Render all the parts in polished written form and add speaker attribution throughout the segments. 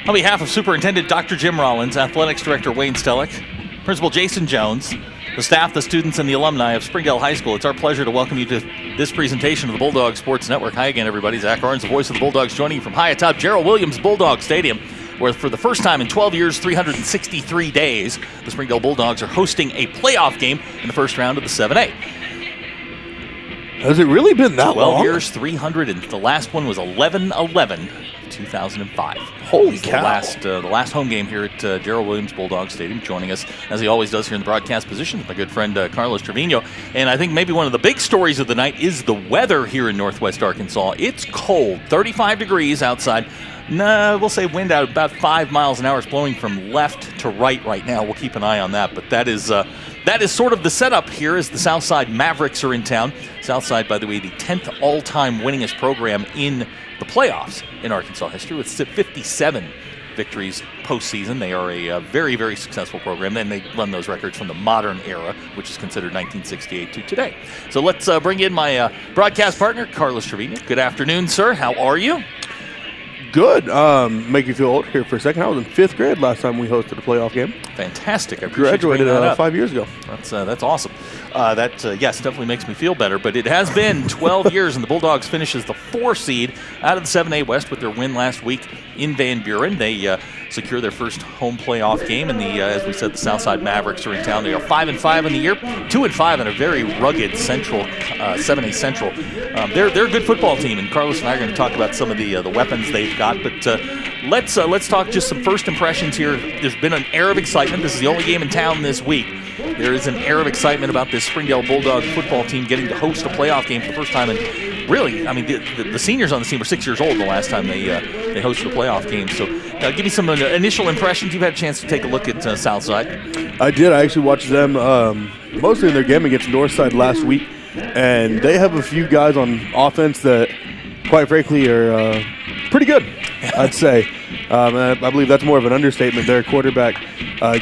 Speaker 1: On behalf of Superintendent Dr. Jim Rollins, Athletics Director Wayne Stellick, Principal Jason Jones, the staff, the students, and the alumni of Springdale High School, it's our pleasure to welcome you to this presentation of the Bulldog Sports Network. Hi again, everybody. Zach Arns, the voice of the Bulldogs, joining you from high atop Gerald Williams Bulldog Stadium, where for the first time in 12 years, 363 days, the Springdale Bulldogs are hosting a playoff game in the first round of the 7A.
Speaker 2: Has it really been that
Speaker 1: 12
Speaker 2: long?
Speaker 1: years, 300, and the last one was 11/11, 2005.
Speaker 2: Holy cow.
Speaker 1: The last home game here at Gerald Williams Bulldog Stadium. Joining us, as he always does here in the broadcast position, is my good friend Carlos Trevino. And I think maybe one of the big stories of the night is the weather here in northwest Arkansas. It's cold, 35 degrees outside. We'll say wind out about 5 miles an hour. It's blowing from left to right now. We'll keep an eye on that. But that is sort of the setup here as the Southside Mavericks are in town. Southside, by the way, the 10th all-time winningest program in the playoffs in Arkansas history with 57 victories postseason. They are a very, very successful program. Then they run those records from the modern era, which is considered 1968 to today. So let's bring in my broadcast partner, Carlos Trevino. Good afternoon, sir. How are you?
Speaker 2: Good. Make you feel old here for a second. I was in 5th grade last time we hosted a playoff game.
Speaker 1: Fantastic. I appreciate you bringing
Speaker 2: graduated
Speaker 1: that up.
Speaker 2: 5 years ago.
Speaker 1: That's awesome. Yes, definitely makes me feel better. But it has been 12 years, and the Bulldogs finishes the 4 seed out of the 7A West with their win last week in Van Buren. They secure their first home playoff game, and as we said, the Southside Mavericks are in town. They are 5-5 in the year, 2-5 in a very rugged Central 7A Central. They're a good football team, and Carlos and I are going to talk about some of the weapons they've got. But let's talk just some first impressions here. There's been an air of excitement. This is the only game in town this week. There is an air of excitement about this Springdale Bulldog football team getting to host a playoff game for the first time. And really, I mean, the seniors on the team were 6 years old the last time they hosted a playoff game. So give me some initial impressions. You've had a chance to take a look at Southside.
Speaker 2: I did. I actually watched them mostly in their game against Northside last week. And they have a few guys on offense that, quite frankly, are pretty good, I'd say. I believe that's more of an understatement. Their quarterback,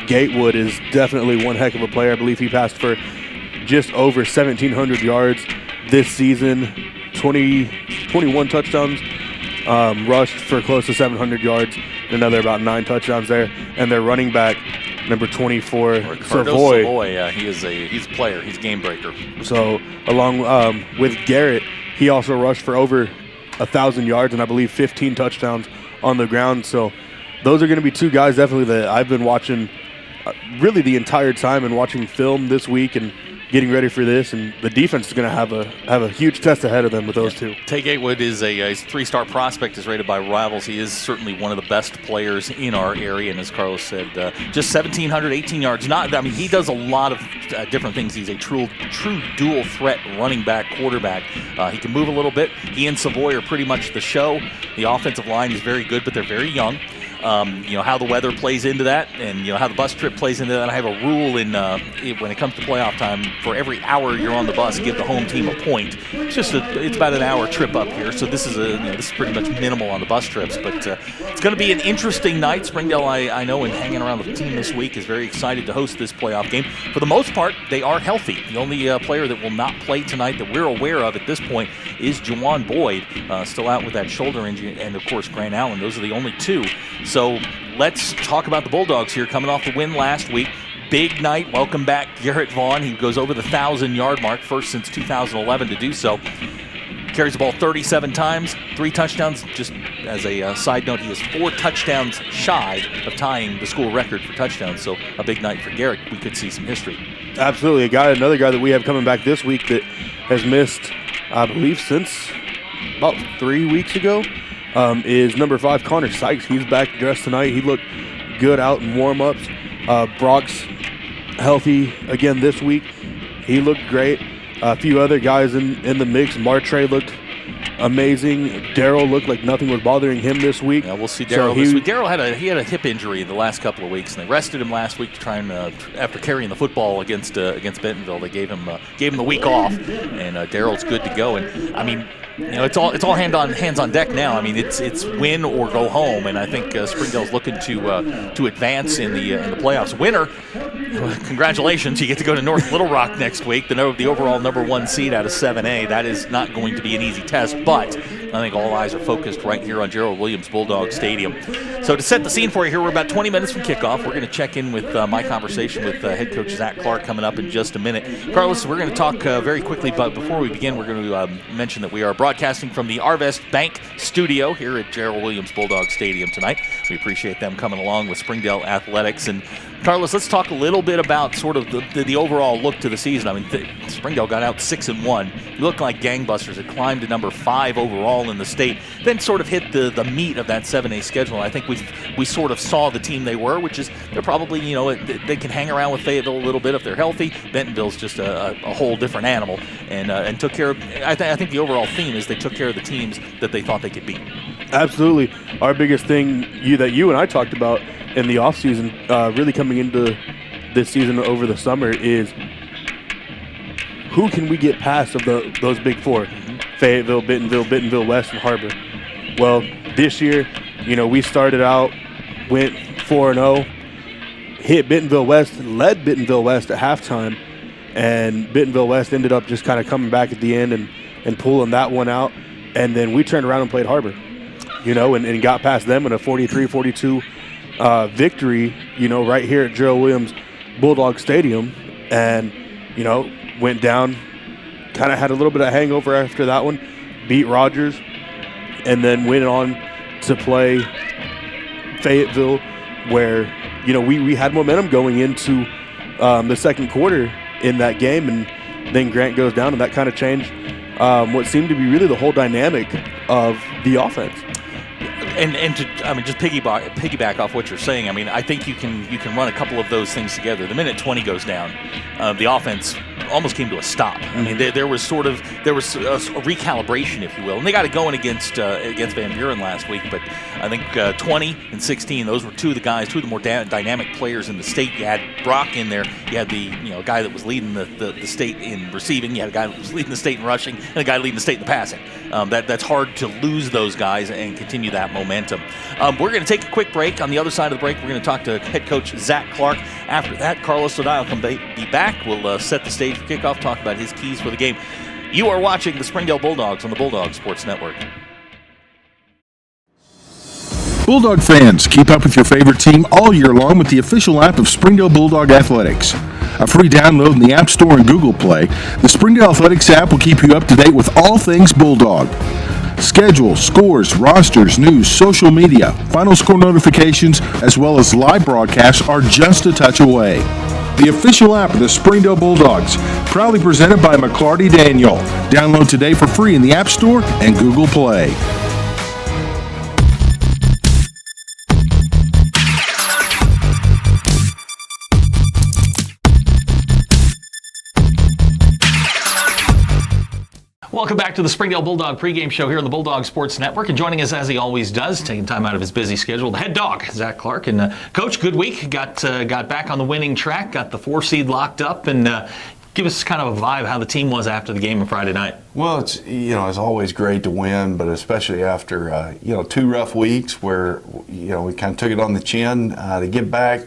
Speaker 2: Gatewood, is definitely one heck of a player. I believe he passed for just over 1,700 yards this season, 21 touchdowns, rushed for close to 700 yards, another about 9 touchdowns there. And their running back, number 24,
Speaker 1: Savoy. He's a player. He's a game breaker.
Speaker 2: So along with Garrett, he also rushed for over 1,000 yards and I believe 15 touchdowns on the ground. So those are going to be 2 guys definitely that I've been watching really the entire time and watching film this week and getting ready for this. And the defense is going to have a huge test ahead of them with those 2.
Speaker 1: Tay Gatewood is a 3-star prospect, is rated by Rivals. He is certainly one of the best players in our area, and as Carlos said, just 1,718 yards. He does a lot of different things. He's a true dual threat running back, quarterback. He can move a little bit. He and Savoy are pretty much the show. The offensive line is very good, but they're very young. How the weather plays into that, and how the bus trip plays into that. I have a rule when it comes to playoff time: for every hour you're on the bus, give the home team a point. It's about an hour trip up here, so this is pretty much minimal on the bus trips. But it's going to be an interesting night. Springdale, I know, and hanging around the team this week, is very excited to host this playoff game. For the most part, they are healthy. The only player that will not play tonight that we're aware of at this point is Juwan Boyd, still out with that shoulder injury, and of course Grant Allen. Those are the only 2. So let's talk about the Bulldogs here, coming off the win last week. Big night. Welcome back Garrett Vaughn. He goes over the 1,000-yard mark, first since 2011 to do so. Carries the ball 37 times, 3 touchdowns. Just as a side note, he is 4 touchdowns shy of tying the school record for touchdowns. So a big night for Garrett. We could see some history.
Speaker 2: Absolutely. Another guy that we have coming back this week that has missed, I believe, since about 3 weeks ago, is number 5, Connor Sykes. He's back dressed tonight. He looked good out in warm-ups. Brock's healthy again this week. He looked great. A few other guys in the mix. Martre looked amazing. Darryl looked like nothing was bothering him this week.
Speaker 1: Yeah, we'll see Darryl this week. Darryl had a hip injury the last couple of weeks, and they rested him last week to try and after carrying the football against Bentonville, they gave him the week off, and Darryl's good to go. And I mean, it's all hands on deck now. I mean, it's win or go home, and I think Springdale's looking to advance in the playoffs. Winner, congratulations, you get to go to North Little Rock next week, the overall number 1 seed out of 7A. That is not going to be an easy test, but I think all eyes are focused right here on Gerald Williams Bulldog Stadium. So to set the scene for you here, we're about 20 minutes from kickoff. We're going to check in with my conversation with head coach Zach Clark coming up in just a minute. Carlos, we're going to talk very quickly, but before we begin, we're going to mention that we are broadcasting from the Arvest Bank studio here at Gerald Williams Bulldog Stadium tonight. We appreciate them coming along with Springdale Athletics. And Carlos, let's talk a little bit about sort of the overall look to the season. I mean, Springdale got out 6-1. Looked like gangbusters. It climbed to number 5 overall in the state. Then sort of hit the meat of that 7A schedule. I think we sort of saw the team they were, which is they're probably, they can hang around with Fayetteville a little bit if they're healthy. Bentonville's just a whole different animal, and took care of. I think the overall theme is they took care of the teams that they thought they could beat.
Speaker 2: Absolutely. Our biggest thing that you and I talked about in the offseason, really coming into this season over the summer, is who can we get past of those big four? Fayetteville, Bentonville West, and HAR-BER. Well, this year, we started out, went 4-0, hit Bentonville West, led Bentonville West at halftime, and Bentonville West ended up just kind of coming back at the end and pulling that one out. And then we turned around and played HAR-BER, and got past them in a 43-42 victory, right here at Gerald Williams Bulldog Stadium. And, went down, kind of had a little bit of hangover after that one, beat Rogers, and then went on to play Fayetteville, where, we had momentum going into the second quarter in that game, and then Grant goes down, and that kind of changed what seemed to be really the whole dynamic of the offense.
Speaker 1: And just piggyback off what you're saying. I mean, I think you can run a couple of those things together. The minute 20 goes down, the offense almost came to a stop. I mean, there was a recalibration, if you will, and they got it going against Van Buren last week. But I think 20 and 16, those were two of the more dynamic players in the state. You had Brock in there. You had the guy that was leading the state in receiving. You had a guy that was leading the state in rushing, and a guy leading the state in passing. That's hard to lose those guys and continue that momentum. We're going to take a quick break. On the other side of the break, we're going to talk to head coach Zach Clark. After that, Carlos and I will be back. We'll set the stage for kickoff, talk about his keys for the game. You are watching the Springdale Bulldogs on the Bulldog Sports Network.
Speaker 3: Bulldog fans, keep up with your favorite team all year long with the official app of Springdale Bulldog Athletics. A free download in the App Store and Google Play, the Springdale Athletics app will keep you up to date with all things Bulldog. Schedule, scores, rosters, news, social media, final score notifications, as well as live broadcasts are just a touch away. The official app of the Springdale Bulldogs, proudly presented by McClarty Daniel. Download today for free in the App Store and Google Play.
Speaker 1: Welcome back to the Springdale Bulldog pregame show here on the Bulldog Sports Network. And joining us, as he always does, taking time out of his busy schedule, the head dog, Zach Clark. And Coach, good week. Got back on the winning track, got the 4 seed locked up, and give us kind of a vibe how the team was after the game on Friday night.
Speaker 4: Well, it's always great to win, but especially after 2 rough weeks where we kind of took it on the chin to get back.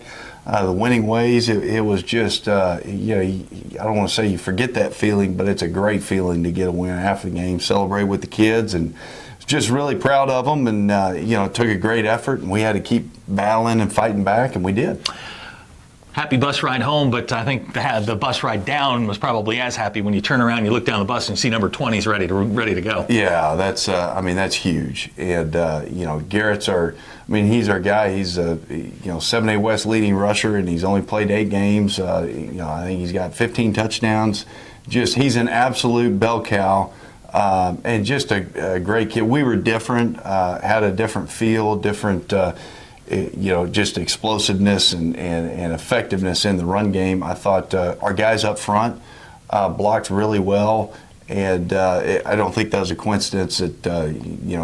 Speaker 4: The winning ways, it was just, I don't want to say you forget that feeling, but it's a great feeling to get a win after the game, celebrate with the kids, and just really proud of them. And, it took a great effort, and we had to keep battling and fighting back, and we did.
Speaker 1: Happy bus ride home, but I think the bus ride down was probably as happy when you turn around, you look down the bus and see number 20's ready to go.
Speaker 4: Yeah, that's huge. And Garrett's he's our guy. He's a 7A West leading rusher, and he's only played 8 games. I think he's got 15 touchdowns. He's an absolute bell cow, and just a great kid. We were different, had a different feel, different. Just explosiveness and effectiveness in the run game. I thought our guys up front blocked really well, and I don't think that was a coincidence that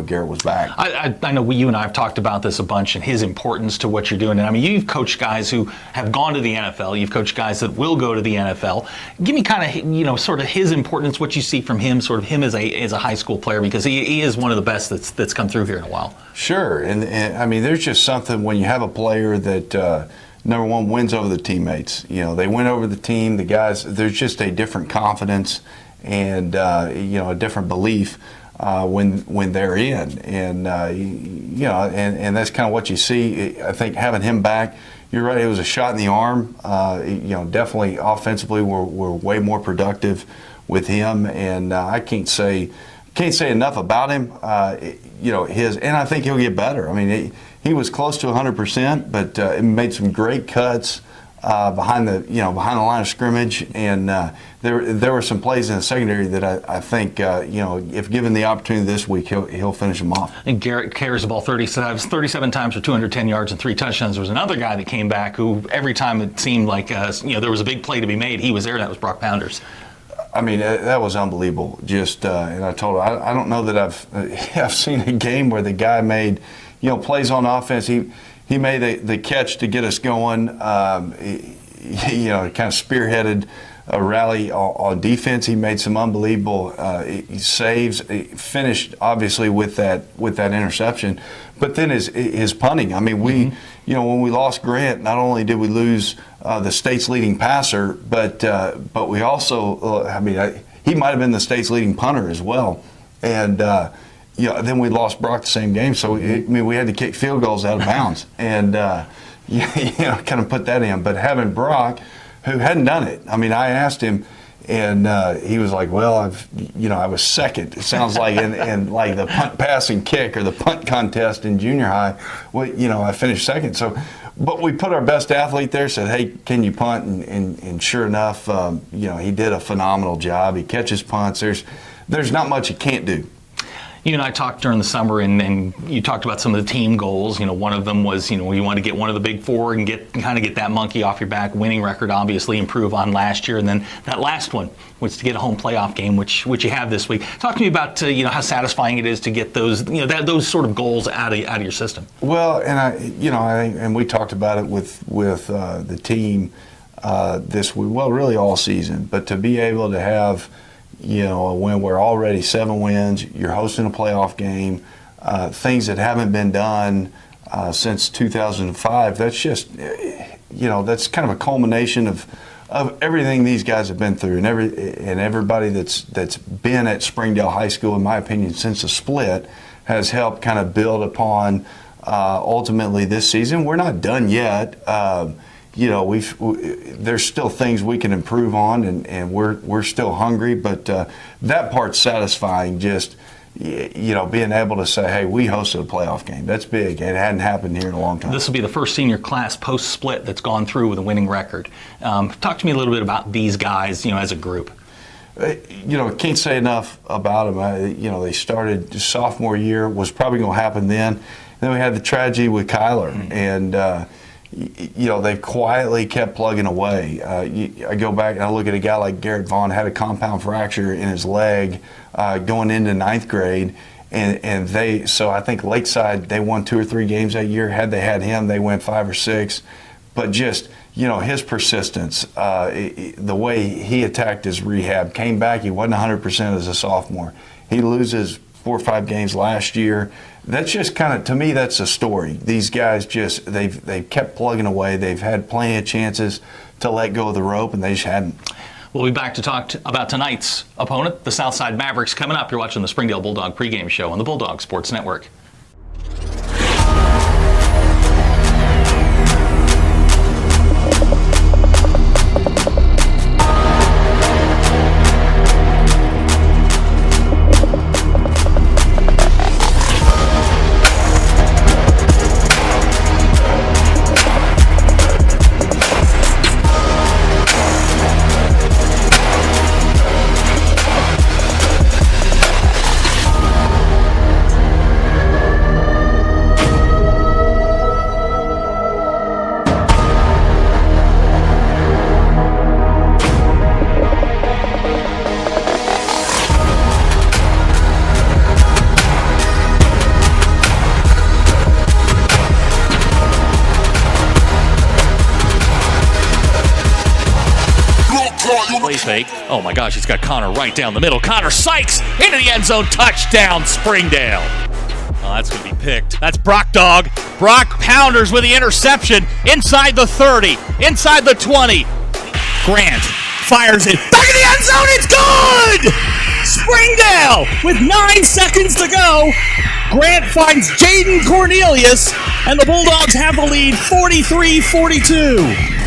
Speaker 4: Garrett was back.
Speaker 1: I know you and I have talked about this a bunch and his importance to what you're doing. And I mean, you've coached guys who have gone to the NFL. You've coached guys that will go to the NFL. Give me kind of sort of his importance, what you see from him, sort of him as a high school player, because he is one of the best that's come through here in a while.
Speaker 4: Sure, and I mean, there's just something when you have a player that. Number one, wins over the teammates. They win over the team. The guys, there's just a different confidence and a different belief when they're in, and and that's kind of what you see. I think having him back, you're right. It was a shot in the arm. Definitely offensively, we're way more productive with him, and I can't say enough about him. And I think he'll get better. I mean, he was close to 100%, but made some great cuts behind the line of scrimmage, and there were some plays in the secondary that I think if given the opportunity this week, he'll finish them off.
Speaker 1: And Garrett carries the ball 37 times for 210 yards and 3 touchdowns. There was another guy that came back who every time it seemed like there was a big play to be made, he was there. And that was Brock Pounders.
Speaker 4: I mean, that was unbelievable. Just and I told her I don't know that I've seen a game where the guy made plays on offense. He made the catch to get us going. He kind of spearheaded a rally on defense. He made some unbelievable saves. He finished obviously with that interception, but then his punting. I mean, when we lost Grant, not only did we lose the state's leading passer, but we also he might have been the state's leading punter as well, and. Then we lost Brock the same game, so we had to kick field goals out of bounds, and kind of put that in. But having Brock, who hadn't done it, I mean, I asked him, and he was like, "Well, I was second." It sounds like in like the punt, pass, and kick, or the punt contest in junior high. Well, I finished second. So, but we put our best athlete there. Said, "Hey, can you punt?" And sure enough, he did a phenomenal job. He catches punts. There's not much he can't do.
Speaker 1: You and I talked during the summer, and you talked about some of the team goals. One of them was, you want to get one of the big four and get that monkey off your back. Winning record, obviously, improve on last year, and then that last one was to get a home playoff game, which you have this week. Talk to me about how satisfying it is to get those those sort of goals out of your system.
Speaker 4: Well, and I think, and we talked about it with the team this week. Well, really all season, but to be able to have. When we're already 7 wins, you're hosting a playoff game, things that haven't been done since 2005. That's just, that's kind of a culmination of everything these guys have been through, and everybody that's been at Springdale High School, in my opinion, since the split, has helped kind of build upon ultimately this season. We're not done yet. There's still things we can improve on, and we're still hungry, but that part's satisfying. Just being able to say, hey, we hosted a playoff game. That's big. It hadn't happened here in a long time.
Speaker 1: This will be the first senior class post-split that's gone through with a winning record. Talk to me a little bit about these guys, as a group.
Speaker 4: Can't say enough about them. They started sophomore year, was probably going to happen then. Then we had the tragedy with Kyler, and they quietly kept plugging away. I go back and I look at a guy like Garrett Vaughn, had a compound fracture in his leg going into 9th grade, and so I think Lakeside, they won 2 or 3 games that year. Had they had him, they went 5 or 6. But just, his persistence, the way he attacked his rehab, came back, he wasn't 100% as a sophomore. He loses 4 or 5 games last year. That's just kind of, to me, that's a story. These guys just, they've kept plugging away. They've had plenty of chances to let go of the rope, and they just hadn't.
Speaker 1: We'll be back to talk about tonight's opponent, the Southside Mavericks, coming up. You're watching the Springdale Bulldog pregame show on the Bulldog Sports Network. Play fake. Oh my gosh, he's got Connor right down the middle. Connor Sykes into the end zone. Touchdown, Springdale. Oh, that's going to be picked. That's Brock Dog. Brock Pounders with the interception inside the 30, inside the 20. Grant fires it back in the end zone. It's good!
Speaker 5: Springdale with 9 seconds to go. Grant finds Jaden Cornelius, and the Bulldogs have the lead 43-42.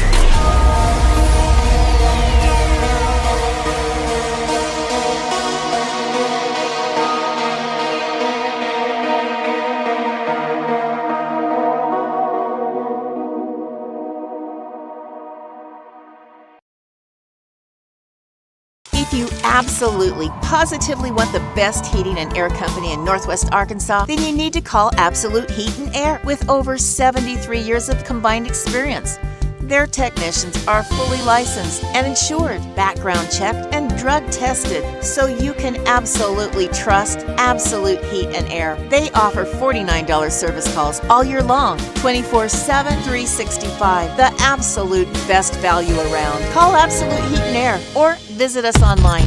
Speaker 6: If you absolutely, positively want the best heating and air company in Northwest Arkansas, then you need to call Absolute Heat and Air with over 73 years of combined experience. Their technicians are fully licensed and insured, background checked, and drug tested, so you can absolutely trust Absolute Heat and Air. They offer $49 service calls all year long, 24/7, 365. The absolute best value around. Call Absolute Heat and Air or visit us online.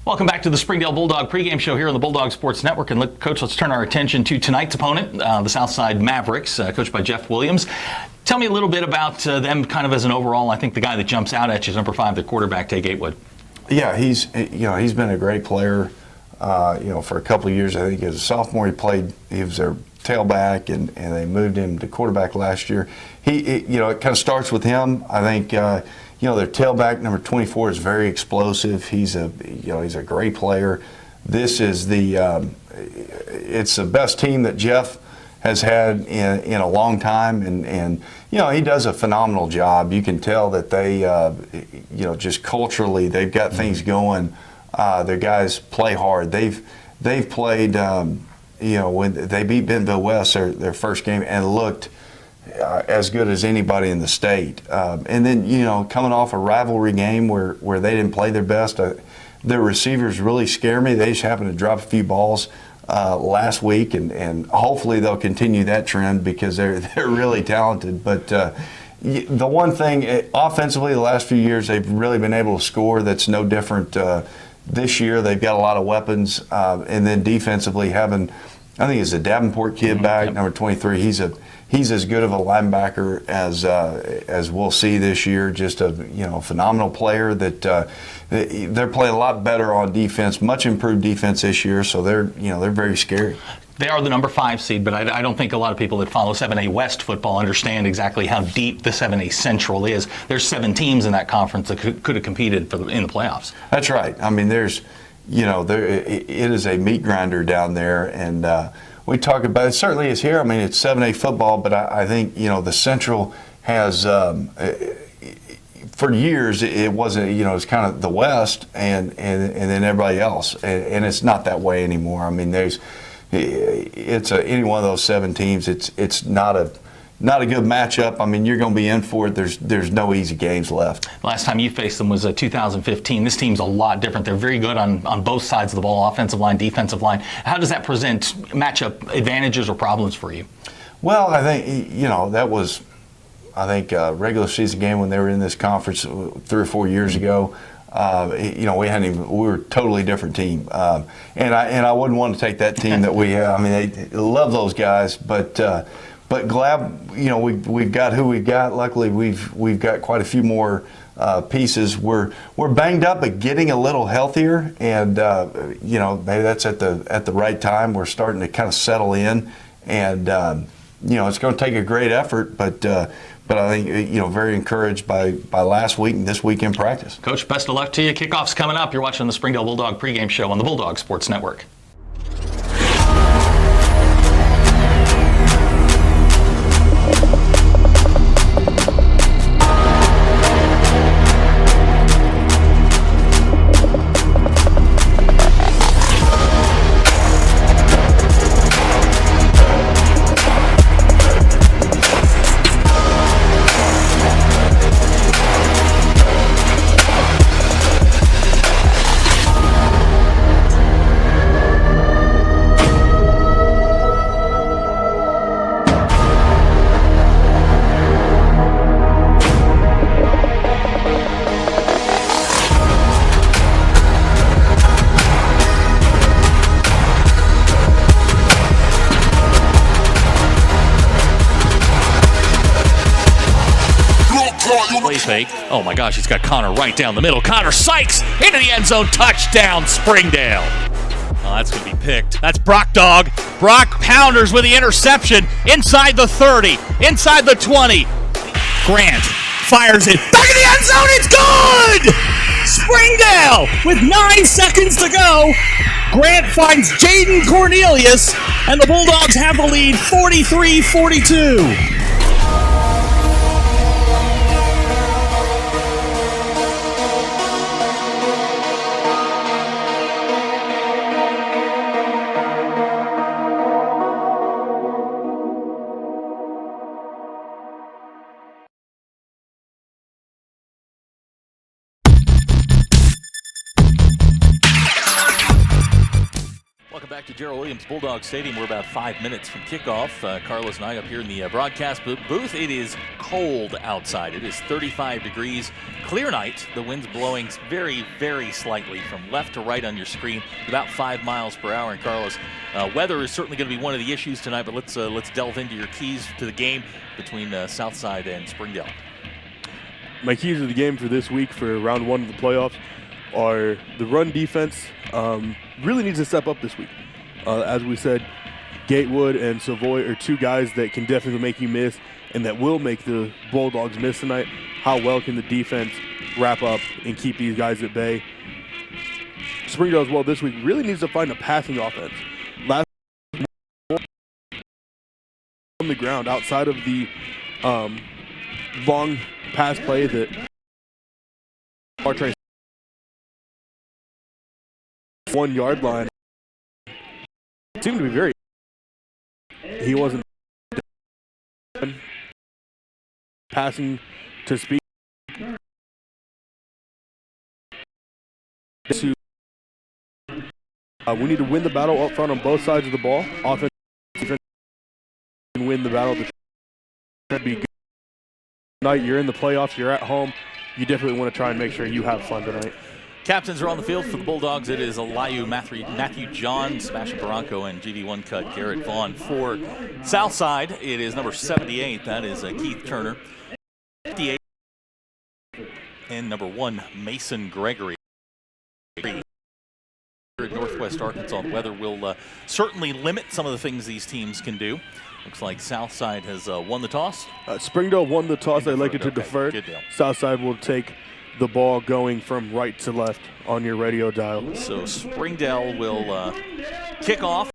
Speaker 1: Welcome back to the Springdale Bulldog pregame show here on the Bulldog Sports Network. And Coach, let's turn our attention to tonight's opponent, the Southside Mavericks, coached by Jeff Williams. Tell me a little bit about them kind of as an overall. I think the guy that jumps out at you is number 5, the quarterback, Tay Gatewood.
Speaker 4: Yeah, he's been a great player. For a couple of years. I think as a sophomore he was their tailback, and they moved him to quarterback last year. It kind of starts with him. I think their tailback number 24 is very explosive. He's a great player. This is it's the best team that Jeff has had in a long time, and he does a phenomenal job. You can tell that they just culturally they've got things going. Their guys play hard. They've played when they beat Bentonville West their first game and looked as good as anybody in the state. And then coming off a rivalry game where they didn't play their best, their receivers really scare me. They just happened to drop a few balls last week, and hopefully they'll continue that trend because they're really talented. But the one thing offensively, the last few years they've really been able to score. That's no different this year. They've got a lot of weapons, and then defensively I think it's a Davenport kid back, number 23. He's as good of a linebacker as we'll see this year. Just a phenomenal player that they're playing a lot better on defense, much improved defense this year. So they're very scary.
Speaker 1: They are the number 5 seed, but I don't think a lot of people that follow 7A West football understand exactly how deep the 7A Central is. There's 7 teams in that conference that could have competed in the playoffs.
Speaker 4: That's right. I mean, it is a meat grinder down there, and we talk about it. Certainly is here. I mean, it's 7A football, but I think the Central has for years it wasn't. It's kind of the West and then everybody else, and it's not that way anymore. I mean, it's any one of those 7 teams. It's not a good matchup. I mean, you're going to be in for it. There's no easy games left.
Speaker 1: Last time you faced them was 2015. This team's a lot different. They're very good on both sides of the ball, offensive line, defensive line. How does that present matchup advantages or problems for you? Well,
Speaker 4: I think that was a regular season game when they were in this conference 3 or 4 years ago. We were a totally different team, and I wouldn't want to take that team that we have. I mean, they love those guys, but glad we've got who we've got. Luckily, we've got quite a few more pieces. We're banged up, but getting a little healthier, and maybe that's at the right time. We're starting to kind of settle in, and it's going to take a great effort, but I think very encouraged by last week and this week in practice.
Speaker 1: Coach, best of luck to you. Kickoff's coming up. You're watching the Springdale Bulldog pregame show on the Bulldog Sports Network. fake. Oh my gosh, he's got Connor right down the middle. Connor Sykes into the end zone. Touchdown, Springdale. Oh, that's going to be picked. That's Brock Dog. Brock Pounders with the interception inside the 30, inside the 20.
Speaker 5: Grant fires it back in the end zone. It's good! Springdale with 9 seconds to go. Grant finds Jaden Cornelius, and the Bulldogs have the lead 43-42.
Speaker 1: Welcome back to Gerald Williams Bulldog Stadium. We're about 5 minutes from kickoff. Carlos and I up here in the broadcast booth. It is cold outside. It is 35 degrees. Clear night. The wind's blowing very, very slightly from left to right on your screen, about 5 miles per hour. And Carlos, weather is certainly going to be one of the issues tonight, but let's delve into your keys to the game between Southside and Springdale.
Speaker 2: My keys to the game for this week for round 1 of the playoffs are the run defense. Really needs to step up this week. As we said, Gatewood and Savoy are two guys that can definitely make you miss and that will make the Bulldogs miss tonight. How well can the defense wrap up and keep these guys at bay? Springdale as well this week really needs to find a passing offense. Last on the ground outside of the long pass play that Bartray 1 yard line seemed to be very. He wasn't passing to speed. We need to win the battle up front on both sides of the ball. Offense, defense, and win the battle. To be good tonight. You're in the playoffs. You're at home. You definitely want to try and make sure you have fun tonight.
Speaker 1: Captains are on the field for the Bulldogs. It is Eliu, Matthew John, Sebastian Barranco, and GV1 cut Garrett Vaughn. For Southside, it is number 78. That is Keith Turner. 58. And number 1, Mason Gregory. Here at Northwest Arkansas, the weather will certainly limit some of the things these teams can do. Looks like Southside has won the toss.
Speaker 2: Springdale won the toss. They elected to defer.
Speaker 1: Good deal.
Speaker 2: Southside will take the ball going from right to left on your radio dial.
Speaker 1: So Springdale will kick off.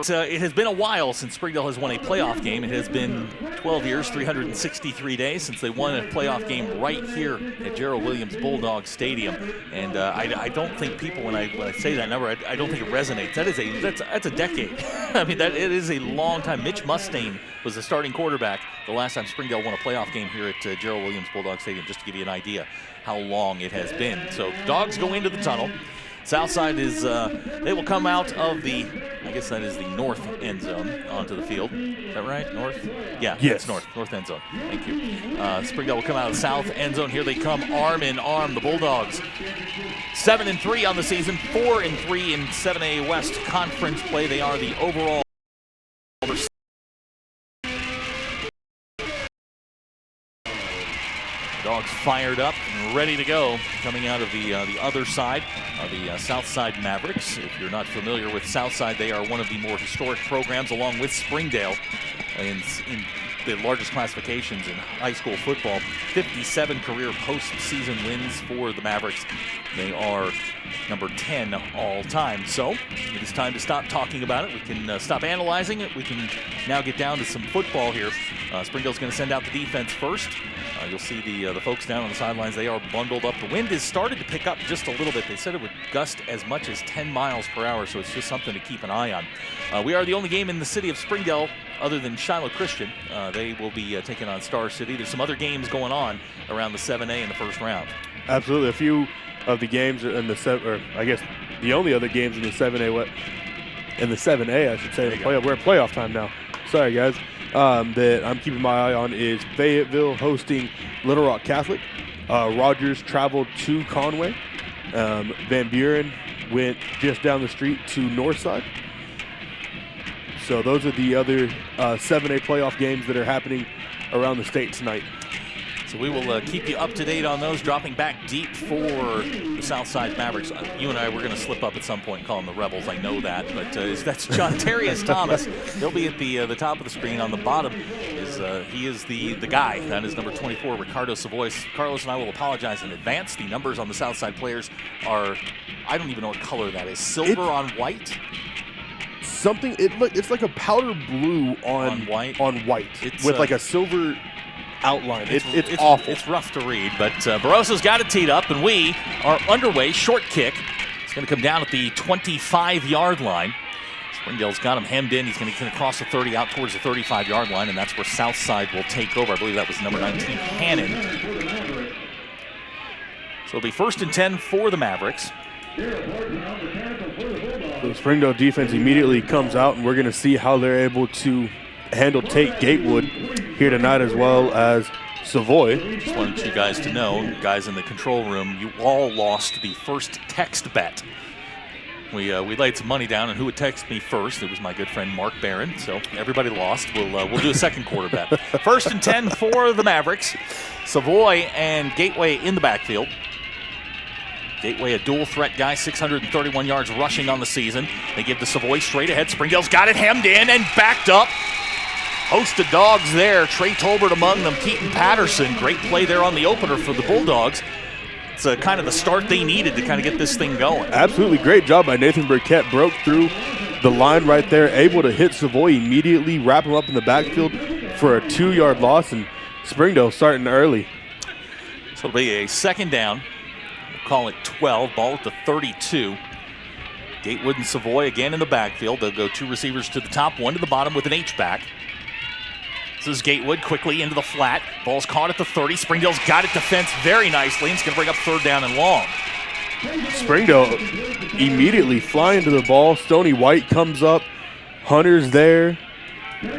Speaker 1: It has been a while since Springdale has won a playoff game. It has been 12 years, 363 days since they won a playoff game right here at Gerald Williams Bulldog Stadium. And I don't think people, when I say that number, I don't think it resonates. That's a decade. I mean, it is a long time. Mitch Mustaine was the starting quarterback the last time Springdale won a playoff game here at Gerald Williams Bulldog Stadium, just to give you an idea how long it has been. So Dogs go into the tunnel. Southside is, they will come out of the, I guess that is the north end zone onto the field. Is that right? North? Yeah,
Speaker 2: yes.
Speaker 1: It's north end zone. Thank you. Springdale will come out of the south end zone. Here they come, arm in arm. The Bulldogs, 7-3 on the season, 4-3 in 7A West Conference play. They are the overall. Dogs fired up and ready to go, coming out of the other side of the Southside Mavericks. If you're not familiar with Southside, they are one of the more historic programs, along with Springdale, in the largest classifications in high school football. 57 career postseason wins for the Mavericks. They are number 10 all time. So it is time to stop talking about it. We can stop analyzing it. We can now get down to some football here. Springdale's going to send out the defense first. You'll see the folks down on the sidelines. They are bundled up. The wind has started to pick up just a little bit. They said it would gust as much as 10 miles per hour, so it's just something to keep an eye on. We are the only game in the city of Springdale other than Shiloh Christian. They will be taking on Star City. There's some other games going on around the 7A in the first round.
Speaker 2: Absolutely. A few of the games in the I guess the only other games in the 7A, in the 7A, I should say. We're at playoff time now. Sorry, guys. That I'm keeping my eye on is Fayetteville hosting Little Rock Catholic. Rogers traveled to Conway. Van Buren went just down the street to Northside. So those are the other 7A playoff games that are happening around the state tonight.
Speaker 1: So we will keep you up to date on those, dropping back deep for the Southside Mavericks. You and I, we're going to slip up at some point and call them the Rebels. I know that, but that's John Terrius Thomas. He'll be at the top of the screen. On the bottom he is the guy. That is number 24, Ricardo Savoy. Carlos and I will apologize in advance. The numbers on the Southside players are, I don't even know what color that is. Silver on white.
Speaker 2: It's like a powder blue on white. With like a silver outline. It's awful.
Speaker 1: It's rough to read, but Barroso's got it teed up, and we are underway. Short kick. It's going to come down at the 25-yard line. Springdale's got him hemmed in. He's going to cross the 30 out towards the 35-yard line, and that's where Southside will take over. I believe that was number 19, Hannon. So it'll be 1st and 10 for the Mavericks.
Speaker 2: The Springdale defense immediately comes out, and we're going to see how they're able to handle Tate Gatewood here tonight, as well as Savoy.
Speaker 1: Just wanted you guys to know, guys in the control room, you all lost the first text bet. We laid some money down on who would text me first. It was my good friend Mark Barron, so everybody lost. We'll do a second quarter bet. 1st and 10 for the Mavericks. Savoy and Gateway in the backfield. Gateway, a dual threat guy, 631 yards rushing on the season. They give the Savoy straight ahead. Springdale's got it hemmed in and backed up. Host of dogs there. Trey Tolbert among them. Keaton Patterson. Great play there on the opener for the Bulldogs. It's kind of the start they needed to kind of get this thing going.
Speaker 2: Absolutely great job by Nathan Burkett. Broke through the line right there, able to hit Savoy immediately, wrap him up in the backfield for a 2-yard loss, and Springdale starting early.
Speaker 1: So it'll be a 2nd down. We'll call it 12. Ball at the 32. Gatewood and Savoy again in the backfield. They'll go 2 receivers to the top, 1 to the bottom with an H-back. This is Gatewood quickly into the flat. Ball's caught at the 30. Springdale's got it defense very nicely. It's going to bring up 3rd down and long.
Speaker 2: Springdale immediately flying to the ball. Stoney White comes up. Hunter's there.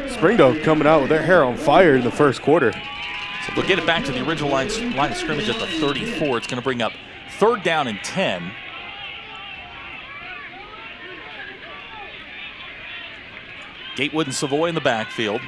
Speaker 2: Springdale coming out with their hair on fire in the first quarter.
Speaker 1: So they'll get it back to the original line of scrimmage at the 34. It's going to bring up 3rd down and 10. Gatewood and Savoy in the backfield.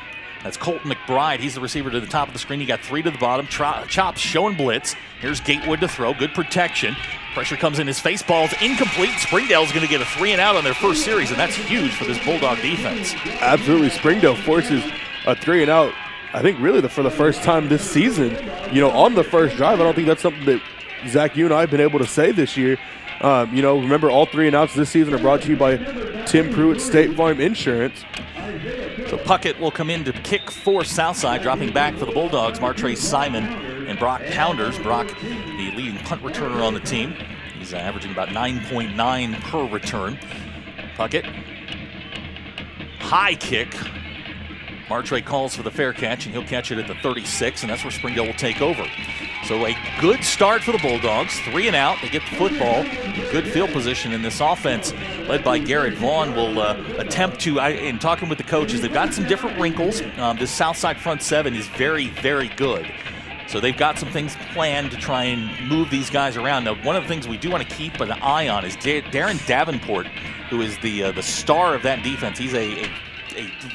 Speaker 1: That's Colton McBride. He's the receiver to the top of the screen. You got 3 to the bottom. Chops showing blitz. Here's Gatewood to throw. Good protection. Pressure comes in his face. Ball's incomplete. Springdale's going to get a 3 and out on their first series, and that's huge for this Bulldog defense.
Speaker 2: Absolutely. Springdale forces a 3 and out, I think really for the first time this season. On the first drive, I don't think that's something that, Zach, you and I have been able to say this year. Remember all 3 and outs this season are brought to you by Tim Pruitt State Farm Insurance.
Speaker 1: So Puckett will come in to kick for Southside, dropping back for the Bulldogs, Martre Simon and Brock Pounders. Brock, the leading punt returner on the team. He's averaging about 9.9 per return. Puckett, high kick. Martre calls for the fair catch, and he'll catch it at the 36, and that's where Springdale will take over. So a good start for the Bulldogs. 3 and out. They get the football. Good field position in this offense, led by Garrett Vaughn, will attempt to, in talking with the coaches, they've got some different wrinkles. This Southside front 7 is very, very good. So they've got some things planned to try and move these guys around. Now, one of the things we do want to keep an eye on is Darren Davenport, who is the star of that defense. He's a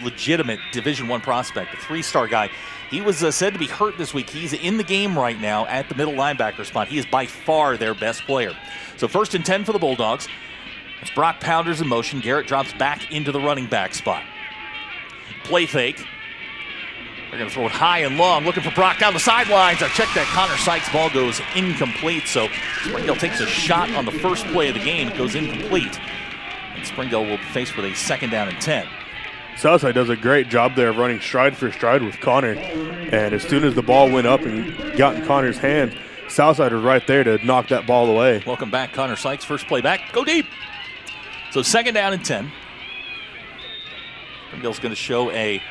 Speaker 1: legitimate Division I prospect, a 3-star guy. He was said to be hurt this week. He's in the game right now at the middle linebacker spot. He is by far their best player. So 1st and 10 for the Bulldogs. It's Brock Pounders in motion. Garrett drops back into the running back spot. Play fake. They're going to throw it high and long, looking for Brock down the sidelines. I checked that. Connor Sykes' ball goes incomplete. So Springdale takes a shot on the first play of the game. It goes incomplete. And Springdale will be faced with a 2nd down and 10.
Speaker 2: Southside does a great job there of running stride for stride with Connor. And as soon as the ball went up and got in Connor's hands, Southside was right there to knock that ball away.
Speaker 1: Welcome back, Connor Sykes. First play back. Go deep. So 2nd down and 10. Springdale's going to show a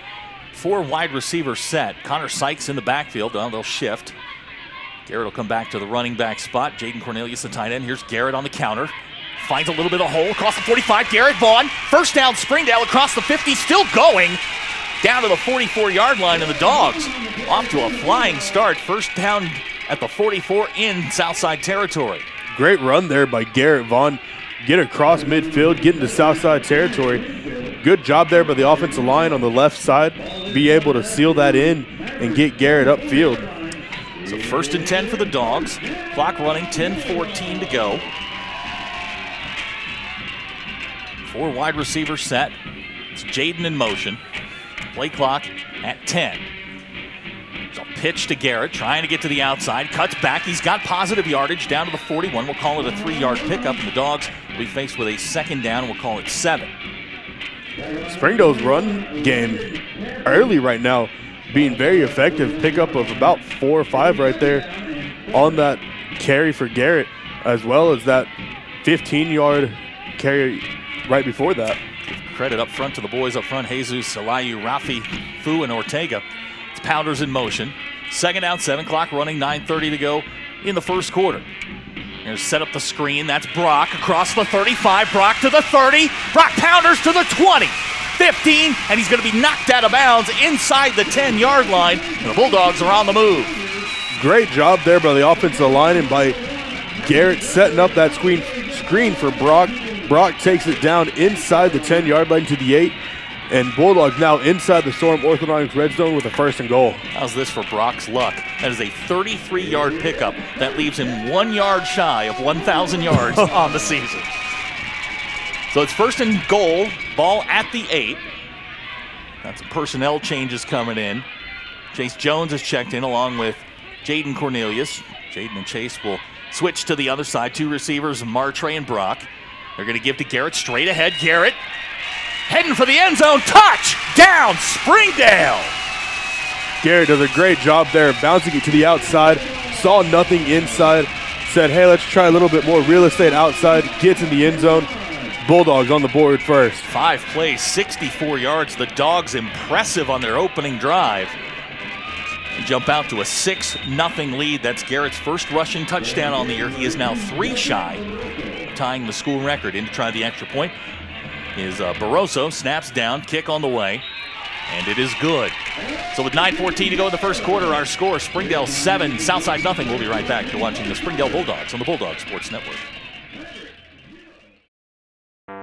Speaker 1: 4 wide receiver set. Connor Sykes in the backfield. Well, they'll shift. Garrett will come back to the running back spot. Jaden Cornelius, the tight end. Here's Garrett on the counter. Finds a little bit of hole across the 45. Garrett Vaughn. 1st down, Springdale across the 50. Still going down to the 44-yard line, and the Dogs off to a flying start. 1st down at the 44 in Southside territory.
Speaker 2: Great run there by Garrett Vaughn. Get across midfield, get into Southside territory. Good job there by the offensive line on the left side. Be able to seal that in and get Garrett upfield.
Speaker 1: So 1st and 10 for the Dogs. Clock running, 10:14 to go. 4 wide receivers set. It's Jaden in motion. Play clock at 10. So pitch to Garrett, trying to get to the outside. Cuts back. He's got positive yardage down to the 41. We'll call it a 3-yard pickup, and the Dogs will be faced with a 2nd down, and we'll call it 7.
Speaker 2: Springdale's run game early right now being very effective. Pickup of about 4 or 5 right there on that carry for Garrett, as well as that 15-yard carry right before that.
Speaker 1: Credit up front to the boys up front, Jesus, Alayu, Rafi, Fu, and Ortega. It's Pounders in motion. 2nd down, 7 clock running, 9:30 to go in the 1st quarter. Here's set up the screen. That's Brock across the 35. Brock to the 30. Brock Pounders to the 20. 15, and he's going to be knocked out of bounds inside the 10-yard line. And the Bulldogs are on the move.
Speaker 2: Great job there by the offensive line and by Garrett setting up that screen for Brock. Brock takes it down inside the 10-yard line to the 8, and Bulldogs now inside the Storm Orthodontics red zone with a 1st and goal.
Speaker 1: How's this for Brock's luck? That is a 33-yard pickup that leaves him 1 yard shy of 1,000 yards on the season. So it's 1st and goal, ball at the 8. Got some personnel changes coming in. Chase Jones is checked in along with Jaden Cornelius. Jaden and Chase will switch to the other side. 2 receivers, Martre and Brock. They're going to give to Garrett straight ahead. Garrett heading for the end zone. Touchdown, Springdale!
Speaker 2: Garrett does a great job there, bouncing it to the outside. Saw nothing inside. Said, hey, let's try a little bit more real estate outside. Gets in the end zone. Bulldogs on the board first.
Speaker 1: 5 plays, 64 yards. The Dogs impressive on their opening drive. They jump out to a 6-0 lead. That's Garrett's first rushing touchdown on the year. He is now 3 shy of tying the school record. In to try the extra point is Barroso. Snaps down, kick on the way, and it is good. So with 9:14 to go in the 1st quarter, our score, Springdale 7, Southside nothing. We'll be right back. You're watching the Springdale Bulldogs on the Bulldog Sports Network.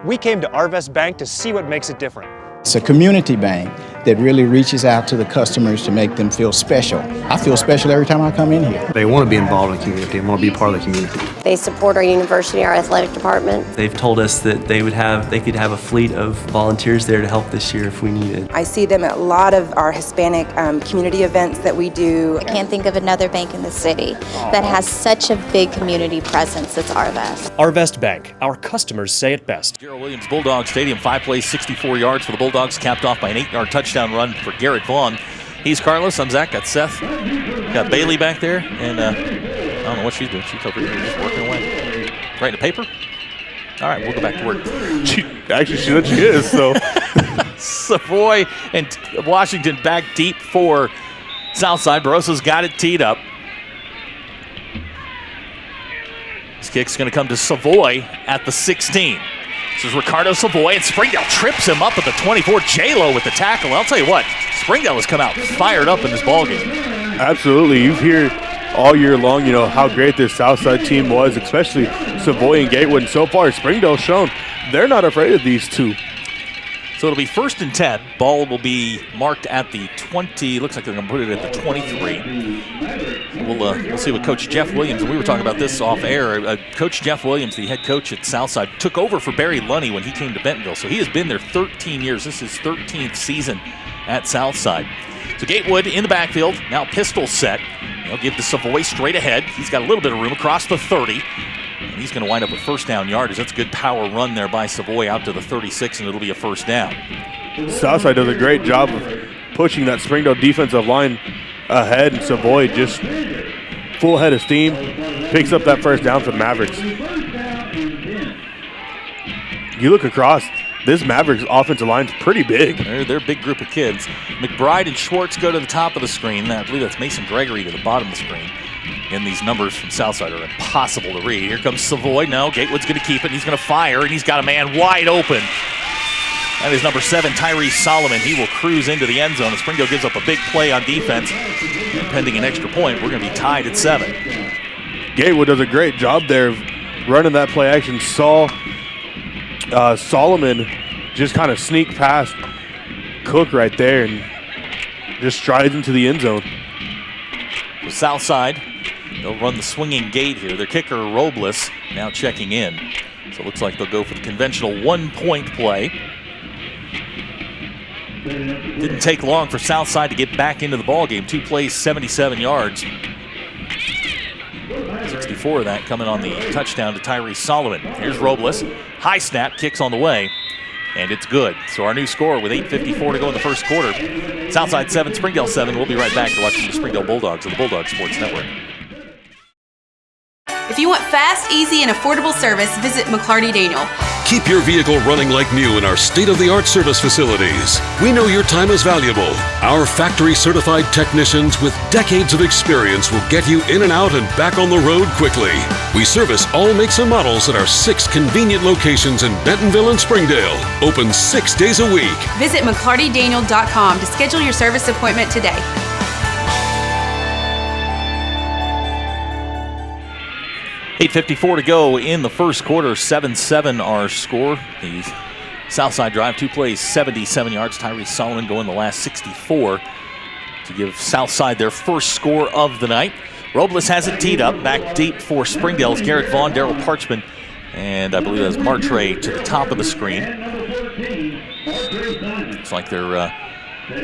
Speaker 7: We came to Arvest Bank to see what makes it different.
Speaker 8: It's a community bank that really reaches out to the customers to make them feel special. I feel special every time I come in here.
Speaker 9: They want to be involved in the community and want to be part of the community.
Speaker 10: They support our university, our athletic department.
Speaker 9: They've told us that they could have a fleet of volunteers there to help this year if we needed.
Speaker 11: I see them at a lot of our Hispanic community events that we do.
Speaker 12: I can't think of another bank in the city that has such a big community presence as Arvest.
Speaker 7: Arvest Bank, our customers say it best.
Speaker 1: Gerald Williams Bulldog Stadium, 5 plays, 64 yards for the Bulldogs, capped off by an 8-yard touchdown run for Garrett Vaughn. He's Carlos, I'm Zach, got Seth, got Bailey back there, and I don't know what she's doing. She's over here just working away. Writing a paper? All right, we'll go back to work.
Speaker 2: She said she is, so.
Speaker 1: Savoy and Washington back deep for Southside. Barroso's got it teed up. This kick's going to come to Savoy at the 16. This is Ricardo Savoy, and Springdale trips him up at the 24. J-Lo with the tackle. I'll tell you what, Springdale has come out fired up in this ballgame.
Speaker 2: Absolutely. You hear all year long, how great this Southside team was, especially Savoy and Gatewood. And so far, Springdale's shown they're not afraid of these two.
Speaker 1: So it'll be 1st and 10. Ball will be marked at the 20. Looks like they're going to put it at the 23. We'll see what Coach Jeff Williams, and we were talking about this off air. Coach Jeff Williams, the head coach at Southside, took over for Barry Lunny when he came to Bentonville. So he has been there 13 years. This is his 13th season at Southside. So Gatewood in the backfield, now pistol set. They'll give to Savoy straight ahead. He's got a little bit of room across the 30. And he's going to wind up with 1st down yardage. That's a good power run there by Savoy out to the 36, and it'll be a 1st down.
Speaker 2: Southside does a great job of pushing that Springdale defensive line ahead, and Savoy just full head of steam picks up that 1st down for the Mavericks. You look across, this Mavericks offensive line's pretty big.
Speaker 1: They're a big group of kids. McBride and Schwartz go to the top of the screen. I believe that's Mason Gregory to the bottom of the screen. And these numbers from Southside are impossible to read. Here comes Savoy. No, Gatewood's going to keep it. He's going to fire, and he's got a man wide open. That is number 7, Tyrese Solomon. He will cruise into the end zone. And Springdale gives up a big play on defense. And pending an extra point, we're going to be tied at 7.
Speaker 2: Gatewood does a great job there of running that play action. Saw Solomon just kind of sneak past Cook right there. And just strides into the end zone.
Speaker 1: The Southside, they'll run the swinging gate here. Their kicker, Robles, now checking in. So it looks like they'll go for the conventional 1-point play. Didn't take long for Southside to get back into the ballgame. 2 plays, 77 yards. 64 of that coming on the touchdown to Tyrese Solomon. Here's Robles. High snap, kicks on the way, and it's good. So our new score with 8:54 to go in the first quarter. Southside 7, Springdale 7. We'll be right back to watching the Springdale Bulldogs on the Bulldog Sports Network.
Speaker 13: If you want fast, easy, and affordable service, visit McClarty Daniel.
Speaker 14: Keep your vehicle running like new in our state-of-the-art service facilities. We know your time is valuable. Our factory-certified technicians with decades of experience will get you in and out and back on the road quickly. We service all makes and models at our 6 convenient locations in Bentonville and Springdale. Open 6 days a week.
Speaker 13: Visit McClartyDaniel.com to schedule your service appointment today.
Speaker 1: $8:54 to go in the first quarter. 7-7 our score. The Southside drive, 2 plays, 77 yards. Tyrese Solomon going the last 64 to give Southside their first score of the night. Robles has it teed up. Back deep for Springdale's Garrett Vaughn, Daryl Parchman, and I believe that's Martre to the top of the screen. Looks like they're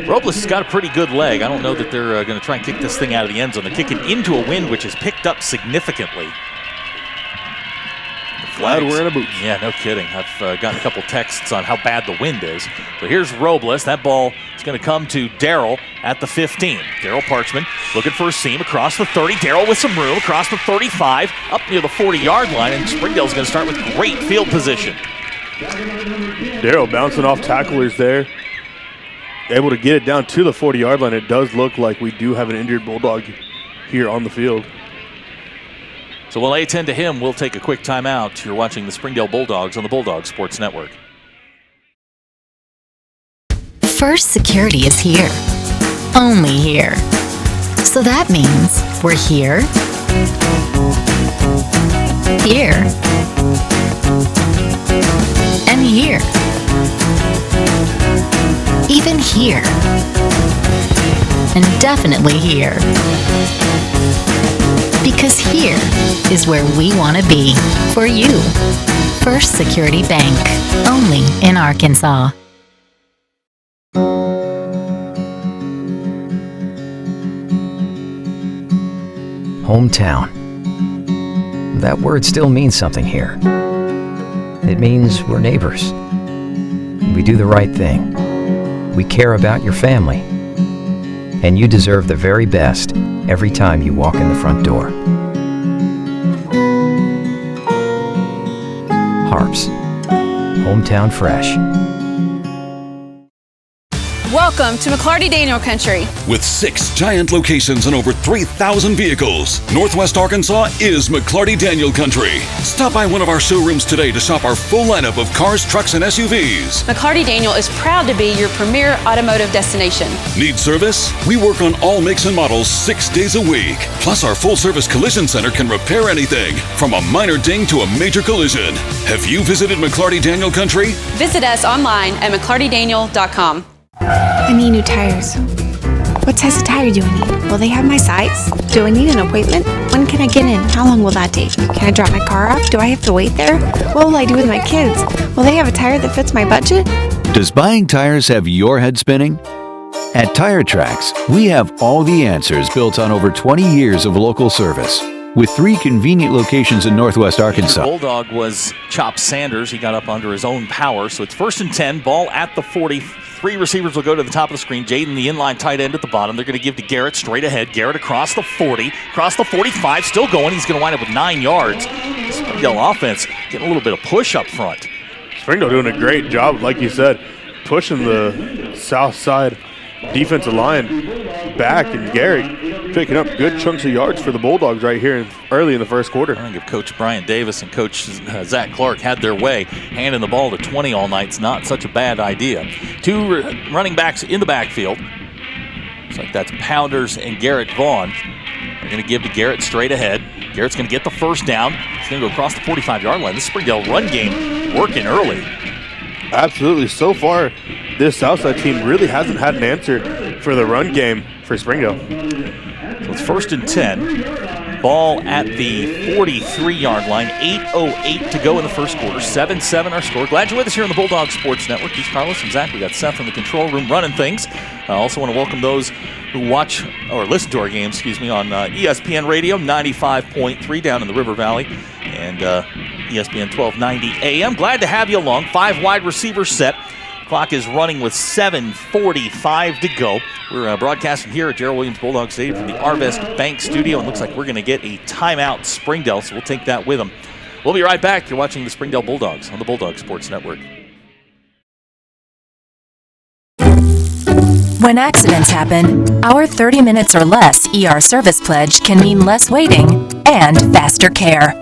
Speaker 1: Robles has got a pretty good leg. I don't know that they're going to try and kick this thing out of the end zone. They're kicking into a wind which has picked up significantly.
Speaker 2: Glad we're in a boot.
Speaker 1: Yeah, no kidding. I've gotten a couple texts on how bad the wind is. So here's Robles. That ball is going to come to Darrell at the 15. Daryl Parchman looking for a seam across the 30. Darrell with some room across the 35, up near the 40-yard line, and Springdale's going to start with great field position.
Speaker 2: Darrell bouncing off tacklers there. Able to get it down to the 40-yard line. It does look like we do have an injured Bulldog here on the field.
Speaker 1: So while they attend to him, we'll take a quick timeout. You're watching the Springdale Bulldogs on the Bulldog Sports Network.
Speaker 15: First Security is here. Only here. So that means we're here, here, and here. Even here. And definitely here. Because here is where we want to be for you. First Security Bank, only in Arkansas.
Speaker 16: Hometown. That word still means something here. It means we're neighbors. We do the right thing. We care about your family. And you deserve the very best every time you walk in the front door. HAR-BER. Hometown Fresh.
Speaker 13: Welcome to McClarty Daniel Country.
Speaker 14: With 6 giant locations and over 3,000 vehicles, Northwest Arkansas is McClarty Daniel Country. Stop by one of our showrooms today to shop our full lineup of cars, trucks, and SUVs.
Speaker 13: McClarty Daniel is proud to be your premier automotive destination.
Speaker 14: Need service? We work on all makes and models 6 days a week. Plus, our full-service collision center can repair anything, from a minor ding to a major collision. Have you visited McClarty Daniel Country?
Speaker 13: Visit us online at McClartyDaniel.com.
Speaker 17: I need new tires. What size of tire do I need? Will they have my size? Do I need an appointment? When can I get in? How long will that take? Can I drop my car off? Do I have to wait there? What will I do with my kids? Will they have a tire that fits my budget?
Speaker 18: Does buying tires have your head spinning? At Tire Tracks, we have all the answers built on over 20 years of local service. With 3 convenient locations in Northwest Arkansas.
Speaker 1: Bulldog was Chop Sanders. He got up under his own power. So it's 1st and 10. Ball at the 40. 3 receivers will go to the top of the screen. Jaden, the inline tight end at the bottom. They're going to give to Garrett straight ahead. Garrett across the 40. Across the 45. Still going. He's going to wind up with 9 yards. Springdale offense getting a little bit of push up front.
Speaker 2: Springdale doing a great job, like you said, pushing the Southside defensive line back, and Garrett picking up good chunks of yards for the Bulldogs right here early in the first quarter.
Speaker 1: I think if Coach Brian Davis and Coach Zach Clark had their way, handing the ball to 20 all night's not such a bad idea. 2 running backs in the backfield. Looks like that's Pounders and Garrett Vaughn. They're going to give to Garrett straight ahead. Garrett's going to get the first down. He's going to go across the 45-yard line. This Springdale run game working early.
Speaker 2: Absolutely. So far, this Southside team really hasn't had an answer for the run game for Springdale.
Speaker 1: So it's 1st and 10. Ball at the 43-yard line. 8:08 to go in the first quarter. 7-7 our score. Glad you're with us here on the Bulldog Sports Network. He's Carlos and Zach. We got Seth in the control room running things. I also want to welcome those who watch or listen to our game, on ESPN Radio 95.3 down in the River Valley and ESPN 1290 AM. Glad to have you along. 5 wide receiver set. Clock is running with 7:45 to go. We're broadcasting here at Gerald Williams Bulldog Stadium from the Arvest Bank Studio. It looks like we're going to get a timeout Springdale, so we'll take that with them. We'll be right back. You're watching the Springdale Bulldogs on the Bulldog Sports Network.
Speaker 19: When accidents happen, our 30 minutes or less ER service pledge can mean less waiting and faster care.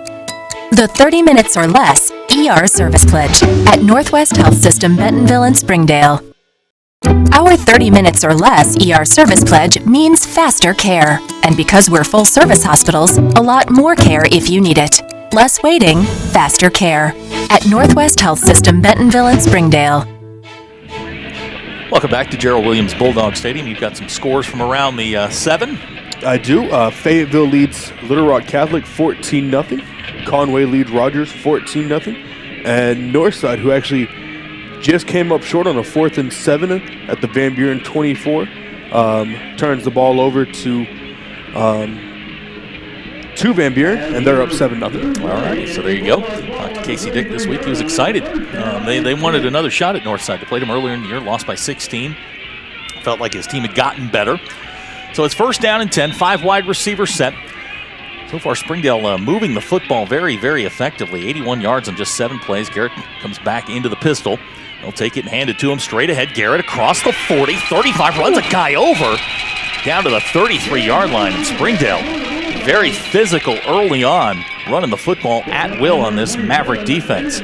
Speaker 19: The 30 minutes or less ER service pledge at Northwest Health System Bentonville and Springdale. Our 30 minutes or less ER service pledge means faster care. And because we're full service hospitals, a lot more care if you need it. Less waiting, faster care. At Northwest Health System Bentonville and Springdale.
Speaker 1: Welcome back to Gerald Williams Bulldog Stadium. You've got some scores from around the 7.
Speaker 2: I do. Fayetteville leads Little Rock Catholic 14-0. Conway leads Rogers 14-0. And Northside, who actually just came up short on a 4th and 7 at the Van Buren 24, turns the ball over to Van Buren, and they're up 7-0.
Speaker 1: All right, so there you go. Talked to Casey Dick this week. He was excited. They wanted another shot at Northside. They played him earlier in the year, lost by 16. Felt like his team had gotten better. So it's 1st down and 10, 5 wide receiver set. So far, Springdale moving the football very, very effectively. 81 yards on just 7 plays. Garrett comes back into the pistol. They'll take it and hand it to him straight ahead. Garrett across the 40, 35, runs a guy over down to the 33-yard line in Springdale. Very physical early on, running the football at will on this Maverick defense.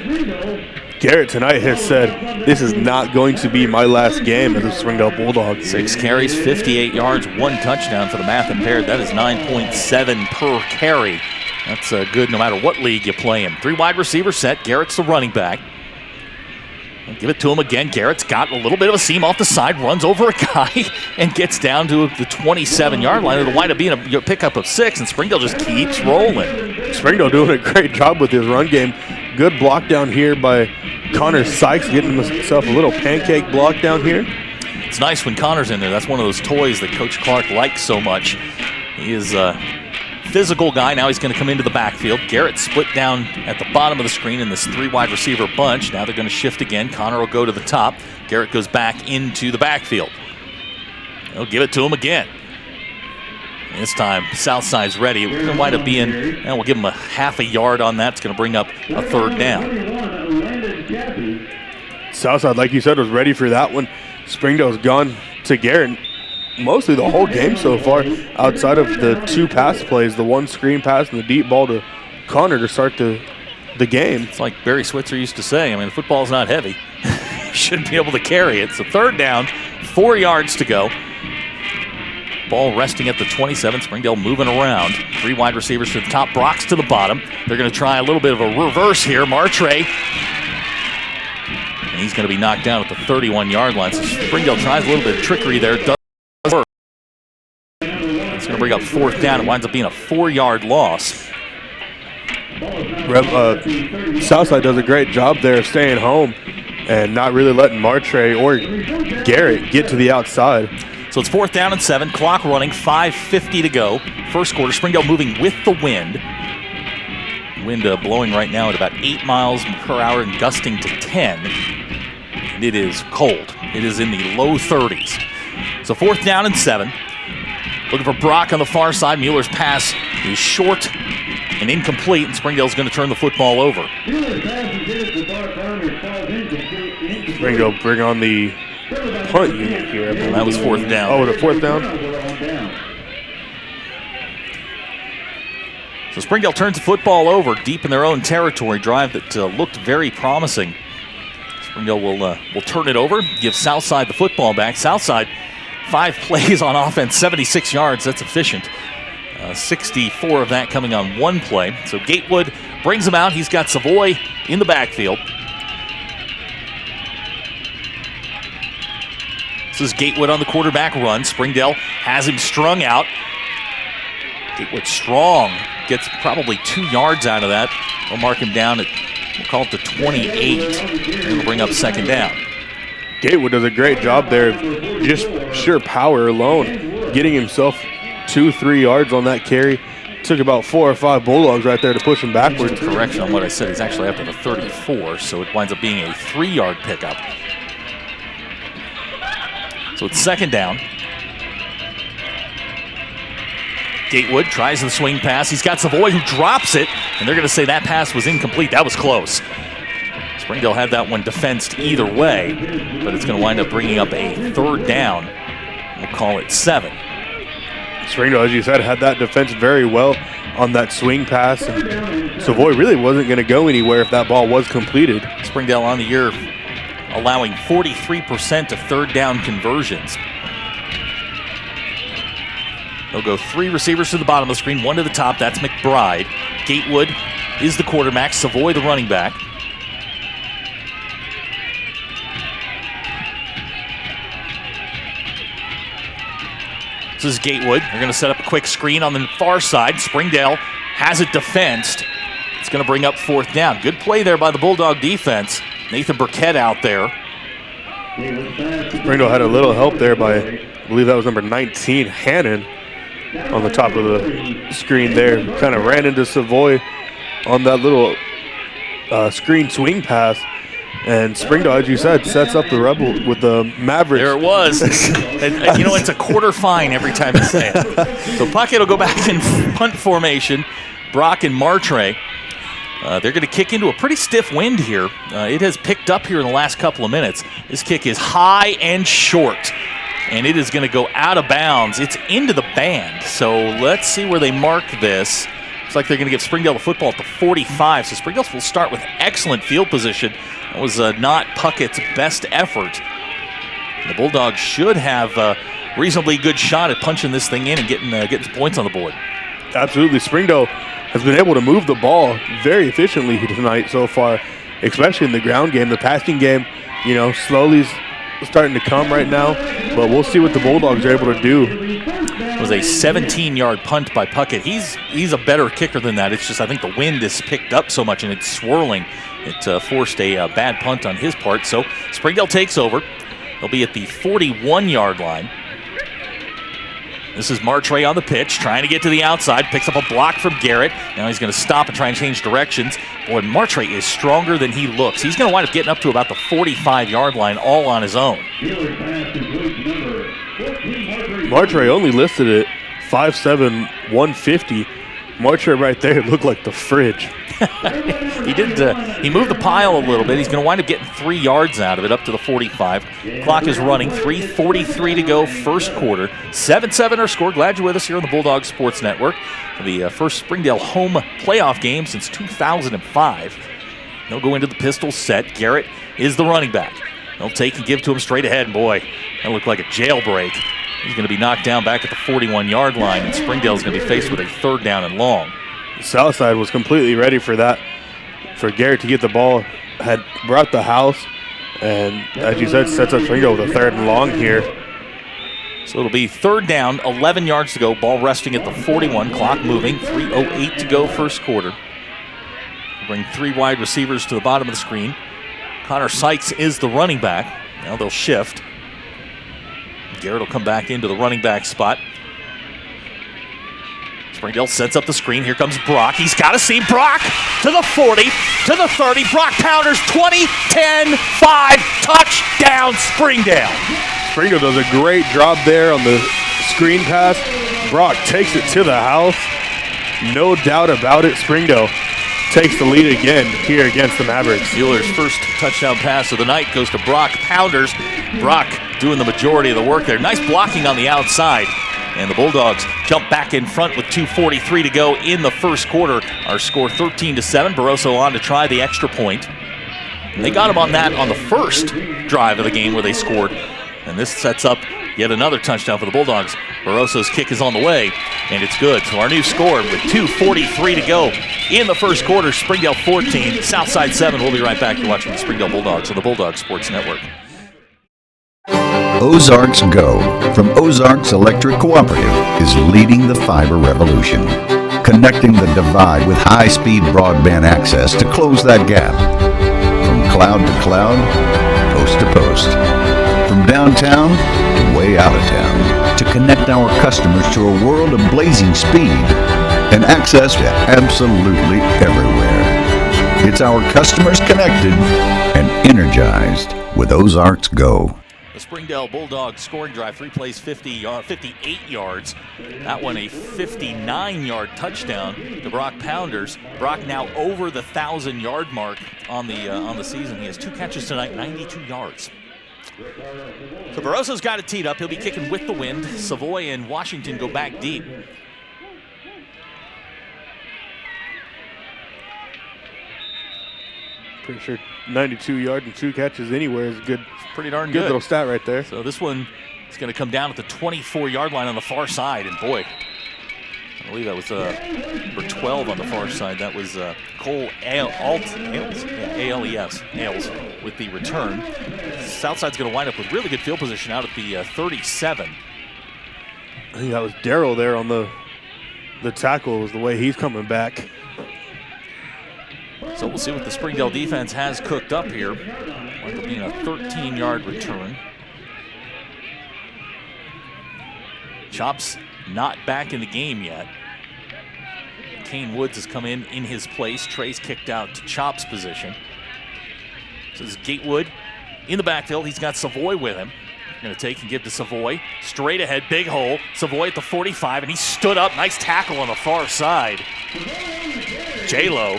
Speaker 2: Garrett tonight has said, this is not going to be my last game as a Springdale Bulldog.
Speaker 1: 6 carries, 58 yards, 1 touchdown for the math impaired. That is 9.7 per carry. That's good no matter what league you play in. 3 wide receiver set. Garrett's the running back. I'll give it to him again. Garrett's got a little bit of a seam off the side, runs over a guy, and gets down to the 27-yard line. It'll wind up being a pickup of 6, and Springdale just keeps rolling.
Speaker 2: Springdale doing a great job with his run game. Good block down here by Connor Sykes, getting himself a little pancake block down here.
Speaker 1: It's nice when Connor's in there. That's one of those toys that Coach Clark likes so much. He is a physical guy. Now he's going to come into the backfield. Garrett split down at the bottom of the screen in this 3 wide receiver bunch. Now they're going to shift again. Connor will go to the top. Garrett goes back into the backfield. They'll give it to him again. And this time, Southside's ready. It's going to wind up being, we'll give him a half a yard on that. It's going to bring up a 3rd down.
Speaker 2: Southside, like you said, was ready for that one. Springdale's gone to Garrett mostly the whole game so far, outside of the 2 pass plays, the 1 screen pass and the deep ball to Connor to start the game.
Speaker 1: It's like Barry Switzer used to say, the football's not heavy. You shouldn't be able to carry it. So 3rd down, 4 yards to go. Ball resting at the 27. Springdale moving around. 3 wide receivers to the top, Brox to the bottom. They're going to try a little bit of a reverse here. Martre. And he's going to be knocked down at the 31-yard line. So Springdale tries a little bit of trickery there. Doesn't work. It's going to bring up 4th down. It winds up being a 4-yard loss.
Speaker 2: Southside does a great job there of staying home and not really letting Martre or Garrett get to the outside.
Speaker 1: So it's 4th down and 7, clock running, 5:50 to go. First quarter, Springdale moving with the wind. Wind blowing right now at about 8 miles per hour and gusting to 10. And it is cold. It is in the low 30s. So 4th down and 7. Looking for Brock on the far side. Mueller's pass is short and incomplete, and Springdale's going to turn the football over.
Speaker 2: Springdale bring on the punt unit here.
Speaker 1: That was 4th down.
Speaker 2: Oh, the 4th down?
Speaker 1: So Springdale turns the football over deep in their own territory. Drive that looked very promising. Springdale will turn it over, give Southside the football back. Southside, 5 plays on offense, 76 yards. That's efficient. 64 of that coming on 1 play. So Gatewood brings him out. He's got Savoy in the backfield. This is Gatewood on the quarterback run. Springdale has him strung out. Gatewood strong. Gets probably 2 yards out of that. We'll mark him down at, we'll call it the 28. And we'll bring up second down.
Speaker 2: Gatewood does a great job there, just sheer power alone, getting himself 2-3 yards on that carry. Took about 4 or 5 Bulldogs right there to push him backwards.
Speaker 1: Correction on what I said. He's actually after the 34, so it winds up being a 3-yard pickup. So it's second down. Gatewood tries the swing pass. He's got Savoy who drops it, and they're going to say that pass was incomplete. That was close. Springdale had that one defensed either way, but it's going to wind up bringing up a third down. We'll call it 7.
Speaker 2: Springdale, as you said, had that defense very well on that swing pass, and Savoy really wasn't going to go anywhere if that ball was completed.
Speaker 1: Springdale on the year allowing 43% of third down conversions. They'll go 3 receivers to the bottom of the screen, 1 to the top. That's McBride. Gatewood is the quarterback, Savoy the running back. This is Gatewood. They're going to set up a quick screen on the far side. Springdale has it defensed. It's going to bring up 4th down. Good play there by the Bulldog defense. Nathan Burkett out there.
Speaker 2: Springdale had a little help there by, I believe that was number 19, Hannon, on the top of the screen there. Kind of ran into Savoy on that little screen swing pass. And Springdale, as you said, sets up the Rebel with the Mavericks.
Speaker 1: There it was. and, you know, it's a quarter fine every time you say it. So Puckett will go back in punt formation. Brock and Martre. They're going to kick into a pretty stiff wind here. It has picked up here in the last couple of minutes. This kick is high and short, and it is going to go out of bounds. It's into the band. So let's see where they mark this. Looks like they're going to give Springdale the football at the 45. So Springdale will start with excellent field position. That was not Puckett's best effort. The Bulldogs should have a reasonably good shot at punching this thing in and getting some points on the board.
Speaker 2: Absolutely. Springdale has been able to move the ball very efficiently tonight so far, especially in the ground game. The passing game, you know, slowly starting to come right now, but we'll see what the Bulldogs are able to do.
Speaker 1: It was a 17-yard punt by Puckett. He's a better kicker than that. It's just I think the wind has picked up so much and it's swirling. It forced a bad punt on his part. So Springdale takes over. They'll be at the 41-yard line. This is Martre on the pitch, trying to get to the outside. Picks up a block from Garrett. Now he's going to stop and try and change directions. Boy, Martre is stronger than he looks. He's going to wind up getting up to about the 45-yard line all on his own.
Speaker 2: Martre only listed at 5'7", 150. Martre right there looked like the fridge.
Speaker 1: He moved the pile a little bit. He's going to wind up getting 3 yards out of it, up to the 45. Clock is running. 3:43 to go, first quarter. 7-7 our score. Glad you're with us here on the Bulldog Sports Network. The first Springdale home playoff game since 2005. They'll go into the pistol set. Garrett is the running back. They'll take and give to him straight ahead. Boy, that looked like a jailbreak. He's going to be knocked down back at the 41-yard line, and Springdale's going to be faced with a third down and long.
Speaker 2: Southside was completely ready for that, for Garrett to get the ball, had brought the house, and as you said, sets up Springdale with a third and long here.
Speaker 1: So it'll be third down, 11 yards to go, ball resting at the 41, clock moving, 3:08 to go, first quarter. Bring 3 wide receivers to the bottom of the screen. Connor Sykes is the running back. Now they'll shift. Garrett will come back into the running back spot. Springdale sets up the screen. Here comes Brock. He's got to see Brock to the 40, to the 30. Brock Pounders 20, 10, 5. Touchdown, Springdale.
Speaker 2: Springdale does a great job there on the screen pass. Brock takes it to the house. No doubt about it. Springdale takes the lead again here against the Mavericks.
Speaker 1: Mueller's first touchdown pass of the night goes to Brock Pounders. Brock doing the majority of the work there. Nice blocking on the outside. And the Bulldogs jump back in front with 2:43 to go in the first quarter. Our score 13-7. Barroso on to try the extra point. And they got him on that on the first drive of the game where they scored. And this sets up yet another touchdown for the Bulldogs. Barroso's kick is on the way, and it's good. So our new score with 2:43 to go in the first quarter, Springdale 14, Southside 7. We'll be right back. You're watching the Springdale Bulldogs on the Bulldog Sports Network.
Speaker 18: Ozarks Go from Ozarks Electric Cooperative is leading the fiber revolution, connecting the divide with high-speed broadband access to close that gap. From cloud to cloud, post to post, from downtown to way out of town, to connect our customers to a world of blazing speed and access to absolutely everywhere. It's our customers connected and energized with Ozarks Go.
Speaker 1: The Springdale Bulldogs scoring drive, 3 plays, 58 yards. That one a 59-yard touchdown to Brock Pounders. Brock now over the 1,000-yard mark on the season. He has 2 catches tonight, 92 yards. So Barroso's got it teed up. He'll be kicking with the wind. Savoy and Washington go back deep.
Speaker 2: Pretty sure 92 yards and 2 catches anywhere is good.
Speaker 1: Pretty darn
Speaker 2: good little stat right there.
Speaker 1: So this one is going to come down at the 24-yard line on the far side. And boy, I believe that was number 12 on the far side. That was Cole Ales with the return. Southside's going to wind up with really good field position out at the 37.
Speaker 2: I think that was Darryl there on the tackle, was the way he's coming back.
Speaker 1: So we'll see what the Springdale defense has cooked up here. Winds up being a 13-yard return. Chops not back in the game yet. Kane Woods has come in his place. Trey's kicked out to Chop's position. So this is Gatewood in the backfield. He's got Savoy with him. Going to take and give to Savoy. Straight ahead, big hole. Savoy at the 45, and he stood up. Nice tackle on the far side. J-Lo.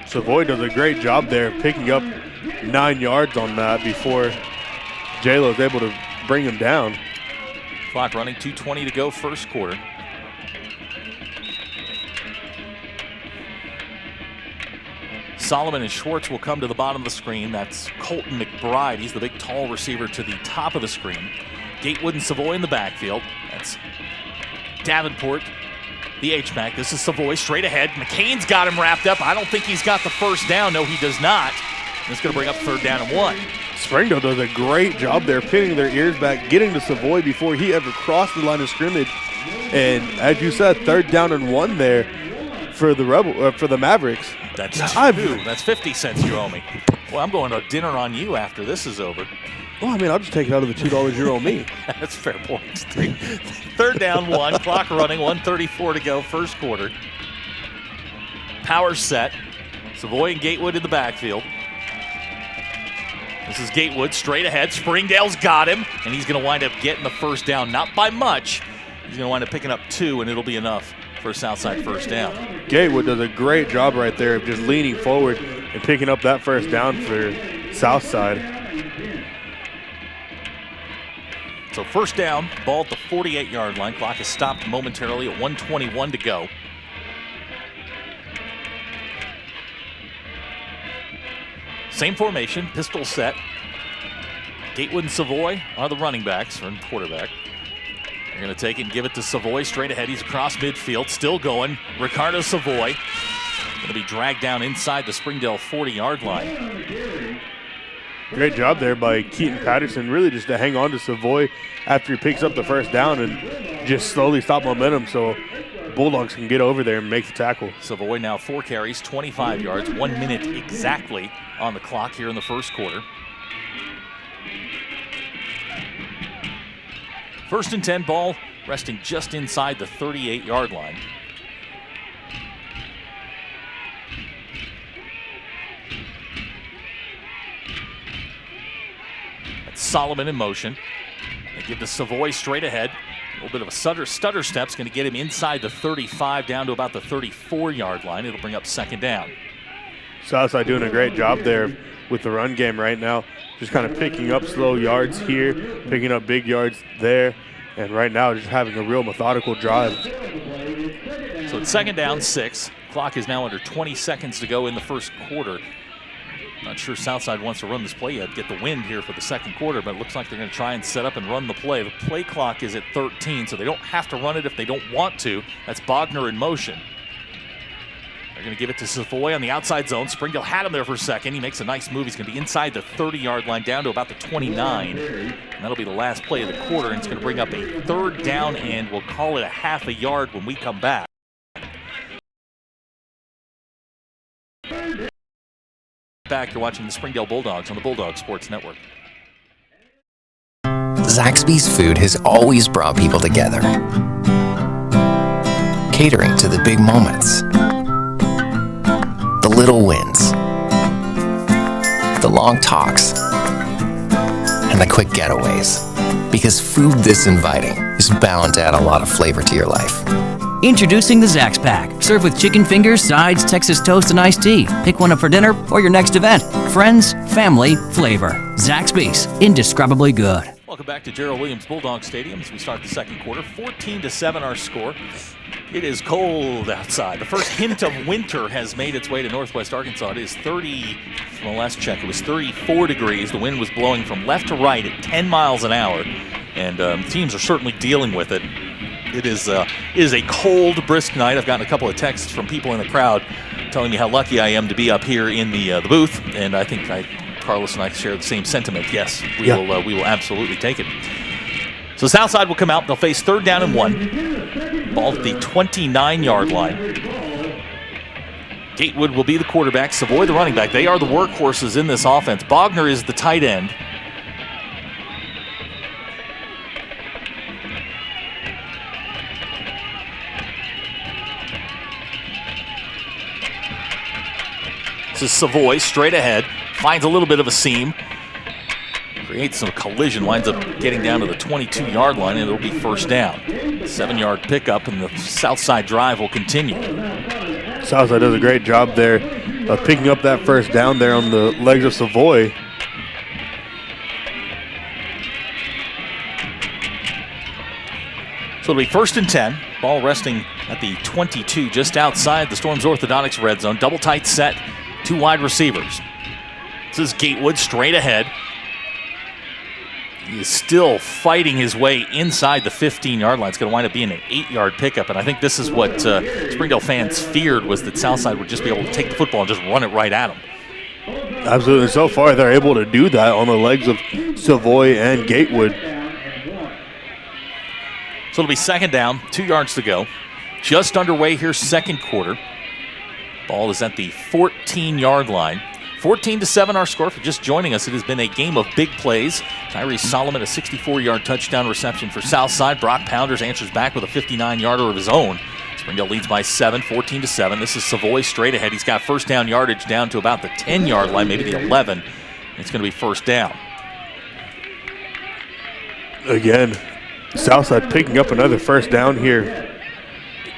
Speaker 2: Savoy does a great job there picking up 9 yards on that before J-Lo's able to bring him down.
Speaker 1: Clock running, 2:20 to go, first quarter. Solomon and Schwartz will come to the bottom of the screen. That's Colton McBride. He's the big, tall receiver to the top of the screen. Gatewood and Savoy in the backfield. That's Davenport, the H-back. This is Savoy straight ahead. McCain's got him wrapped up. I don't think he's got the first down. No, he does not. It's going to bring up 3rd down and 1.
Speaker 2: Springdale does a great job there, pinning their ears back, getting to Savoy before he ever crossed the line of scrimmage. And as you said, 3rd down and 1 there for the Mavericks.
Speaker 1: That's 2. That's 50 cents you owe me. Well, I'm going to dinner on you after this is over.
Speaker 2: Well, I mean, I'll just take it out of the $2 you owe me.
Speaker 1: That's fair point. 3rd down, 1. Clock running, 1:34 to go, first quarter. Power set. Savoy and Gatewood in the backfield. This is Gatewood straight ahead. Springdale's got him, and he's going to wind up getting the first down. Not by much. He's going to wind up picking up 2, and it'll be enough for a Southside first down.
Speaker 2: Gatewood does a great job right there of just leaning forward and picking up that first down for Southside.
Speaker 1: So first down, ball at the 48-yard line. Clock is stopped momentarily at 1:21 to go. Same formation, pistol set. Gatewood and Savoy are the running backs, or quarterback. They're going to take it and give it to Savoy straight ahead. He's across midfield, still going. Ricardo Savoy going to be dragged down inside the Springdale 40-yard line.
Speaker 2: Great job there by Keaton Patterson, really just to hang on to Savoy after he picks up the first down and just slowly stop momentum so Bulldogs can get over there and make the tackle.
Speaker 1: Savoy now 4 carries, 25 yards, 1 minute exactly on the clock here in the first quarter. 1st and 10, ball resting just inside the 38-yard line. Solomon in motion. They give the Savoy straight ahead. A little bit of a stutter step's going to get him inside the 35 down to about the 34-yard line. It'll bring up 2nd down.
Speaker 2: Southside doing a great job there with the run game right now. Just kind of picking up slow yards here, picking up big yards there, and right now just having a real methodical drive.
Speaker 1: So it's 2nd down, 6. Clock is now under 20 seconds to go in the first quarter. Not sure Southside wants to run this play yet, get the wind here for the second quarter, but it looks like they're going to try and set up and run the play. The play clock is at 13, so they don't have to run it if they don't want to. That's Bogner in motion. They're going to give it to Savoy on the outside zone. Springdale had him there for a second. He makes a nice move. He's going to be inside the 30-yard line down to about the 29. And that'll be the last play of the quarter. And it's going to bring up a third down, and we'll call it a half a yard when we come back. Back, you're watching the Springdale Bulldogs on the Bulldog Sports Network.
Speaker 20: Zaxby's food has always brought people together. Catering to the big moments, the little wins, the long talks, and the quick getaways. Because food this inviting is bound to add a lot of flavor to your life.
Speaker 21: Introducing the Zax Pack. Serve with chicken fingers, sides, Texas toast, and iced tea. Pick one up for dinner or your next event. Friends, family, flavor. Zaxby's. Indescribably good.
Speaker 1: Welcome back to Gerald Williams Bulldog Stadium as we start the second quarter. 14-7 our score. It is cold outside. The first hint of winter has made its way to northwest Arkansas. It is 30, from the last check, it was 34 degrees. The wind was blowing from left to right at 10 miles an hour. And teams are certainly dealing with it. It is a cold, brisk night. I've gotten a couple of texts from people in the crowd telling me how lucky I am to be up here in the booth. And I think Carlos and I share the same sentiment. Yes, we will absolutely take it. So Southside will come out. They'll face 3rd down and 1. Ball at the 29-yard line. Gatewood will be the quarterback. Savoy the running back. They are the workhorses in this offense. Bogner is the tight end. This is Savoy straight ahead. Finds a little bit of a seam. Creates some collision. Winds up getting down to the 22-yard line, and it'll be 1st down. 7-yard pickup, and the Southside drive will continue.
Speaker 2: Southside does a great job there of picking up that 1st down there on the legs of Savoy.
Speaker 1: So it'll be 1st and 10. Ball resting at the 22, just outside the Storm's orthodontics red zone. Double tight set. 2 wide receivers. This is Gatewood straight ahead. He is still fighting his way inside the 15-yard line. It's going to wind up being an 8-yard pickup, and I think this is what Springdale fans feared, was that Southside would just be able to take the football and just run it right at them.
Speaker 2: Absolutely. So far, they're able to do that on the legs of Savoy and Gatewood.
Speaker 1: So it'll be 2nd down, 2 yards to go. Just underway here, second quarter. Ball is at the 14-yard line. 14-7 our score. For just joining us, it has been a game of big plays. Tyree Solomon, a 64-yard touchdown reception for Southside. Brock Pounders answers back with a 59-yarder of his own. Springdale leads by 7, 14-7. This is Savoy straight ahead. He's got 1st down yardage down to about the 10-yard line, maybe the 11. It's going to be 1st down.
Speaker 2: Again, Southside picking up another 1st down here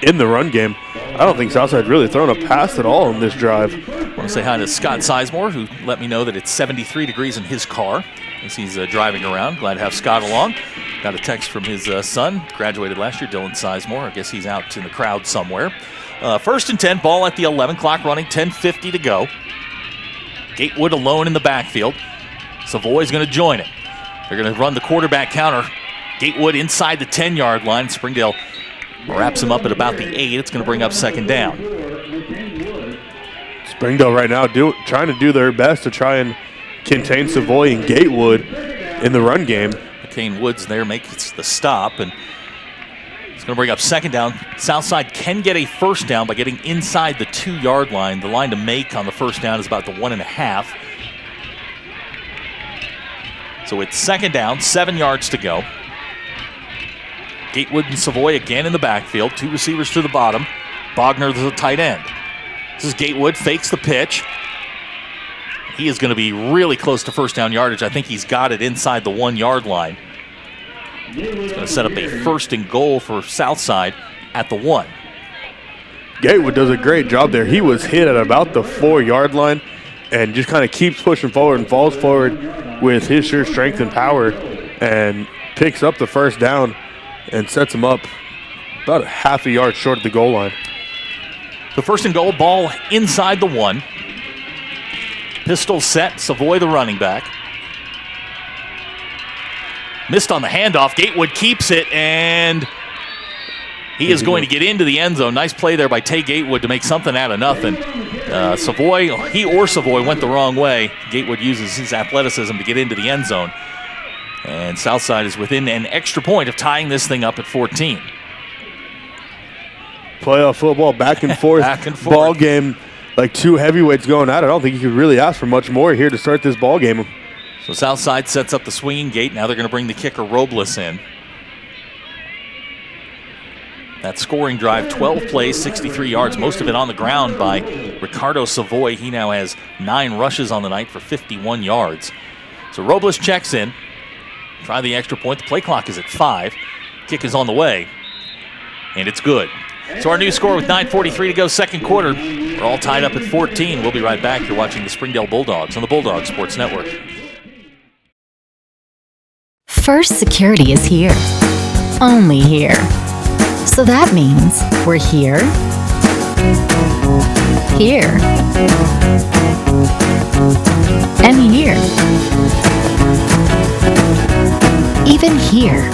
Speaker 2: in the run game. I don't think Southside's really thrown a pass at all in this drive.
Speaker 1: I want to say hi to Scott Sizemore, who let me know that it's 73 degrees in his car as he's driving around. Glad to have Scott along. Got a text from his son, graduated last year, Dylan Sizemore. I guess he's out in the crowd somewhere. 1st and 10, ball at the 11, clock running, 10:50 to go. Gatewood alone in the backfield. Savoy's going to join it. They're going to run the quarterback counter. Gatewood inside the 10-yard line. Springdale wraps him up at about the 8. It's going to bring up 2nd down.
Speaker 2: Springdale right now trying to do their best to try and contain Savoy and Gatewood in the run game.
Speaker 1: McCain Woods there makes the stop, and it's going to bring up 2nd down. Southside can get a 1st down by getting inside the 2-yard line. The line to make on the 1st down is about the 1.5. So it's 2nd down, 7 yards to go. Gatewood and Savoy again in the backfield. 2 receivers to the bottom. Bogner the tight end. This is Gatewood, fakes the pitch. He is going to be really close to 1st down yardage. I think he's got it inside the 1-yard line. It's going to set up a 1st and goal for Southside at the 1.
Speaker 2: Gatewood does a great job there. He was hit at about the 4-yard line and just kind of keeps pushing forward and falls forward with his sheer strength and power and picks up the 1st down and sets him up about a half a yard short of the goal line.
Speaker 1: The 1st and goal, ball inside the 1. Pistol set, Savoy the running back. Missed on the handoff. Gatewood keeps it, and He is going to get into the end zone. Nice play there by Tay Gatewood to make something out of nothing. Savoy went the wrong way. Gatewood uses his athleticism to get into the end zone. And Southside is within an extra point of tying this thing up at 14.
Speaker 2: Playoff football, back and forth.
Speaker 1: Back and forth.
Speaker 2: Ball game, like two heavyweights going at it. I don't think you could really ask for much more here to start this ball game.
Speaker 1: So Southside sets up the swinging gate. Now they're going to bring the kicker Robles in. That scoring drive, 12 plays, 63 yards, most of it on the ground by Ricardo Savoy. He now has 9 rushes on the night for 51 yards. So Robles checks in. Try the extra point. The play clock is at 5. Kick is on the way. And it's good. So our new score with 9:43 to go, second quarter. We're all tied up at 14. We'll be right back. You're watching the Springdale Bulldogs on the Bulldog Sports Network.
Speaker 15: First Security is here. Only here. So that means we're here, here, and here. Even here.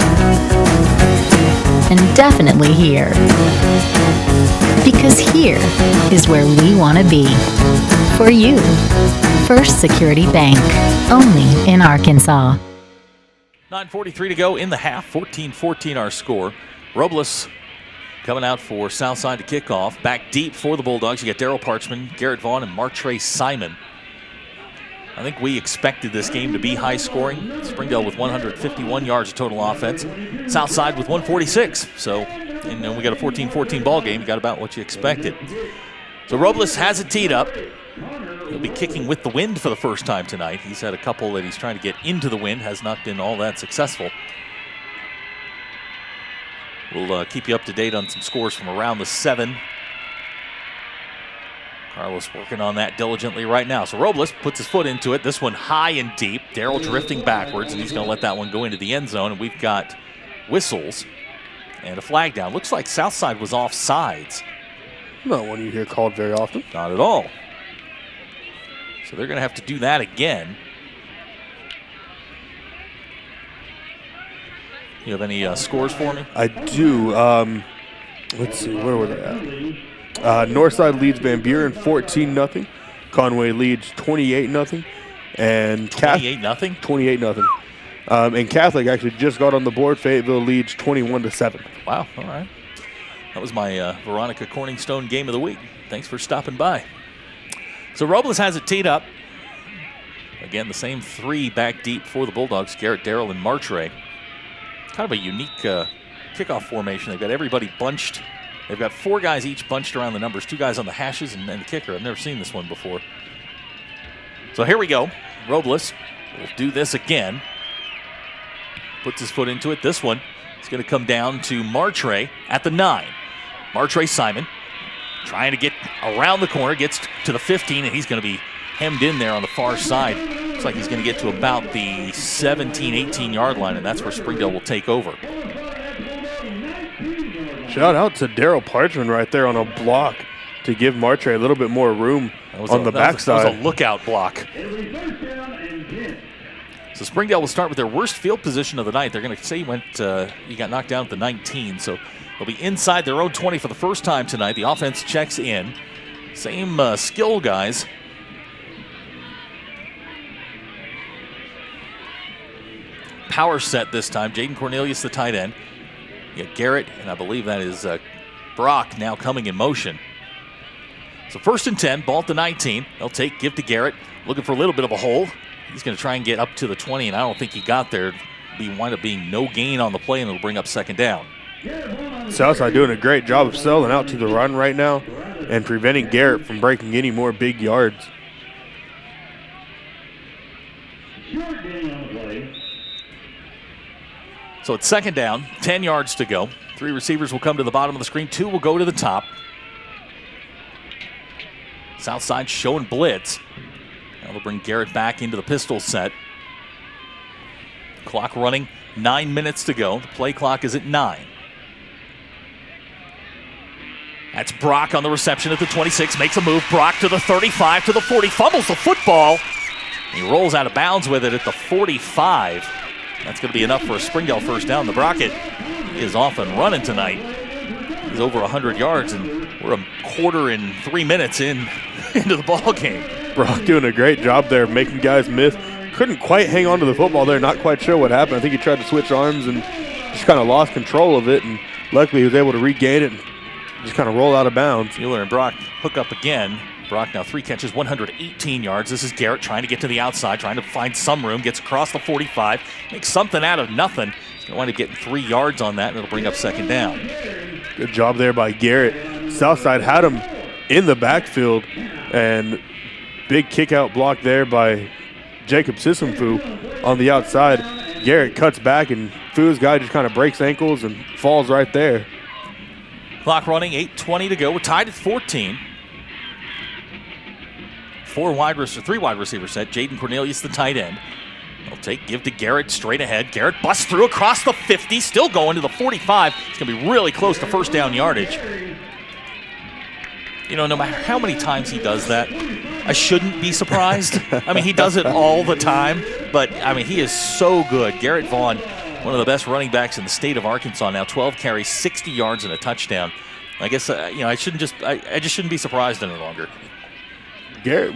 Speaker 15: And definitely here. Because here is where we want to be. For you. First Security Bank. Only in Arkansas.
Speaker 1: 9:43 to go in the half. 14-14 our score. Robles coming out for Southside to kick off. Back deep for the Bulldogs. You got Darryl Parchman, Garrett Vaughn, and Martre Simon. I think we expected this game to be high scoring. Springdale with 151 yards of total offense. Southside with 146. So, and then we got a 14-14 ball game. You got about what you expected. So Robles has it teed up. He'll be kicking with the wind for the first time tonight. He's had a couple that he's trying to get into the wind. Has not been all that successful. We'll keep you up to date on some scores from around the 7. Carlos working on that diligently right now. So Robles puts his foot into it. This one high and deep. Darryl drifting backwards, and he's going to let that one go into the end zone. And we've got whistles and a flag down. Looks like Southside was off sides.
Speaker 2: Not one you hear called very often.
Speaker 1: Not at all. So they're going to have to do that again. You have any scores for me?
Speaker 2: I do. Let's see, where were they at? Northside leads Van Buren 14-0. Conway leads 28-0. And
Speaker 1: 28-0?
Speaker 2: 28-0. And Catholic actually just got on the board. Fayetteville leads 21-7.
Speaker 1: Wow, all right. That was my Veronica Corningstone game of the week. Thanks for stopping by. So Robles has it teed up. Again, the same 3 back deep for the Bulldogs, Garrett, Darryl, and Martre. Kind of a unique kickoff formation. They've got everybody bunched. They've got 4 guys each bunched around the numbers, 2 guys on the hashes and the kicker. I've never seen this one before. So here we go. Robles will do this again. Puts his foot into it. This one is going to come down to Martre at the 9. Martre Simon trying to get around the corner, gets to the 15, and he's going to be hemmed in there on the far side. Looks like he's going to get to about the 17, 18-yard line, and that's where Springdale will take over.
Speaker 2: Shout out to Darryl Parchman right there on a block to give Martre a little bit more room on the backside.
Speaker 1: That was a lookout block. So Springdale will start with their worst field position of the night. They're going to say he got knocked down at the 19, so they'll be inside their own 20 for the first time tonight. The offense checks in. Same skill guys. Power set this time. Jaden Cornelius, the tight end. You got Garrett, and I believe that is Brock now coming in motion. So 1st and 10, ball at the 19. They'll give to Garrett, looking for a little bit of a hole. He's going to try and get up to the 20, and I don't think he got there. It'll wind up being no gain on the play, and it'll bring up 2nd down.
Speaker 2: Southside doing a great job of selling out to the run right now and preventing Garrett from breaking any more big yards.
Speaker 1: So it's 2nd down, 10 yards to go. 3 receivers will come to the bottom of the screen. 2 will go to the top. Southside showing blitz. Now they'll bring Garrett back into the pistol set. Clock running, 9 minutes to go. The play clock is at 9. That's Brock on the reception at the 26. Makes a move. Brock to the 35, to the 40. Fumbles the football. He rolls out of bounds with it at the 45. That's going to be enough for a Springdale first down. The Brocket is off and running tonight. He's over 100 yards, and we're a quarter and 3 minutes into the ball game.
Speaker 2: Brock doing a great job there, making guys miss. Couldn't quite hang on to the football there, not quite sure what happened. I think he tried to switch arms and just kind of lost control of it, and luckily he was able to regain it and just kind of roll out of bounds.
Speaker 1: Mueller and Brock hook up again. Brock now 3 catches, 118 yards. This is Garrett trying to get to the outside, trying to find some room, gets across the 45, makes something out of nothing. He's going to wind up getting 3 yards on that, and it'll bring up second down.
Speaker 2: Good job there by Garrett. Southside had him in the backfield, and big kick out block there by Jacob Sissamfu on the outside. Garrett cuts back, and Fu's guy just kind of breaks ankles and falls right there.
Speaker 1: Clock running, 8:20 to go. We're tied at 14. 3 wide receiver set. Jaden Cornelius, the tight end. They'll give to Garrett straight ahead. Garrett busts through across the 50, still going to the 45. It's going to be really close to first down yardage. You know, no matter how many times he does that, I shouldn't be surprised. I mean, he does it all the time, but, I mean, he is so good. Garrett Vaughn, one of the best running backs in the state of Arkansas now, 12 carries, 60 yards, and a touchdown. I guess, I just shouldn't be surprised any longer.
Speaker 2: Garrett,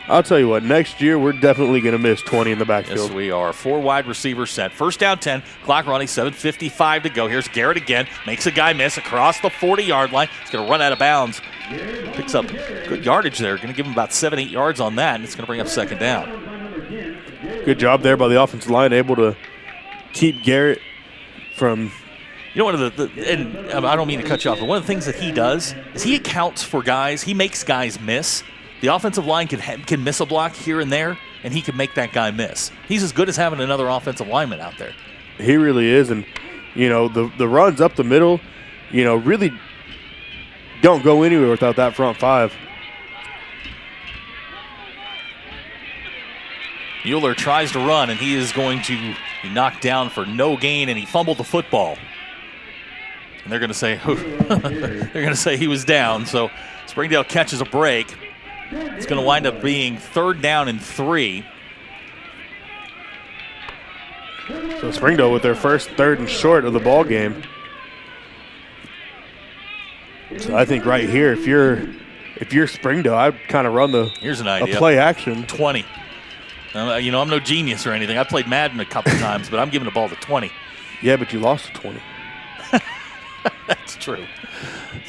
Speaker 2: I'll tell you what, next year we're definitely going to miss 20 in the backfield.
Speaker 1: Yes, we are. 4 wide receiver set. First down 10, clock running, 7:55 to go. Here's Garrett again, makes a guy miss across the 40-yard line. He's going to run out of bounds. Picks up good yardage there. Going to give him about 7-8 yards on that, and it's going to bring up second down.
Speaker 2: Good job there by the offensive line, able to keep Garrett from...
Speaker 1: You know, one of and I don't mean to cut you off, but one of the things that he does is he accounts for guys. He makes guys miss. The offensive line can miss a block here and there, and he can make that guy miss. He's as good as having another offensive lineman out there.
Speaker 2: He really is, and, you know, the runs up the middle, you know, really don't go anywhere without that front five.
Speaker 1: Mueller tries to run, and he is going to be knocked down for no gain, and he fumbled the football. And they're going to say he was down, so Springdale catches a break. It's going to wind up being 3rd down and 3.
Speaker 2: So Springdale with their first 3rd and short of the ball game. So I think right here, if you're Springdale, I'd kind of run
Speaker 1: Here's an idea.
Speaker 2: a play action.
Speaker 1: 20. You know, I'm no genius or anything. I played Madden a couple times, but I'm giving the ball to 20.
Speaker 2: Yeah, but you lost to 20.
Speaker 1: That's true.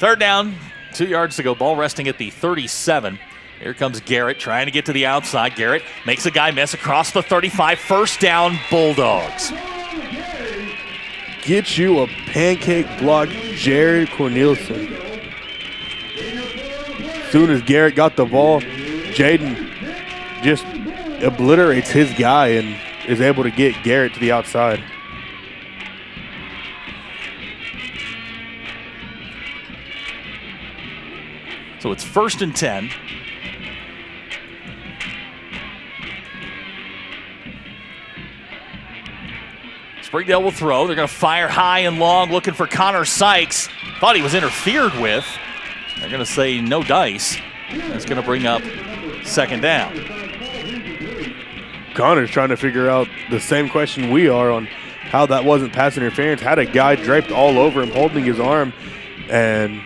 Speaker 1: 3rd down, 2 yards to go. Ball resting at the 37. Here comes Garrett trying to get to the outside. Garrett makes a guy miss across the 35. First down, Bulldogs.
Speaker 2: Get you a pancake block, Jared Cornelison. As soon as Garrett got the ball, Jaden just obliterates his guy and is able to get Garrett to the outside.
Speaker 1: So it's 1st and 10. Springdale will throw. They're going to fire high and long, looking for Connor Sykes. Thought he was interfered with. They're going to say no dice. That's going to bring up second down.
Speaker 2: Connor's trying to figure out the same question we are on how that wasn't pass interference. Had a guy draped all over him, holding his arm, and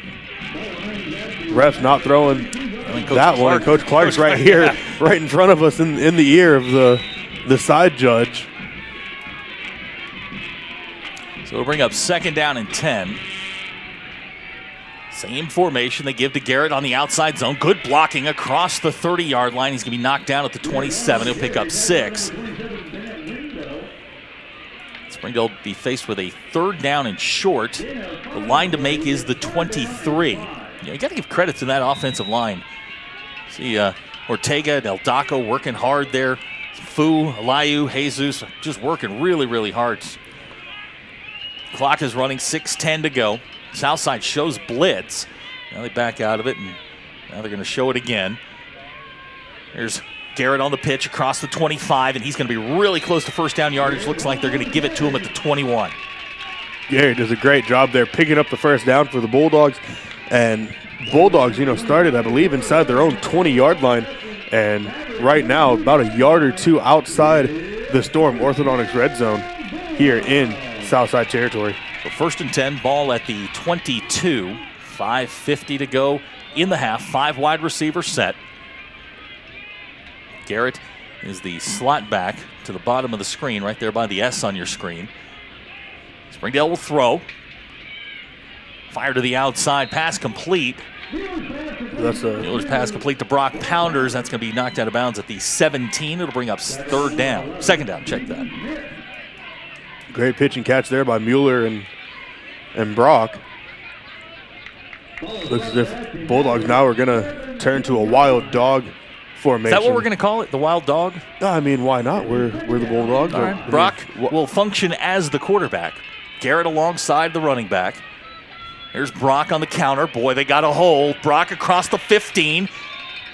Speaker 2: refs not throwing that one. And Coach Clark's right here, right in front of us in the ear of the side judge.
Speaker 1: So it'll bring up second down and 10. Same formation they give to Garrett on the outside zone. Good blocking across the 30-yard line. He's going to be knocked down at the 27. He'll pick up 6. Springdale will be faced with a 3rd down and short. The line to make is the 23. You got to give credit to that offensive line. See Ortega, Del Daco working hard there. Fu, Alayu, Jesus just working really, really hard. Clock is running, 6:10 to go. Southside shows blitz. Now they back out of it, and now they're going to show it again. There's Garrett on the pitch across the 25, and he's going to be really close to first down yardage. Looks like they're going to give it to him at the 21.
Speaker 2: Garrett does a great job there picking up the first down for the Bulldogs. And Bulldogs, started, I believe, inside their own 20-yard line. And right now, about a yard or two outside the Storm Orthodontics red zone here in Southside territory.
Speaker 1: So 1st and 10, ball at the 22. 5:50 to go in the half. 5 wide receiver set. Garrett is the slot back to the bottom of the screen, right there by the S on your screen. Springdale will throw. Fire to the outside, pass complete. Mueller's pass complete to Brock Pounders. That's going to be knocked out of bounds at the 17. It'll bring up second down. Check that.
Speaker 2: Great pitch and catch there by Mueller and Brock. Looks as if Bulldogs now are going to turn to a wild dog formation.
Speaker 1: Is that what we're going to call it, the wild dog?
Speaker 2: No, I mean, why not? We're the Bulldogs.
Speaker 1: All right. Brock will function as the quarterback. Garrett alongside the running back. Here's Brock on the counter. Boy, they got a hole. Brock across the 15.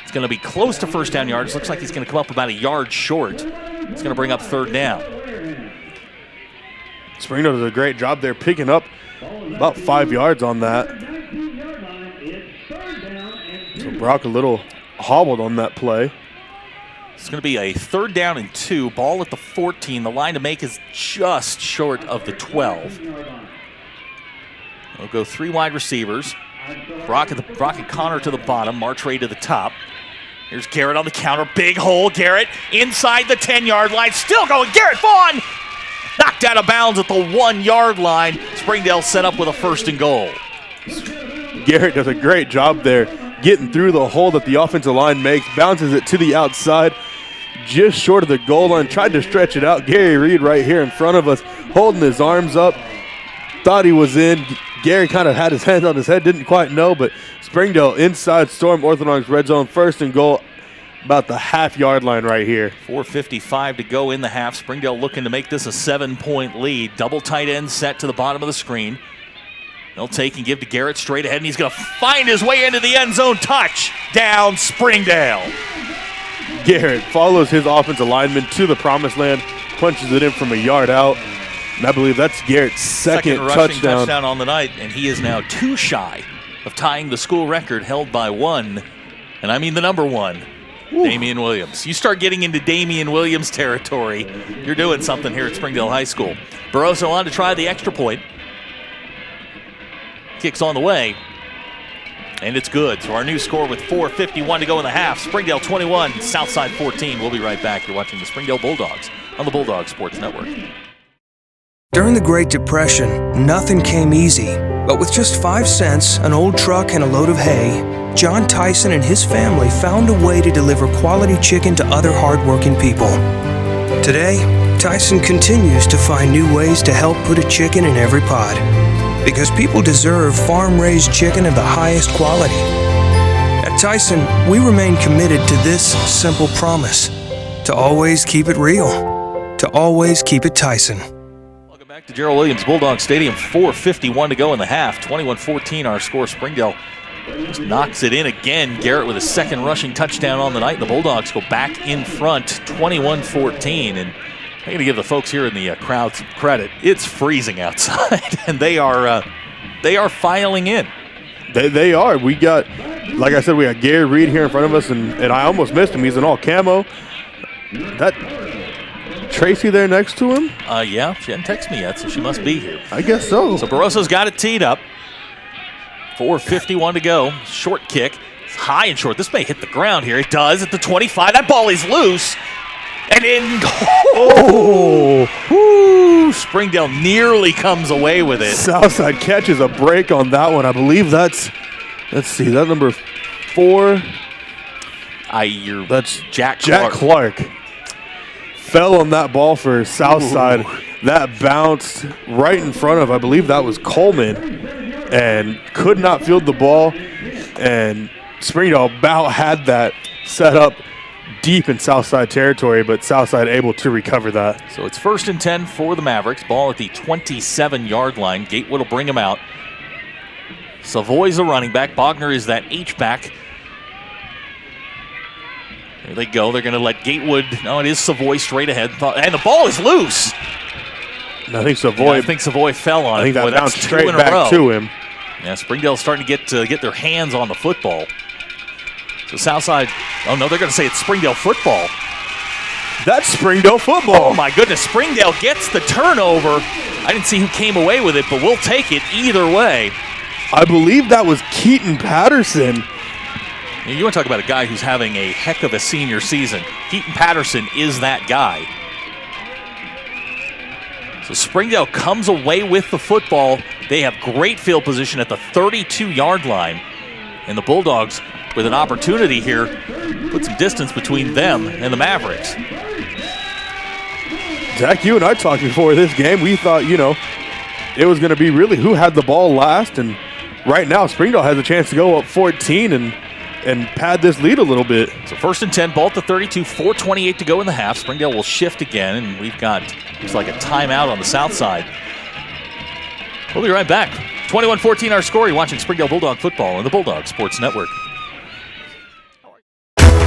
Speaker 1: It's going to be close to first down yards. Looks like he's going to come up about a yard short. It's going to bring up third down.
Speaker 2: Springdale does a great job there picking up about 5 yards on that. So Brock a little hobbled on that play.
Speaker 1: It's going to be a 3rd down and 2. Ball at the 14. The line to make is just short of the 12. We'll go 3 wide receivers. Brock and Connor to the bottom. Martre to the top. Here's Garrett on the counter. Big hole. Garrett inside the 10-yard line. Still going. Garrett Vaughn knocked out of bounds at the 1-yard line. Springdale set up with a 1st and goal.
Speaker 2: Garrett does a great job there getting through the hole that the offensive line makes. Bounces it to the outside. Just short of the goal line. Tried to stretch it out. Gary Reed right here in front of us holding his arms up. Thought he was in. Gary kind of had his hands on his head, didn't quite know, but Springdale inside Storm Orthodox red zone, 1st and goal, about the half-yard line right here.
Speaker 1: 4:55 to go in the half. Springdale looking to make this a 7-point lead. Double tight end set to the bottom of the screen. They'll take and give to Garrett straight ahead, and he's going to find his way into the end zone. Touchdown, Springdale.
Speaker 2: Garrett follows his offensive lineman to the promised land, punches it in from a yard out. And I believe that's Garrett's second
Speaker 1: rushing touchdown on the night, and he is now 2 shy of tying the school record held by 1, and I mean the number 1, Damian Williams. You start getting into Damian Williams territory, you're doing something here at Springdale High School. Barroso on to try the extra point. Kicks on the way, and it's good. So our new score with 4:51 to go in the half. Springdale 21, Southside 14. We'll be right back. You're watching the Springdale Bulldogs on the Bulldog Sports Network.
Speaker 3: During the Great Depression, nothing came easy. But with just 5 cents, an old truck, and a load of hay, John Tyson and his family found a way to deliver quality chicken to other hardworking people. Today, Tyson continues to find new ways to help put a chicken in every pot. Because people deserve farm-raised chicken of the highest quality. At Tyson, we remain committed to this simple promise: to always keep it real, to always keep it Tyson.
Speaker 1: Back to Gerald Williams Bulldog Stadium. 4:51 to go in the half. 21-14 our score. Springdale just knocks it in again. Garrett with a 2nd rushing touchdown on the night. The Bulldogs go back in front, 21-14. And I'm going to give the folks here in the crowd some credit. It's freezing outside, and they are filing in.
Speaker 2: They are. We got, like I said, we got Gary Reed here in front of us, and I almost missed him. He's in all camo. That Tracy there next to him?
Speaker 1: Yeah, she hasn't texted me yet, so she must be here.
Speaker 2: I guess so.
Speaker 1: So Barroso's got it teed up. 4:51 to go. Short kick. It's high and short. This may hit the ground here. It does at the 25. That ball is loose. And in. Springdale nearly comes away with it.
Speaker 2: Southside catches a break on that one. I believe that's, let's see, that number 4.
Speaker 1: That's Jack Clark.
Speaker 2: Fell on that ball for Southside. Ooh. That bounced right in front of, I believe that was Coleman, and could not field the ball. And Springdale about had that set up deep in Southside territory, but Southside able to recover that.
Speaker 1: So it's 1st and 10 for the Mavericks. Ball at the 27-yard line. Gatewood will bring him out. Savoy's a running back. Bogner is that H-back. There they go. They're going to let Gatewood. No, it is Savoy straight ahead. And the ball is loose.
Speaker 2: I think Savoy
Speaker 1: fell on it.
Speaker 2: I think that
Speaker 1: Boy,
Speaker 2: bounced straight back to him.
Speaker 1: Yeah, Springdale's starting to get their hands on the football. So Southside, oh no, they're going to say it's Springdale football.
Speaker 2: That's Springdale football.
Speaker 1: Oh my goodness, Springdale gets the turnover. I didn't see who came away with it, but we'll take it either way.
Speaker 2: I believe that was Keaton Patterson.
Speaker 1: You want to talk about a guy who's having a heck of a senior season. Keaton Patterson is that guy. So Springdale comes away with the football. They have great field position at the 32-yard line. And the Bulldogs, with an opportunity here, put some distance between them and the Mavericks.
Speaker 2: Zach, you and I talked before this game. We thought, it was going to be really who had the ball last. And right now, Springdale has a chance to go up 14 and pad this lead a little bit.
Speaker 1: So 1st and 10, ball at the 32, 4:28 to go in the half. Springdale will shift again, and we've got, looks like a timeout on the south side. We'll be right back. 21-14 our score. You're watching Springdale Bulldog football on the Bulldog Sports Network.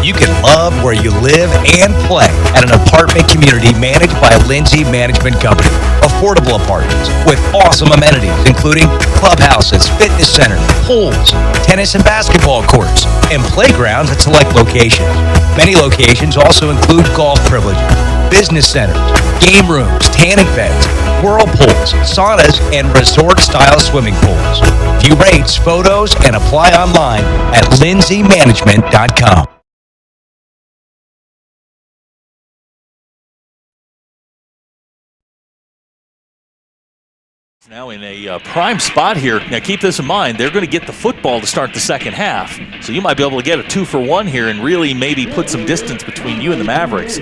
Speaker 6: You can love where you live and play at an apartment community managed by Lindsay Management Company. Affordable apartments with awesome amenities, including clubhouses, fitness centers, pools, tennis and basketball courts, and playgrounds at select locations. Many locations also include golf privileges, business centers, game rooms, tanning beds, whirlpools, saunas, and resort-style swimming pools. View rates, photos, and apply online at lindsaymanagement.com.
Speaker 1: Now in a prime spot here. Now keep this in mind, they're going to get the football to start the second half. So you might be able to get a 2-for-1 here and really maybe put some distance between you and the Mavericks.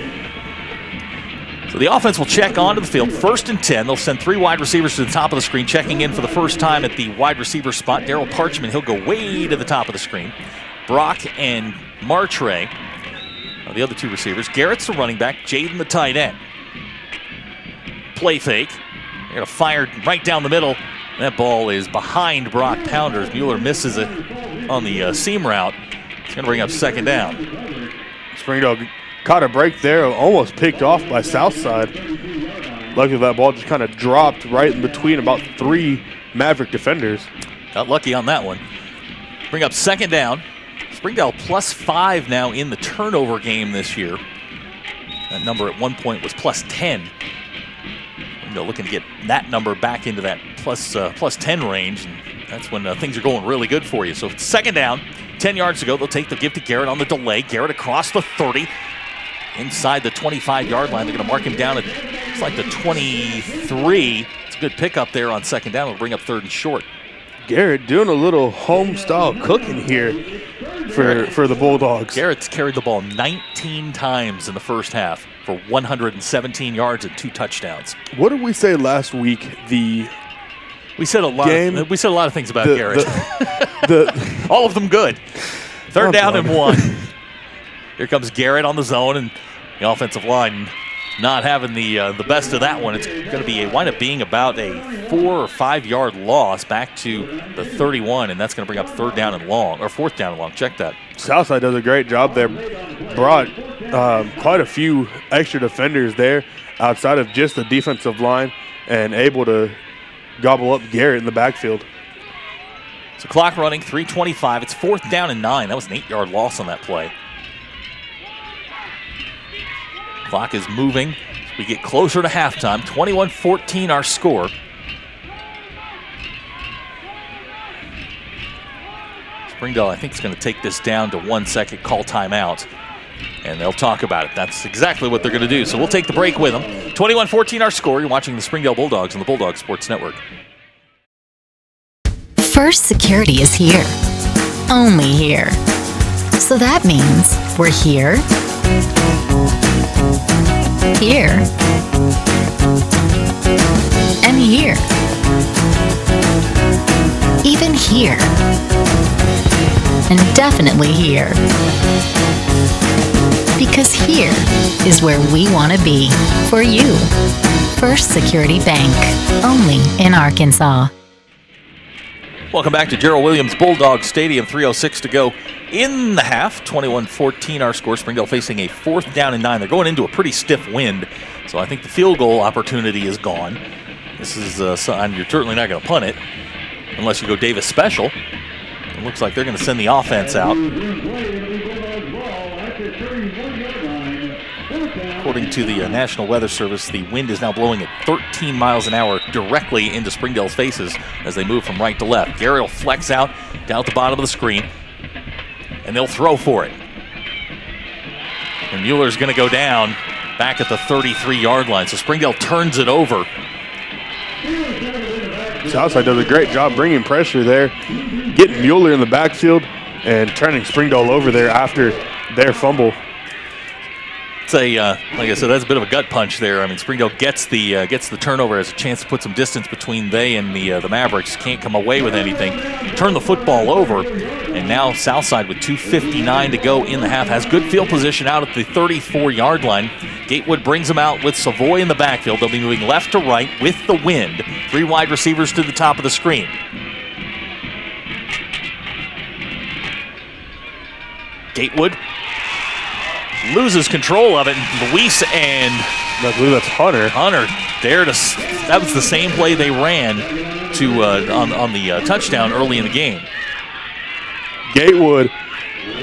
Speaker 1: So the offense will check onto the field. 1st and 10. They'll send 3 wide receivers to the top of the screen. Checking in for the first time at the wide receiver spot, Daryl Parchman. He'll go way to the top of the screen. Brock and Martre are the other 2 receivers. Garrett's the running back. Jaden the tight end. Play fake. They're going to fire right down the middle. That ball is behind Brock Pounders. Mueller misses it on the seam route. It's going to bring up 2nd down.
Speaker 2: Springdale caught a break there, almost picked off by Southside. Luckily that ball just kind of dropped right in between about 3 Maverick defenders.
Speaker 1: Got lucky on that one. Bring up 2nd down. Springdale +5 now in the turnover game this year. That number at one point was +10. Looking to get that number back into that plus 10 range, and that's when things are going really good for you. So 2nd down, 10 yards to go. They'll take the give to Garrett on the delay. Garrett across the 30, inside the 25-yard line. They're going to mark him down at, it's like the 23. It's a good pickup there on 2nd down. It'll bring up 3rd and short.
Speaker 2: Garrett doing a little home-style cooking here for the Bulldogs.
Speaker 1: Garrett's carried the ball 19 times in the first half for 117 yards and 2 touchdowns.
Speaker 2: What did we say last week?
Speaker 1: We said a lot of things about Garrett. All of them good. 3rd down and 1. Here comes Garrett on the zone, and the offensive line not having the best of that one. It's going to wind up being about a 4 or 5 yard loss back to the 31, and that's going to bring up 3rd down and long, or 4th down and long. Check that.
Speaker 2: Southside does a great job there. Brought quite a few extra defenders there outside of just the defensive line and able to gobble up Garrett in the backfield.
Speaker 1: So clock running, 3:25. It's 4th down and 9. That was an 8-yard loss on that play. Clock is moving as we get closer to halftime. 21-14 our score. Springdale, I think, is going to take this down to 1 second, call timeout, and they'll talk about it. That's exactly what they're going to do. So we'll take the break with them. 21-14 our score. You're watching the Springdale Bulldogs on the Bulldog Sports Network.
Speaker 15: First Security is here. Only here. So that means we're here, here, and here. Even here. And definitely here. Because here is where we want to be for you. First Security Bank. Only in Arkansas.
Speaker 1: Welcome back to Gerald Williams Bulldog Stadium. 3:06 to go in the half. 21-14 our score. Springdale facing a 4th down and 9. They're going into a pretty stiff wind, so I think the field goal opportunity is gone. This is a sign you're certainly not going to punt it unless you go Davis special. It looks like they're going to send the offense out. According to the National Weather Service, the wind is now blowing at 13 miles an hour directly into Springdale's faces as they move from right to left. Garrett will flex out down at the bottom of the screen, and they'll throw for it. And Mueller's going to go down back at the 33-yard line. So Springdale turns it over.
Speaker 2: Southside does a great job bringing pressure there, getting Mueller in the backfield and turning Springdale over there after their fumble.
Speaker 1: It's a, like I said, that's a bit of a gut punch there. I mean, Springdale gets the turnover, has a chance to put some distance between they and the Mavericks. Can't come away with anything. Turn the football over, and now Southside with 2:59 to go in the half has good field position out at the 34-yard line. Gatewood brings them out with Savoy in the backfield. They'll be moving left to right with the wind. 3 wide receivers to the top of the screen. Gatewood loses control of it. Luis and
Speaker 2: I believe that's Hunter.
Speaker 1: Hunter there to. That was the same play they ran to on the touchdown early in the game.
Speaker 2: Gatewood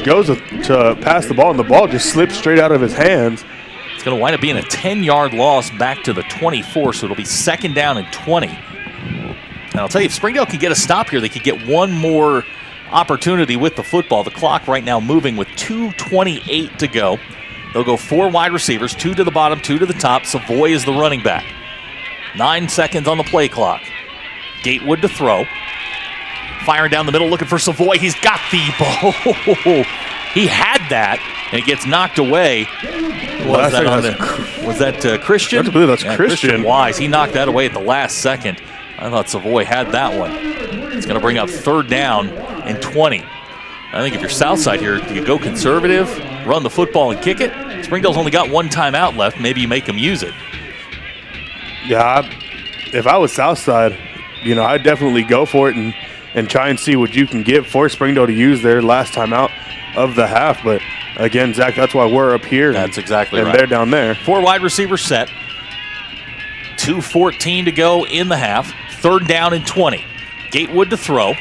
Speaker 2: goes to pass the ball, and the ball just slips straight out of his hands.
Speaker 1: It's going to wind up being a 10-yard loss back to the 24, so it'll be 2nd down and 20. And I'll tell you, if Springdale can get a stop here, they could get one more opportunity with the football. The clock right now moving with 2:28 to go. They'll go 4 wide receivers, 2 to the bottom, 2 to the top. Savoy is the running back. 9 seconds on the play clock. Gatewood to throw. Firing down the middle, looking for Savoy. He's got the ball. He had that, and it gets knocked away. Was that Christian?
Speaker 2: I believe that's Christian.
Speaker 1: Wise. He knocked that away at the last second. I thought Savoy had that one. It's going to bring up 3rd down and 20. I think if you're Southside here, you go conservative, run the football and kick it. Springdale's only got 1 timeout left. Maybe you make them use it.
Speaker 2: Yeah, if I was Southside, I'd definitely go for it and try and see what you can get for Springdale to use their last timeout of the half. But again, Zach, that's why we're up here.
Speaker 1: That's exactly right.
Speaker 2: And they're down there.
Speaker 1: 4 wide receivers set. 2:14 to go in the half. 3rd down and 20. Gatewood to throw.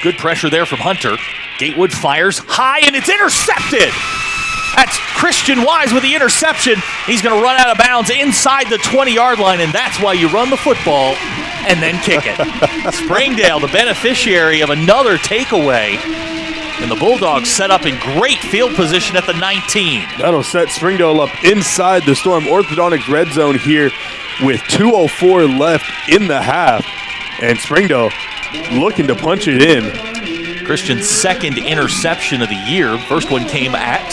Speaker 1: Good pressure there from Hunter. Gatewood fires high, and it's intercepted. That's Christian Wise with the interception. He's going to run out of bounds inside the 20-yard line, and that's why you run the football and then kick it. Springdale, the beneficiary of another takeaway. And the Bulldogs set up in great field position at the 19.
Speaker 2: That'll set Springdale up inside the Storm Orthodontics red zone here with 2:04 left in the half. And Springdale looking to punch it in.
Speaker 1: Christian's 2nd interception of the year. First one came at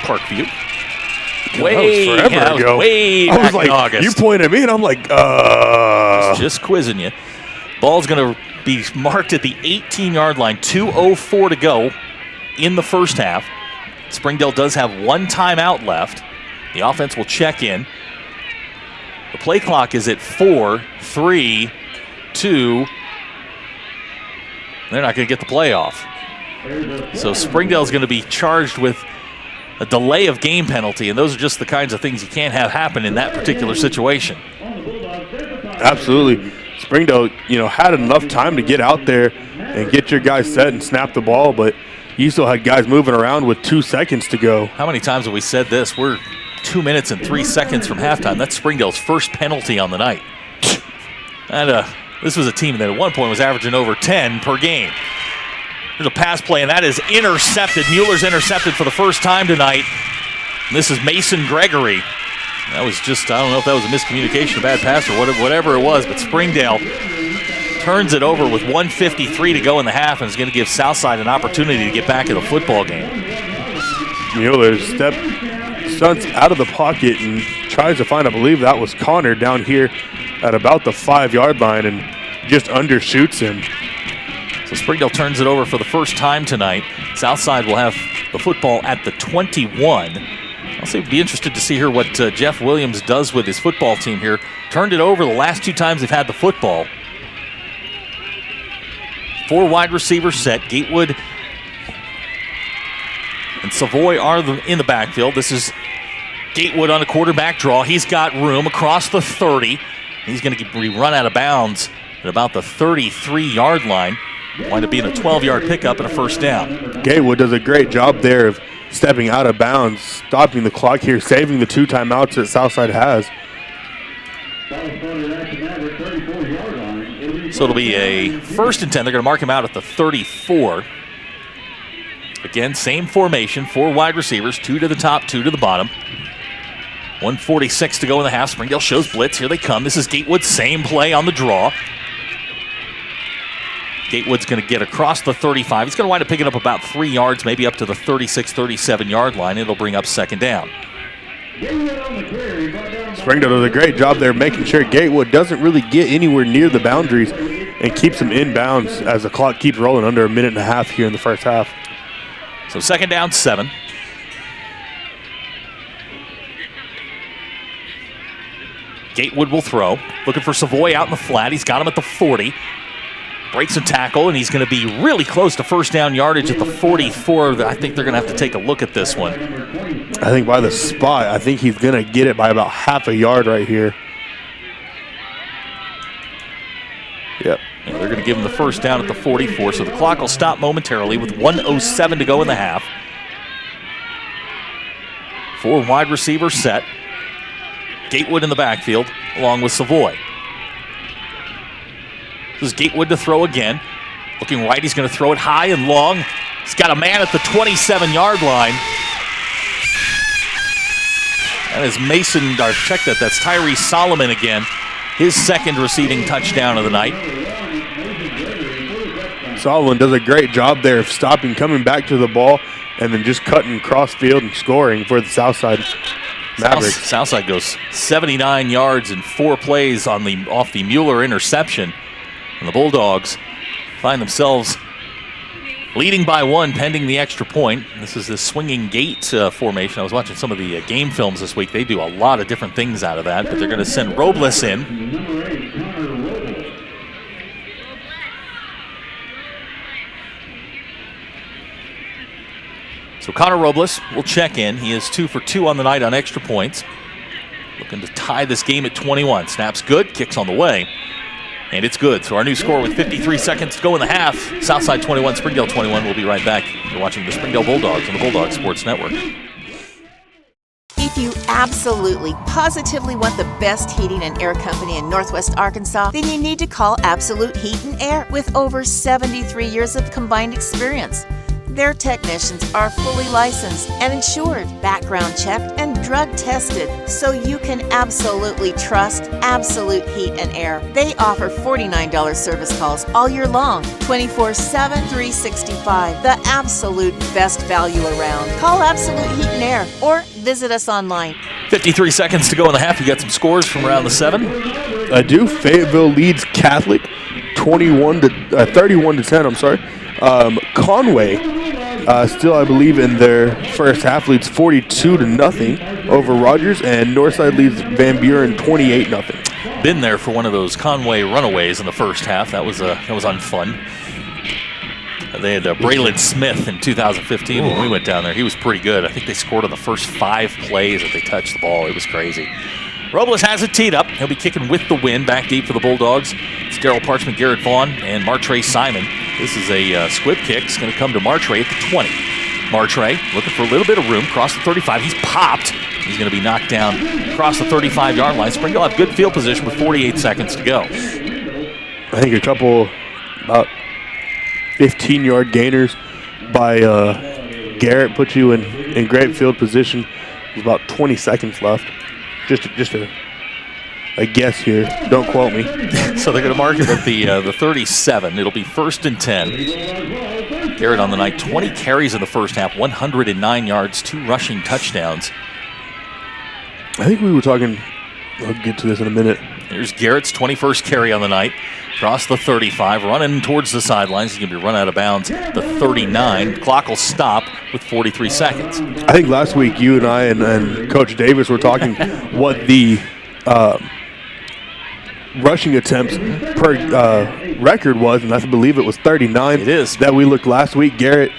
Speaker 1: Parkview. Way back in August.
Speaker 2: You pointed at me, and I'm like,
Speaker 1: Just quizzing you. Ball's going to be marked at the 18-yard line. 2:04 to go in the first half. Springdale does have 1 timeout left. The offense will check in. The play clock is at 4, 3, 2. They're not going to get the play off. So Springdale's going to be charged with a delay of game penalty, and those are just the kinds of things you can't have happen in that particular situation.
Speaker 2: Absolutely. Springdale, had enough time to get out there and get your guys set and snap the ball, but you still had guys moving around with 2 seconds to go.
Speaker 1: How many times have we said this? We're 2 minutes and 3 seconds from halftime. That's Springdale's first penalty on the night. And this was a team that at one point was averaging over 10 per game. There's a pass play, and that is intercepted. Mueller's intercepted for the first time tonight. And this is Mason Gregory. That was just, I don't know if that was a miscommunication, a bad pass, or whatever it was, but Springdale turns it over with 1:53 to go in the half and is going to give Southside an opportunity to get back in the football game.
Speaker 2: Mueller stunts out of the pocket and tries to find, I believe that was Connor down here at about the 5-yard line and just undershoots him.
Speaker 1: So Springdale turns it over for the first time tonight. Southside will have the football at the 21. I'll be interested to see here what Jeff Williams does with his football team here. Turned it over the last 2 times they've had the football. 4 wide receivers set. Gatewood and Savoy are in the backfield. This is Gatewood on a quarterback draw. He's got room across the 30. He's going to be run out of bounds at about the 33-yard line. Wind up being a 12-yard pickup and a first down.
Speaker 2: Gatewood does a great job there of stepping out of bounds, stopping the clock here, saving the 2 timeouts that Southside has.
Speaker 1: So it'll be a 1st and 10. They're going to mark him out at the 34. Again, same formation, 4 wide receivers, 2 to the top, 2 to the bottom. 1:46 to go in the half. Springdale shows blitz. Here they come. This is Gatewood. Same play on the draw. Gatewood's going to get across the 35. He's going to wind up picking up about 3 yards, maybe up to the 36, 37-yard line. It'll bring up 2nd down.
Speaker 2: Springdale does a great job there making sure Gatewood doesn't really get anywhere near the boundaries and keeps him in bounds as the clock keeps rolling under a minute and a half here in the first half.
Speaker 1: So 2nd down, 7. Gatewood will throw. Looking for Savoy out in the flat. He's got him at the 40. Breaks a tackle, and he's going to be really close to 1st down yardage at the 44. I think they're going to have to take a look at this one.
Speaker 2: I think by the spot, I think he's going to get it by about half a yard right here. Yep.
Speaker 1: And they're going to give him the 1st down at the 44, so the clock will stop momentarily with 1:07 to go in the half. 4 wide receivers set. Gatewood in the backfield, along with Savoy. This is Gatewood to throw again. Looking right, he's going to throw it high and long. He's got a man at the 27-yard line. That is Mason, or check that, that's Tyree Solomon again. His 2nd receiving touchdown of the night.
Speaker 2: Solomon does a great job there of stopping, coming back to the ball, and then just cutting cross field and scoring for the Southside Mavericks.
Speaker 1: Southside goes 79 yards in 4 plays on off the Mueller interception. And the Bulldogs find themselves leading by 1 pending the extra point. This is the swinging gate formation. I was watching some of the game films this week. They do a lot of different things out of that, but they're going to send Robles in. So Connor Robles will check in. He is 2 for 2 on the night on extra points. Looking to tie this game at 21. Snaps good, kicks on the way. And it's good. So our new score with 53 seconds to go in the half. Southside 21, Springdale 21. We'll be right back. You're watching the Springdale Bulldogs on the Bulldog Sports Network.
Speaker 4: If you absolutely, positively want the best heating and air company in Northwest Arkansas, then you need to call Absolute Heat and Air with over 73 years of combined experience. Their technicians are fully licensed and insured, background checked, and drug tested, so you can absolutely trust Absolute Heat and Air. They offer $49 service calls all year long, 24/7, 365. The absolute best value around. Call Absolute Heat and Air or visit us online.
Speaker 1: 53 seconds to go in the half. You got some scores from around the 7.
Speaker 2: I do. Fayetteville leads Catholic 31 to 31 to 10. I'm sorry. Conway, still I believe in their first half, leads 42 to nothing over Rogers, and Northside leads Van Buren 28-0.
Speaker 1: Been there for one of those Conway runaways in the first half. That was unfun. They had Braylon Smith in 2015 when we went down there. He was pretty good. I think they scored on the first 5 plays that they touched the ball. It was crazy. Robles has it teed up. He'll be kicking with the wind back deep for the Bulldogs. It's Daryl Parchment, Garrett Vaughn, and Martre Simon. This is a squib kick. It's going to come to Martre at the 20. Martre looking for a little bit of room. Across the 35. He's popped. He's going to be knocked down across the 35-yard line. Springdale have good field position with 48 seconds to go.
Speaker 2: I think a couple about 15-yard gainers by Garrett put you in great field position. There's about 20 seconds left. Just a guess here. Don't quote me.
Speaker 1: So they're going to mark it at the 37. It'll be 1st and 10. Garrett on the night, 20 carries in the first half, 109 yards, 2 rushing touchdowns.
Speaker 2: I think we were talking, I'll get to this in a minute.
Speaker 1: Here's Garrett's 21st carry on the night. Across the 35, running towards the sidelines. He's going to be run out of bounds. The 39. Clock will stop with 43 seconds.
Speaker 2: I think last week you and I and Coach Davis were talking what the rushing attempts per record was, and I believe it was 39.
Speaker 1: It is.
Speaker 2: That we looked last week. Garrett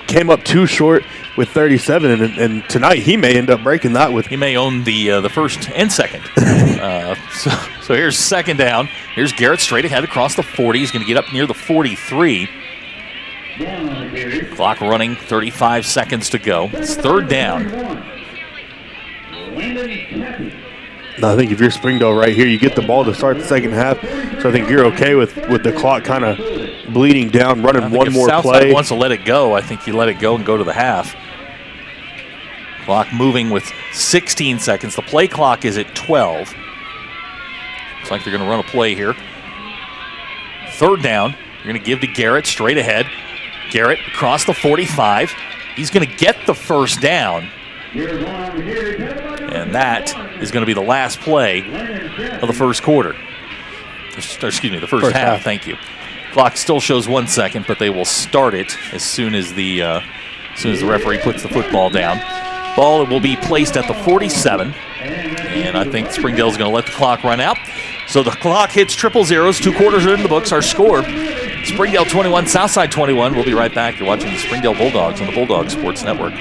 Speaker 2: came up too short with 37, and tonight he may end up breaking that with.
Speaker 1: He may own the first and second. So here's 2nd down. Here's Garrett straight ahead across the 40. He's going to get up near the 43. Clock running, 35 seconds to go. It's third down.
Speaker 2: I think if you're Springdale right here, you get the ball to start the second half. So I think you're okay with the clock kind of bleeding down, running one more
Speaker 1: Southside
Speaker 2: play.
Speaker 1: wants to let it go, I think you let it go and go to the half. Clock moving with 16 seconds. The play clock is at 12. Looks like they're going to run a play here. Third down. You're going to give to Garrett straight ahead. Garrett across the 45. He's going to get the first down. And that is going to be the last play of the first quarter. Excuse me, the first half. Thank you. Clock still shows 1 second, but they will start it as soon as the referee puts the football down. Ball will be placed at the 47, and I think Springdale's going to let the clock run out. So the clock hits triple zeros. 2 quarters are in the books. Our score: Springdale 21, Southside 21. We'll be right back. You're watching the Springdale Bulldogs on the Bulldog Sports Network.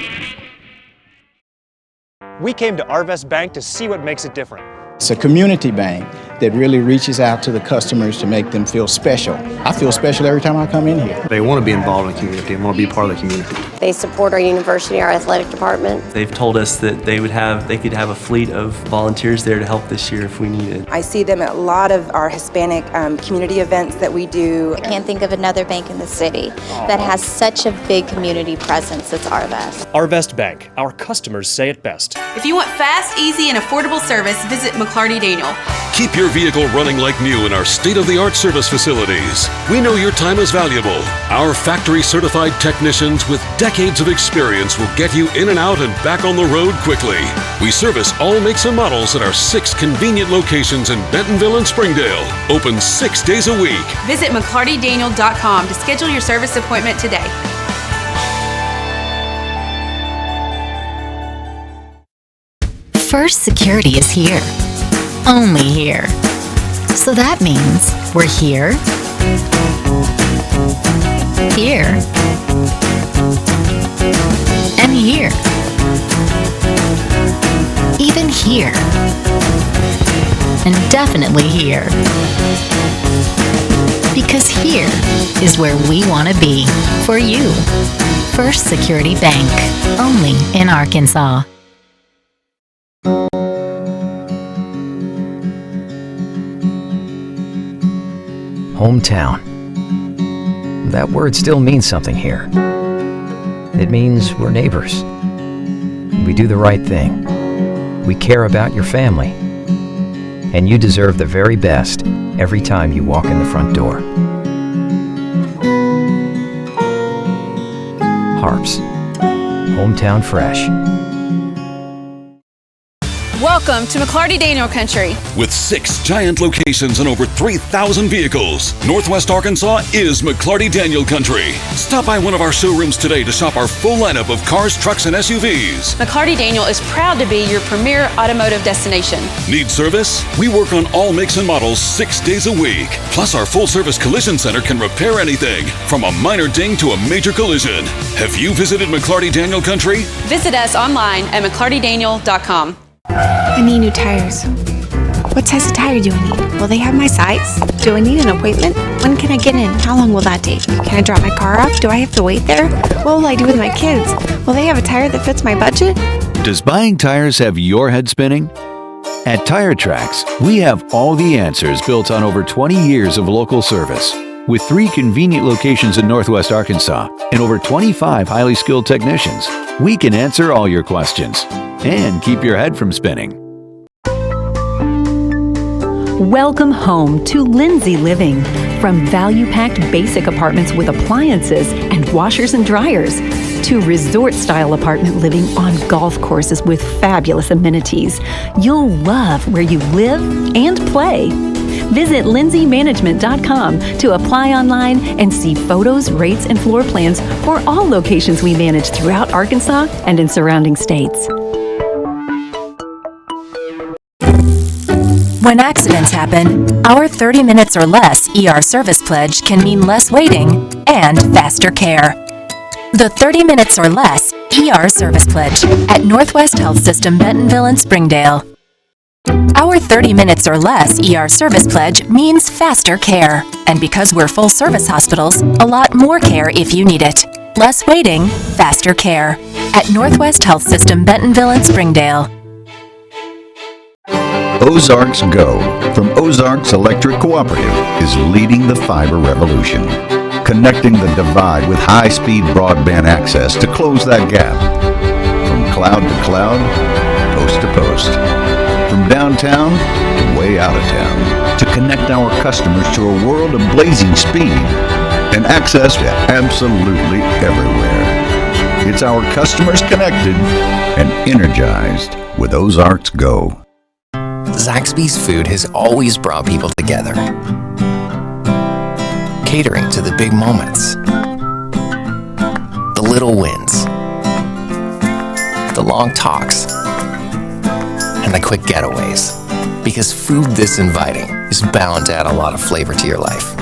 Speaker 7: We came to Arvest Bank to see what makes it different.
Speaker 8: It's a community bank that really reaches out to the customers to make them feel special. I feel special every time I come in here.
Speaker 9: They want to be involved in the community and want to be part of the community.
Speaker 10: They support our university, our athletic department.
Speaker 9: They've told us that they could have a fleet of volunteers there to help this year if we needed.
Speaker 11: I see them at a lot of our Hispanic community events that we do.
Speaker 12: I can't think of another bank in the city that has such a big community presence as Arvest.
Speaker 7: Arvest Bank. Our customers say it best.
Speaker 13: If you want fast, easy, and affordable service, visit McClarty Daniel.
Speaker 14: Keep your vehicle running like new in our state-of-the-art service facilities. We know your time is valuable. Our factory-certified technicians with decades of experience will get you in and out and back on the road quickly. We service all makes and models at our 6 convenient locations in Bentonville and Springdale. Open 6 days a week.
Speaker 13: Visit McClartyDaniel.com to schedule your service appointment today.
Speaker 15: First Security is here. Only here. So that means we're here, here, and here. Even here. And definitely here. Because here is where we want to be for you. First Security Bank. Only in Arkansas.
Speaker 16: Hometown. That word still means something here. It means we're neighbors. We do the right thing. We care about your family. And you deserve the very best every time you walk in the front door. HAR-BER. Hometown Fresh.
Speaker 13: Welcome to McClarty Daniel Country.
Speaker 14: With 6 giant locations and over 3,000 vehicles, Northwest Arkansas is McClarty Daniel Country. Stop by one of our showrooms today to shop our full lineup of cars, trucks, and SUVs.
Speaker 13: McClarty Daniel is proud to be your premier automotive destination.
Speaker 14: Need service? We work on all makes and models 6 days a week. Plus, our full-service collision center can repair anything, from a minor ding to a major collision. Have you visited McClarty Daniel Country?
Speaker 13: Visit us online at McClartyDaniel.com.
Speaker 17: I need new tires. What size of tire do I need? Will they have my size? Do I need an appointment? When can I get in? How long will that take? Can I drop my car off? Do I have to wait there? What will I do with my kids? Will they have a tire that fits my budget?
Speaker 18: Does buying tires have your head spinning? At Tire Tracks, we have all the answers built on over 20 years of local service. With 3 convenient locations in Northwest Arkansas and over 25 highly skilled technicians, we can answer all your questions and keep your head from spinning.
Speaker 5: Welcome home to Lindsay Living. From value-packed basic apartments with appliances and washers and dryers to resort-style apartment living on golf courses with fabulous amenities, you'll love where you live and play. Visit lindsaymanagement.com to apply online and see photos, rates, and floor plans for all locations we manage throughout Arkansas and in surrounding states.
Speaker 19: When accidents happen, our 30 minutes or less ER service pledge can mean less waiting and faster care. The 30 minutes or less ER service pledge at Northwest Health System Bentonville and Springdale. Our 30 minutes or less ER service pledge means faster care. And because we're full service hospitals, a lot more care if you need it. Less waiting, faster care. At Northwest Health System, Bentonville and Springdale.
Speaker 18: Ozarks Go from Ozarks Electric Cooperative is leading the fiber revolution, connecting the divide with high-speed broadband access to close that gap. From cloud to cloud, post to post, from downtown to way out of town, to connect our customers to a world of blazing speed and access to absolutely everywhere. It's our customers connected and energized with Ozarks Go.
Speaker 20: Zaxby's food has always brought people together. Catering to the big moments, the little wins, the long talks, and the quick getaways. Because food this inviting is bound to add a lot of flavor to your life.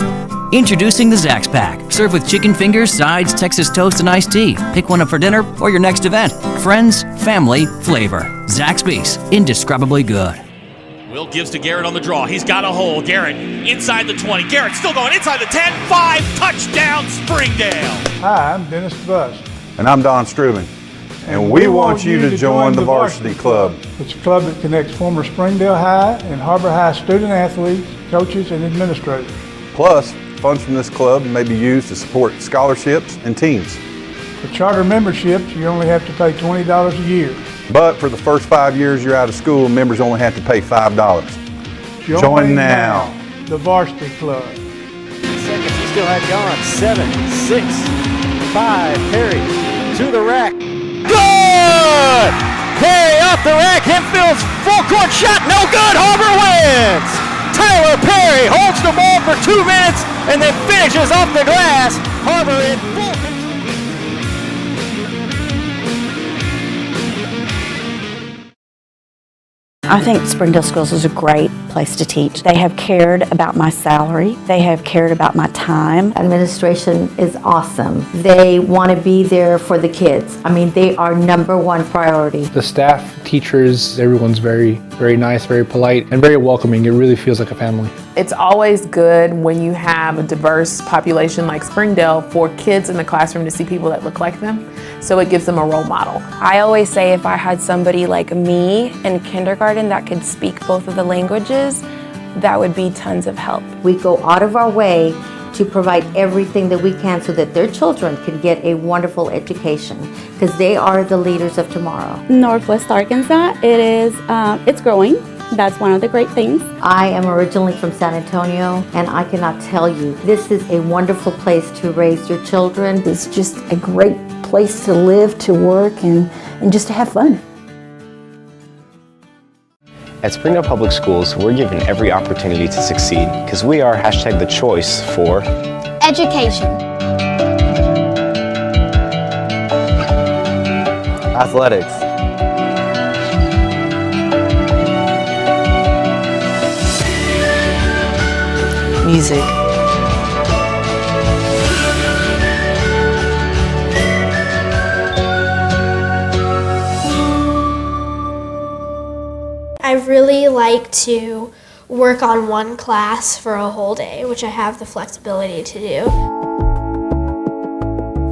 Speaker 21: Introducing the Zax Pack. Serve with chicken fingers, sides, Texas toast, and iced tea. Pick one up for dinner or your next event. Friends, family, flavor. Zaxby's. Indescribably good.
Speaker 1: Will gives to Garrett on the draw. He's got a hole. Garrett inside the 20. Garrett still going inside the 10. 5. Touchdown, Springdale.
Speaker 22: Hi, I'm Dennis DeBus.
Speaker 23: And I'm Don Strubing. And we want you to join the Varsity Club.
Speaker 22: It's a club that connects former Springdale High and Har-BER High student athletes, coaches, and administrators.
Speaker 23: Plus, funds from this club may be used to support scholarships and teams.
Speaker 22: For charter memberships, you only have to pay $20 a year.
Speaker 23: But for the first 5 years you're out of school, members only have to pay $5. Join now.
Speaker 22: The Varsity Club.
Speaker 24: Seconds, he still had gone. 7, 6, 5, Perry to the rack. Good! Perry off the rack, Hempfield's full court shot, no good, Har-BER wins! Tyler Perry holds the ball for 2 minutes and then finishes off the glass. Har-BER in full control.
Speaker 25: I think Springdale Schools is a great place to teach. They have cared about my salary. They have cared about my time.
Speaker 26: Administration is awesome. They want to be there for the kids. I mean, they are #1 priority.
Speaker 27: The staff, teachers, everyone's very, very nice, very polite, and very welcoming. It really feels like a family.
Speaker 28: It's always good when you have a diverse population like Springdale for kids in the classroom to see people that look like them. So it gives them a role model.
Speaker 17: I always say if I had somebody like me in kindergarten that could speak both of the languages, that would be tons of help.
Speaker 26: We go out of our way to provide everything that we can so that their children can get a wonderful education, because they are the leaders of tomorrow.
Speaker 29: Northwest Arkansas, it's growing. That's one of the great things.
Speaker 26: I am originally from San Antonio, and I cannot tell you, this is a wonderful place to raise your children.
Speaker 29: It's just a great place to live, to work, and just to have fun.
Speaker 30: At Springdale Public Schools, we're given every opportunity to succeed because we are #the choice for
Speaker 31: education,
Speaker 30: athletics,
Speaker 28: music,
Speaker 31: I really like to work on one class for a whole day, which I have the flexibility to do.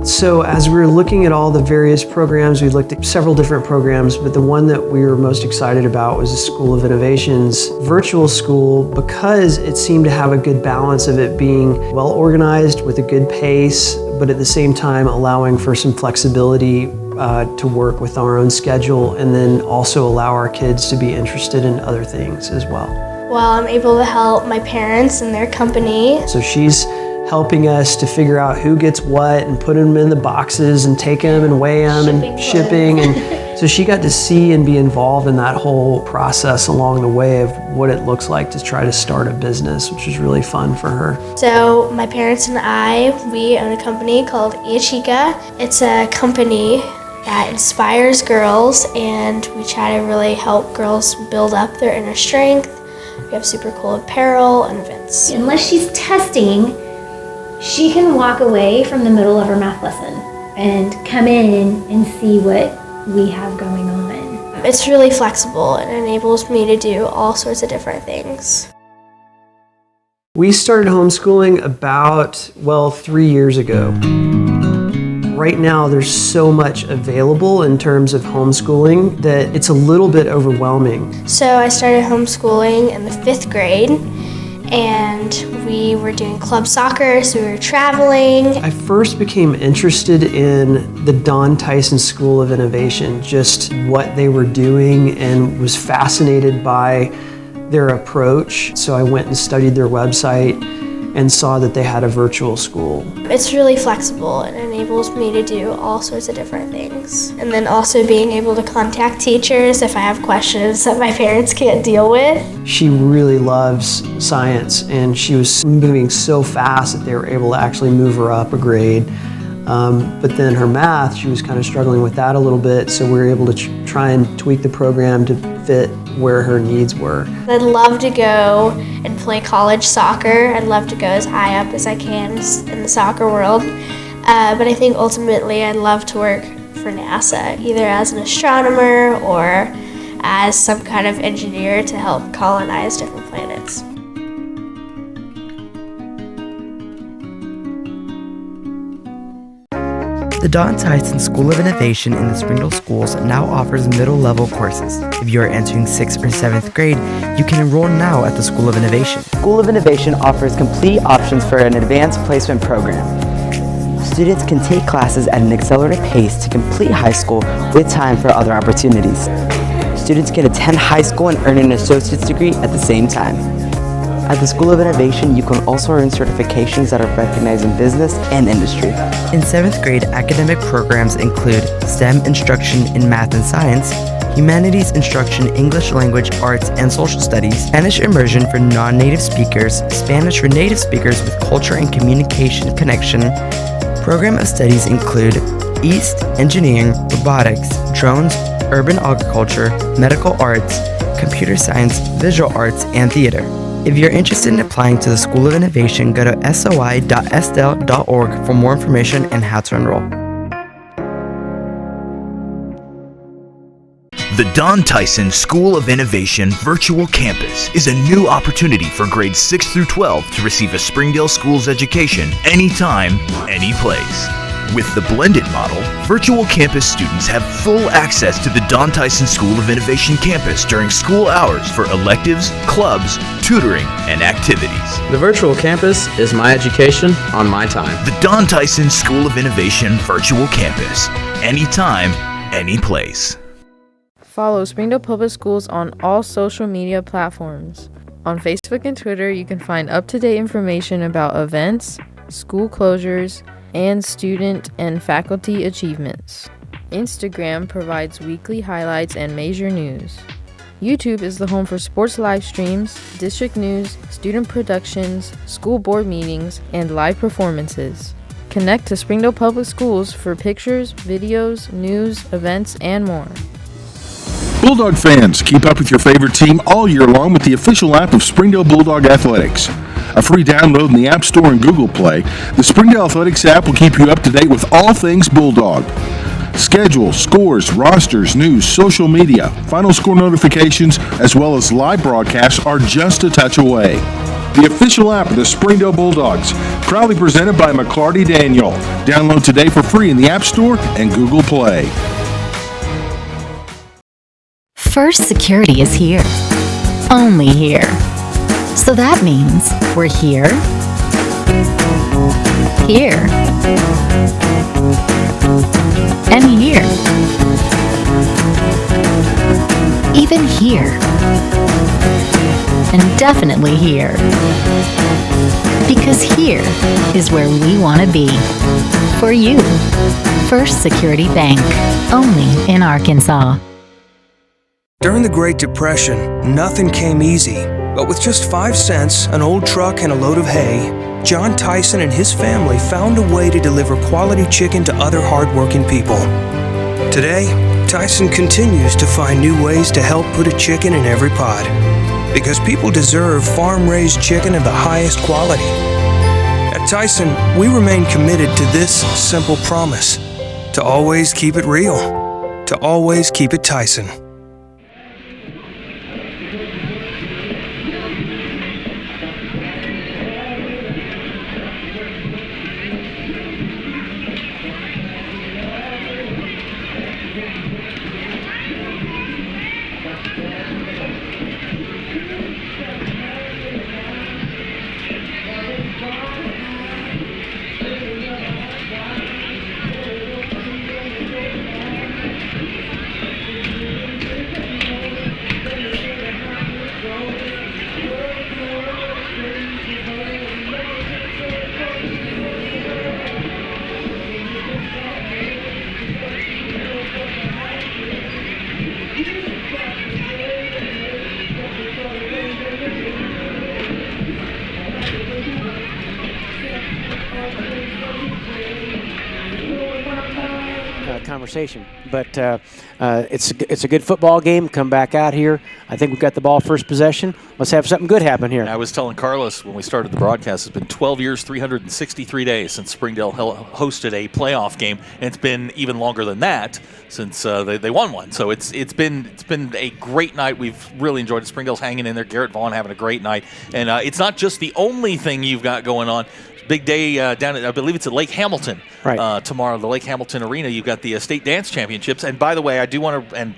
Speaker 32: So as we were looking at all the various programs, we looked at several different programs, but the one that we were most excited about was the School of Innovations virtual school, because it seemed to have a good balance of it being well organized with a good pace, but at the same time allowing for some flexibility to work with our own schedule, and then also allow our kids to be interested in other things as well.
Speaker 31: Well, I'm able to help my parents and their company.
Speaker 32: So she's helping us to figure out who gets what and put them in the boxes and take them and weigh them and shipping. And so she got to see and be involved in that whole process along the way of what it looks like to try to start a business, which was really fun for her.
Speaker 31: So my parents and we own a company called Iachika. It's a company that inspires girls, and we try to really help girls build up their inner strength. We have super cool apparel and events.
Speaker 33: Unless she's testing, she can walk away from the middle of her math lesson and come in and see what we have going on.
Speaker 31: It's really flexible and enables me to do all sorts of different things.
Speaker 32: We started homeschooling about, 3 years ago. Right now, there's so much available in terms of homeschooling that it's a little bit overwhelming.
Speaker 31: So I started homeschooling in the 5th grade, and we were doing club soccer, so we were traveling.
Speaker 32: I first became interested in the Don Tyson School of Innovation, just what they were doing, and was fascinated by their approach. So I went and studied their website and saw that they had a virtual school.
Speaker 31: It's really flexible and enables me to do all sorts of different things. And then also being able to contact teachers if I have questions that my parents can't deal with.
Speaker 32: She really loves science, and she was moving so fast that they were able to actually move her up a grade. But then her math, she was kind of struggling with that a little bit, so we were able to try and tweak the program to fit where her needs were.
Speaker 31: I'd love to go and play college soccer. I'd love to go as high up as I can in the soccer world. But I think ultimately I'd love to work for NASA, either as an astronomer or as some kind of engineer to help colonize different planets.
Speaker 2: The Don Tyson School of Innovation in the Springdale schools now offers middle-level courses. If you are entering 6th or 7th grade, you can enroll now at the School of Innovation.
Speaker 3: School of Innovation offers complete options for an advanced placement program. Students can take classes at an accelerated pace to complete high school with time for other opportunities. Students can attend high school and earn an associate's degree at the same time. At the School of Innovation, you can also earn certifications that are recognized in business and industry.
Speaker 2: In 7th grade, academic programs include STEM instruction in math and science, humanities instruction, English language, arts, and social studies, Spanish immersion for non-native speakers, Spanish for native speakers with culture and communication connection. Program of studies include East, engineering, robotics, drones, urban agriculture, medical arts, computer science, visual arts, and theater. If you're interested in applying to the School of Innovation, go to soi.sdel.org for more information and how to enroll.
Speaker 4: The Don Tyson School of Innovation Virtual Campus is a new opportunity for grades 6 through 12 to receive a Springdale Schools education anytime, any place. With the blended model, virtual campus students have full access to the Don Tyson School of Innovation campus during school hours for electives, clubs, tutoring, and activities.
Speaker 6: The virtual campus is my education on my time.
Speaker 4: The Don Tyson School of Innovation Virtual Campus. Anytime, any place.
Speaker 7: Follow Springdale Public Schools on all social media platforms. On Facebook and Twitter, you can find up-to-date information about events, school closures, and student and faculty achievements. Instagram provides weekly highlights and major news. YouTube is the home for sports live streams, district news, student productions, school board meetings, and live performances. Connect to Springdale Public Schools for pictures, videos, news, events, and more.
Speaker 8: Bulldog fans, keep up with your favorite team all year long with the official app of Springdale Bulldog Athletics. A free download in the App Store and Google Play, the Springdale Athletics app will keep you up to date with all things Bulldog. Schedule, scores, rosters, news, social media, final score notifications, as well as live broadcasts are just a touch away. The official app of the Springdale Bulldogs, proudly presented by McClarty Daniel. Download today for free in the App Store and Google Play.
Speaker 5: First Security is here. Only here. So that means we're here, here, and here. Even here. And definitely here. Because here is where we want to be. For you. First Security Bank. Only in Arkansas.
Speaker 9: During the Great Depression, nothing came easy. But with just 5 cents, an old truck, and a load of hay, John Tyson and his family found a way to deliver quality chicken to other hard-working people. Today, Tyson continues to find new ways to help put a chicken in every pot. Because people deserve farm-raised chicken of the highest quality. At Tyson, we remain committed to this simple promise: to always keep it real, to always keep it Tyson.
Speaker 1: conversation. But it's a good football game. Come back out here. I think we've got the ball first possession. Let's have something good happen here.
Speaker 10: I was telling Carlos when we started the broadcast, it's been 12 years, 363 days since Springdale hosted a playoff game, and it's been even longer than that since they won one. So it's been a great night. We've really enjoyed it. Springdale's hanging in there. Garrett Vaughn having a great night, and it's not just the only thing you've got going on. Big day down at, I believe it's at Lake Hamilton tomorrow, the Lake Hamilton Arena. You've got the state dance championships. And by the way, I do want to, and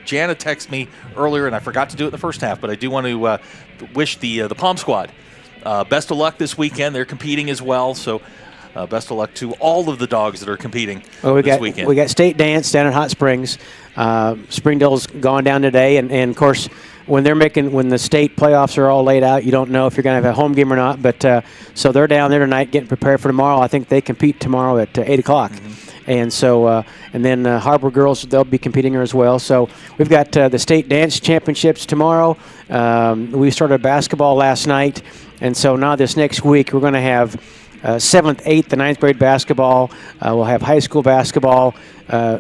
Speaker 10: Jana texted me earlier, and I forgot to do it in the first half, but I do want to wish the Palm Squad best of luck this weekend. They're competing as well, so best of luck to all of the dogs that are competing this weekend.
Speaker 1: We got state dance down at Hot Springs. Springdale's gone down today, and of course, when the state playoffs are all laid out, you don't know if you're going to have a home game or not. But so they're down there tonight getting prepared for tomorrow. I think they compete tomorrow at 8 o'clock. Mm-hmm. And so, and then HAR-BER girls, they'll be competing here as well. So we've got the state dance championships tomorrow. We started basketball last night. And so now this next week, we're going to have 7th, 8th, and 9th grade basketball. We'll have high school basketball,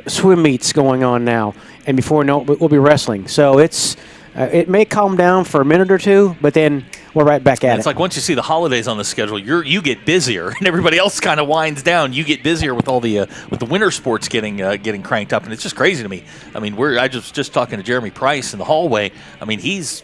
Speaker 1: swim meets going on now. And before we know it, we'll be wrestling. So it may calm down for a minute or two, but then we're right back at it.
Speaker 10: It's like once you see the holidays on the schedule, you get busier, and everybody else kind of winds down. You get busier with all the winter sports getting cranked up, and it's just crazy to me. I mean, I just talking to Jeremy Price in the hallway. I mean, he's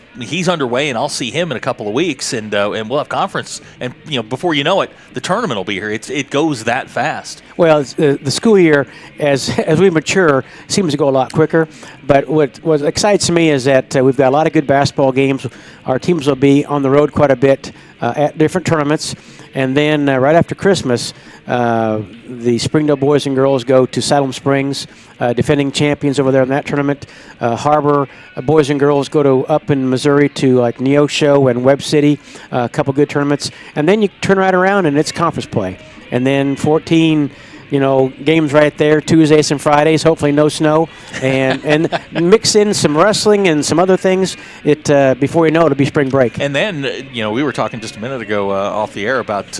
Speaker 10: underway, and I'll see him in a couple of weeks, and we'll have conference, and before you know it, the tournament will be here. It goes that fast.
Speaker 1: Well, the school year, as we mature, seems to go a lot quicker. But what excites me is that we've got a lot of good basketball games. Our teams will be on the road quite a bit at different tournaments. And then right after Christmas, the Springdale boys and girls go to Salem Springs, defending champions over there in that tournament. HAR-BER boys and girls go up in Missouri to like Neosho and Webb City, a couple good tournaments. And then you turn right around and it's conference play. And then 14 games right there, Tuesdays and Fridays, hopefully no snow, and mix in some wrestling and some other things. Before you know it, it'll be spring break.
Speaker 10: And then, we were talking just a minute ago off the air about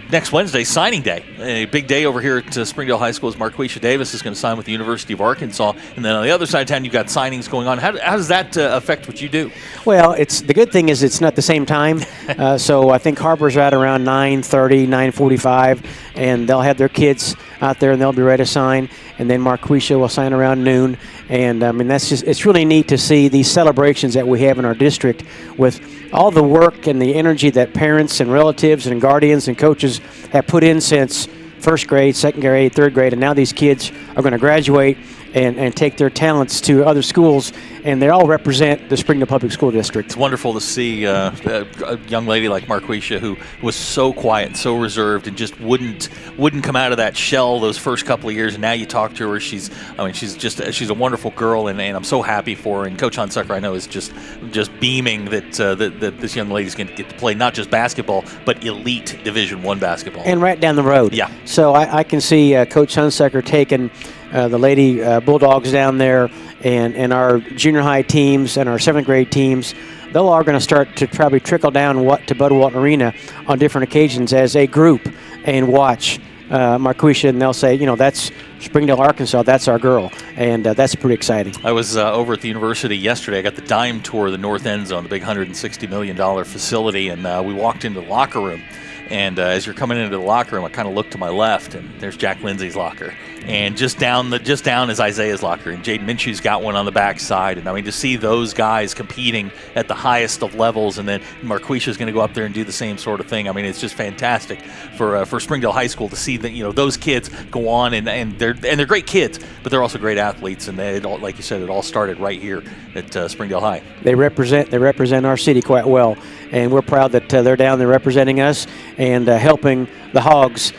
Speaker 10: next Wednesday, signing day. A big day over here at Springdale High School as Marquisha Davis is going to sign with the University of Arkansas. And then on the other side of town, you've got signings going on. How does that affect what you do?
Speaker 1: Well, the good thing is it's not the same time. So I think HAR-BER's right around 9:30, 9:45, and they'll have their kids out there and they'll be ready to sign. And then Marquisha will sign around noon. And I mean, it's really neat to see these celebrations that we have in our district with all the work and the energy that parents and relatives and guardians and coaches have put in since first grade, second grade, third grade, and now these kids are going to graduate and take their talents to other schools, and they all represent the Springdale Public School District.
Speaker 10: It's wonderful to see a young lady like Marquisha who was so quiet, so reserved, and just wouldn't come out of that shell those first couple of years. And now you talk to her, she's a wonderful girl, and I'm so happy for her. And Coach Hunsucker, I know, is just beaming that this young lady's going to get to play not just basketball, but elite Division I basketball.
Speaker 1: And right down the road.
Speaker 10: Yeah.
Speaker 1: So I can see Coach Hunsucker taking the Lady Bulldogs down there, and our junior high teams and our 7th grade teams. They're all going to start to probably trickle down to Bud Walton Arena on different occasions as a group and watch Marquisha, and they'll say, that's Springdale, Arkansas, that's our girl, and that's pretty exciting.
Speaker 10: I was over at the university yesterday. I got the dime tour of the North End Zone, the big $160 million facility, and we walked into the locker room. And as you're coming into the locker room, I kind of look to my left, and there's Jack Lindsay's locker. And just down is Isaiah's locker. And Jaden Minshew's got one on the backside. And I mean, to see those guys competing at the highest of levels, and then Marquisha's going to go up there and do the same sort of thing. I mean, it's just fantastic for Springdale High School to see that those kids go on, and they're great kids, but they're also great athletes. And like you said, it all started right here at Springdale High.
Speaker 1: They represent our city quite well, and we're proud that they're down there representing us and helping the Hogs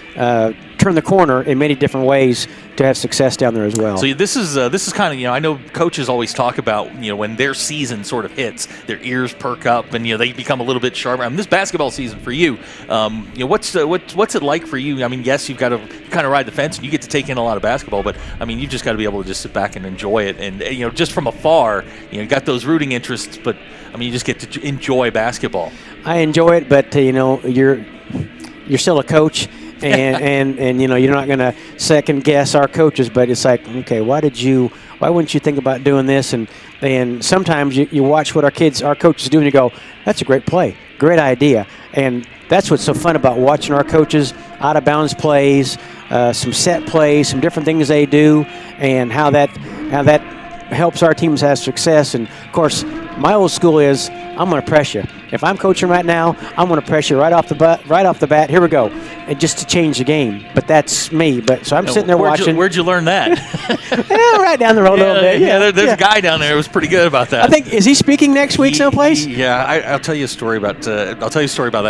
Speaker 1: turn the corner in many different ways to have success down there as well.
Speaker 10: So this is kind of, I know coaches always talk about, when their season sort of hits, their ears perk up and they become a little bit sharper. I mean, this basketball season for you, what's it like for you? I mean, yes, you've got to kind of ride the fence and you get to take in a lot of basketball, but I mean, you've just got to be able to just sit back and enjoy it. And just from afar, you got those rooting interests, but I mean, you just get to enjoy basketball.
Speaker 1: I enjoy it, but you're still a coach, and you're not going to second guess our coaches, but it's like, okay, why wouldn't you think about doing this? And sometimes you watch what our coaches do, and you go, that's a great play, great idea. And that's what's so fun about watching our coaches, out of bounds plays, some set plays, some different things they do, and how that helps our teams have success. And of course, my old school is, I'm going to press you. If I'm coaching right now, I'm going to press you right off the bat. Here we go, and just to change the game. But that's me. So I'm sitting there watching.
Speaker 10: Where'd you learn that?
Speaker 1: Right down the road a little bit.
Speaker 10: There's a guy down there who was pretty good about that.
Speaker 1: I think, is he speaking next week someplace?
Speaker 10: Yeah, I'll tell you a story about. that.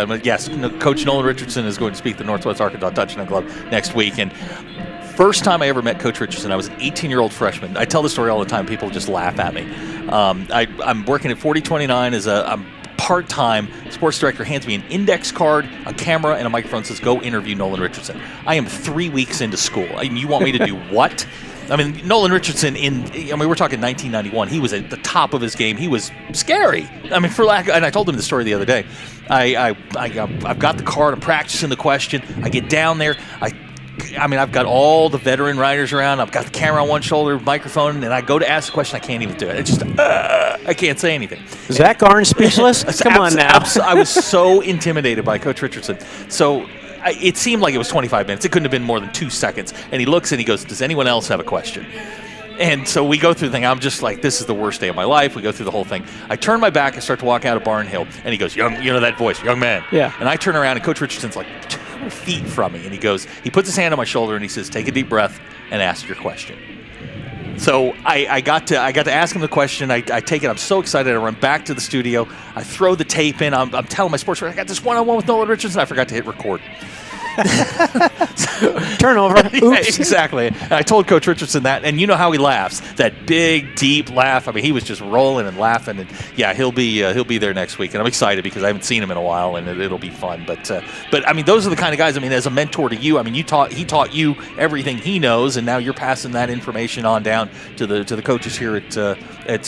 Speaker 10: But yes, Coach Nolan Richardson is going to speak at the Northwest Arkansas Touchdown Club next week, and first time I ever met Coach Richardson, I was an 18-year-old freshman. I tell this story all the time. People just laugh at me. I'm working at 4029 as a part-time sports director. Hands me an index card, a camera, and a microphone. Says, go interview Nolan Richardson. I am 3 weeks into school. And you want me to do what? I mean, Nolan Richardson, we're talking 1991. He was at the top of his game. He was scary. I mean, and I told him the story the other day. I've got the card. I'm practicing the question. I get down there. I've got all the veteran writers around. I've got the camera on one shoulder, microphone, and I go to ask the question. I can't even do it. It's just, I can't say anything.
Speaker 1: Zach Orange speechless? Come on now.
Speaker 10: I was so intimidated by Coach Richardson. So it seemed like it was 25 minutes. It couldn't have been more than 2 seconds. And he looks and he goes, does anyone else have a question? And so we go through the thing. I'm just like, this is the worst day of my life. We go through the whole thing. I turn my back. I start to walk out of Barnhill. And he goes, that voice, young man.
Speaker 1: Yeah.
Speaker 10: And I turn around, and Coach Richardson's like 2 feet from me. And he puts his hand on my shoulder, and he says, take a deep breath and ask your question. So I got to ask him the question. I take it. I'm so excited. I run back to the studio. I throw the tape in. I'm telling my sports writer, I got this one-on-one with Nolan Richardson. I forgot to hit record.
Speaker 1: Turnover. Oops.
Speaker 10: Yeah, exactly. And I told Coach Richardson that, and you know how he laughs. That big, deep laugh. I mean, he was just rolling and laughing. And yeah, he'll be there next week, and I'm excited because I haven't seen him in a while, and it'll be fun. But I mean, those are the kind of guys. I mean, as a mentor to you, I mean, he taught you everything he knows, and now you're passing that information on down to the coaches here at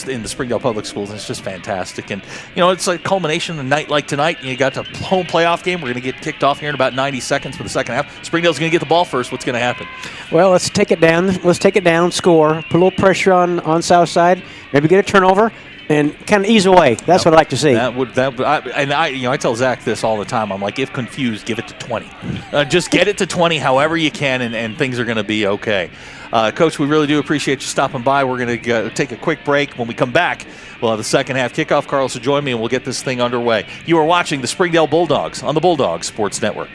Speaker 10: in the Springdale Public Schools, and it's just fantastic. And it's like culmination of a night like tonight. You got the home playoff game. We're going to get kicked off here in about 90 seconds for the second half. Springdale's going to get the ball first. What's going to happen?
Speaker 1: Well, let's take it down, score, put a little pressure on Southside, maybe get a turnover, and kind of ease away. That's what I like to see.
Speaker 10: I tell Zach this all the time. I'm like, if confused, give it to 20. Just get it to 20 however you can, and things are going to be okay. Coach, we really do appreciate you stopping by. We're going to take a quick break. When we come back, we'll have the second half kickoff. Carlos will join me, and we'll get this thing underway. You are watching the Springdale Bulldogs on the Bulldogs Sports Network.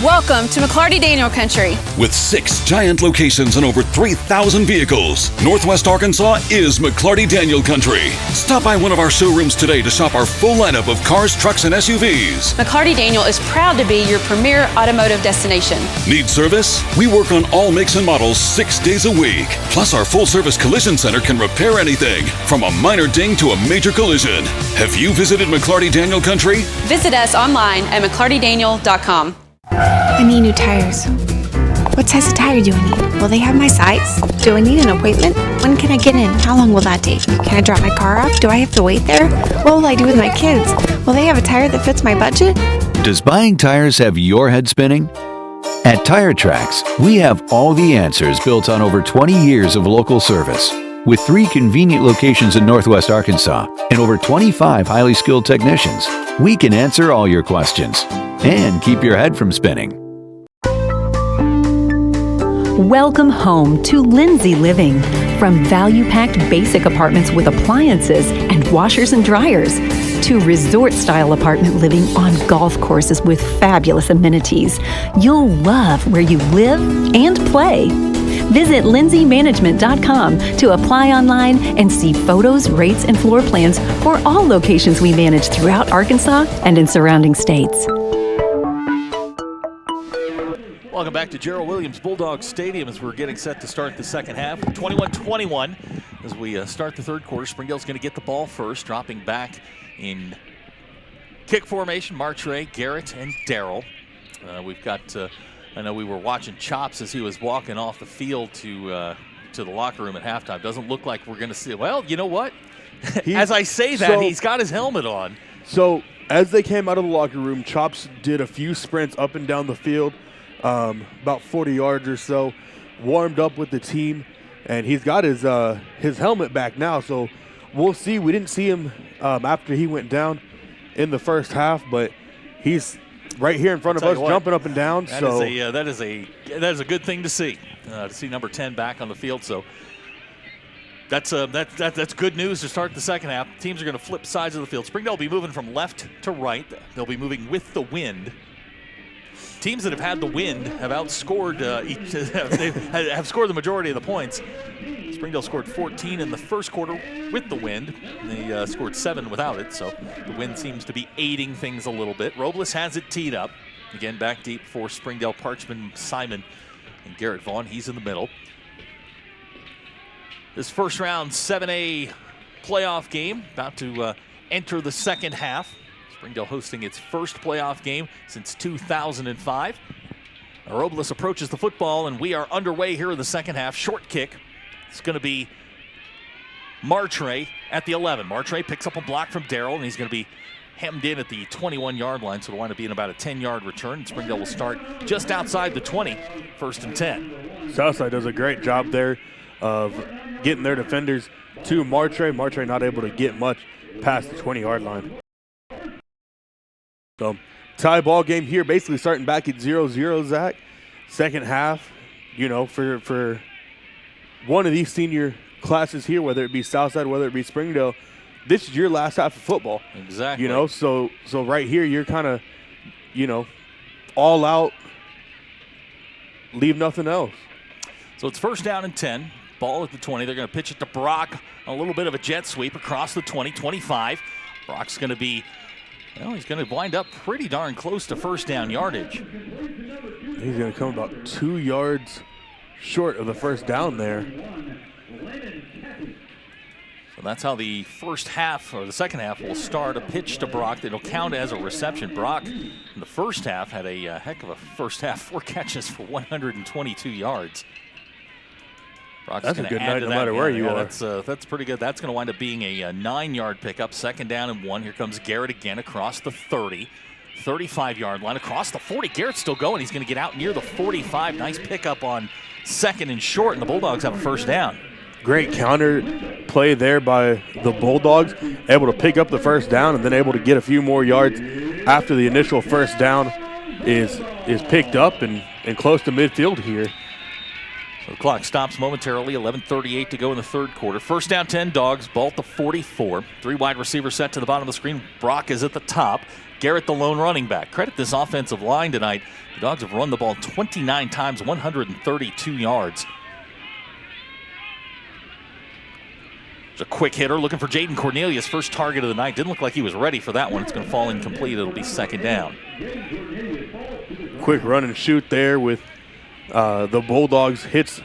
Speaker 11: Welcome to McClarty Daniel Country.
Speaker 12: With 6 giant locations and over 3,000 vehicles, Northwest Arkansas is McClarty Daniel Country. Stop by one of our showrooms today to shop our full lineup of cars, trucks, and SUVs.
Speaker 11: McClarty Daniel is proud to be your premier automotive destination.
Speaker 12: Need service? We work on all makes and models 6 days a week. Plus, our full-service collision center can repair anything, from a minor ding to a major collision. Have you visited McClarty Daniel Country?
Speaker 11: Visit us online at McClartyDaniel.com.
Speaker 17: I need new tires. What size of tire do I need? Will they have my size? Do I need an appointment? When can I get in? How long will that take? Can I drop my car off? Do I have to wait there? What will I do with my kids? Will they have a tire that fits my budget?
Speaker 13: Does buying tires have your head spinning? At Tire Tracks, we have all the answers built on over 20 years of local service. With 3 convenient locations in Northwest Arkansas and over 25 highly skilled technicians, we can answer all your questions and keep your head from spinning.
Speaker 5: Welcome home to Lindsay Living. From value-packed basic apartments with appliances and washers and dryers to resort-style apartment living on golf courses with fabulous amenities, you'll love where you live and play. Visit lindsaymanagement.com to apply online and see photos, rates, and floor plans for all locations we manage throughout Arkansas and in surrounding states.
Speaker 10: Welcome back to Gerald Williams Bulldog Stadium as we're getting set to start the second half. 21-21 as we start the third quarter. Springdale's going to get the ball first, dropping back in kick formation. Martre, Garrett, and Darrell. We've got, I know we were watching Chops as he was walking off the field to the locker room at halftime. Doesn't look like we're going to see. Well, you know what? As I say that, he's got his helmet on.
Speaker 14: So as they came out of the locker room, Chops did a few sprints up and down the field, about 40 yards or so, warmed up with the team, and he's got his helmet back now, so we'll see. We didn't see him after he went down in the first half, but he's right here in front of us, jumping up and down.
Speaker 10: That is a good thing to see number 10 back on the field. So that's good news to start the second half. Teams are going to flip sides of the field. Springdale will be moving from left to right. They'll be moving with the wind. Teams that have had the wind have outscored have scored the majority of the points. Springdale scored 14 in the first quarter with the wind. They scored 7 without it, so the wind seems to be aiding things a little bit. Robles has it teed up. Again, back deep for Springdale, Parchman, Simon, and Garrett Vaughn. He's in the middle. This first round 7A playoff game about to enter the second half. Springdale hosting its first playoff game since 2005. Robles approaches the football, and we are underway here in the second half. Short kick. It's going to be Martre at the 11. Martre picks up a block from Darrell, and he's going to be hemmed in at the 21-yard line, so it'll wind up being about a 10-yard return. Springdale will start just outside the 20, first and 10.
Speaker 14: Southside does a great job there of getting their defenders to Martre. Martre not able to get much past the 20-yard line. So, tie ball game here, basically starting back at 0-0, Zach. Second half, for one of these senior classes here, whether it be Southside, whether it be Springdale, this is your last half of football.
Speaker 10: Exactly.
Speaker 14: So right here, you're kind of, all out, leave nothing else.
Speaker 10: So it's first down and 10. Ball at the 20. They're going to pitch it to Brock. A little bit of a jet sweep across the 20, 25. Brock's going to be, he's going to wind up pretty darn close to first down yardage.
Speaker 14: He's going to come about 2 yards short of the first down there.
Speaker 10: So that's how the first half, or the second half, will start. A pitch to Brock that'll count as a reception. Brock, in the first half, had a heck of a first half. 4 catches for 122 yards. Brock's
Speaker 14: that's a good night no matter where you are.
Speaker 10: That's pretty good. That's going to wind up being a 9-yard pickup. Second down and 1. Here comes Garrett again across the 30. 35-yard line across the 40. Garrett's still going. He's going to get out near the 45. Nice pickup on second and short, and the Bulldogs have a first down.
Speaker 14: Great counter play there by the Bulldogs. Able to pick up the first down and then able to get a few more yards after the initial first down is picked up and close to midfield here.
Speaker 10: So the clock stops momentarily. 11:38 to go in the third quarter. First down 10 Dogs. Ball at the 44. 3 wide receivers set to the bottom of the screen. Brock is at the top. Garrett the lone running back. Credit this offensive line tonight. The Dogs have run the ball 29 times, 132 yards. There's a quick hitter looking for Jaden Cornelius. First target of the night. Didn't look like he was ready for that one. It's going to fall incomplete. It'll be second down.
Speaker 14: Quick run and shoot there with the Bulldogs. Hits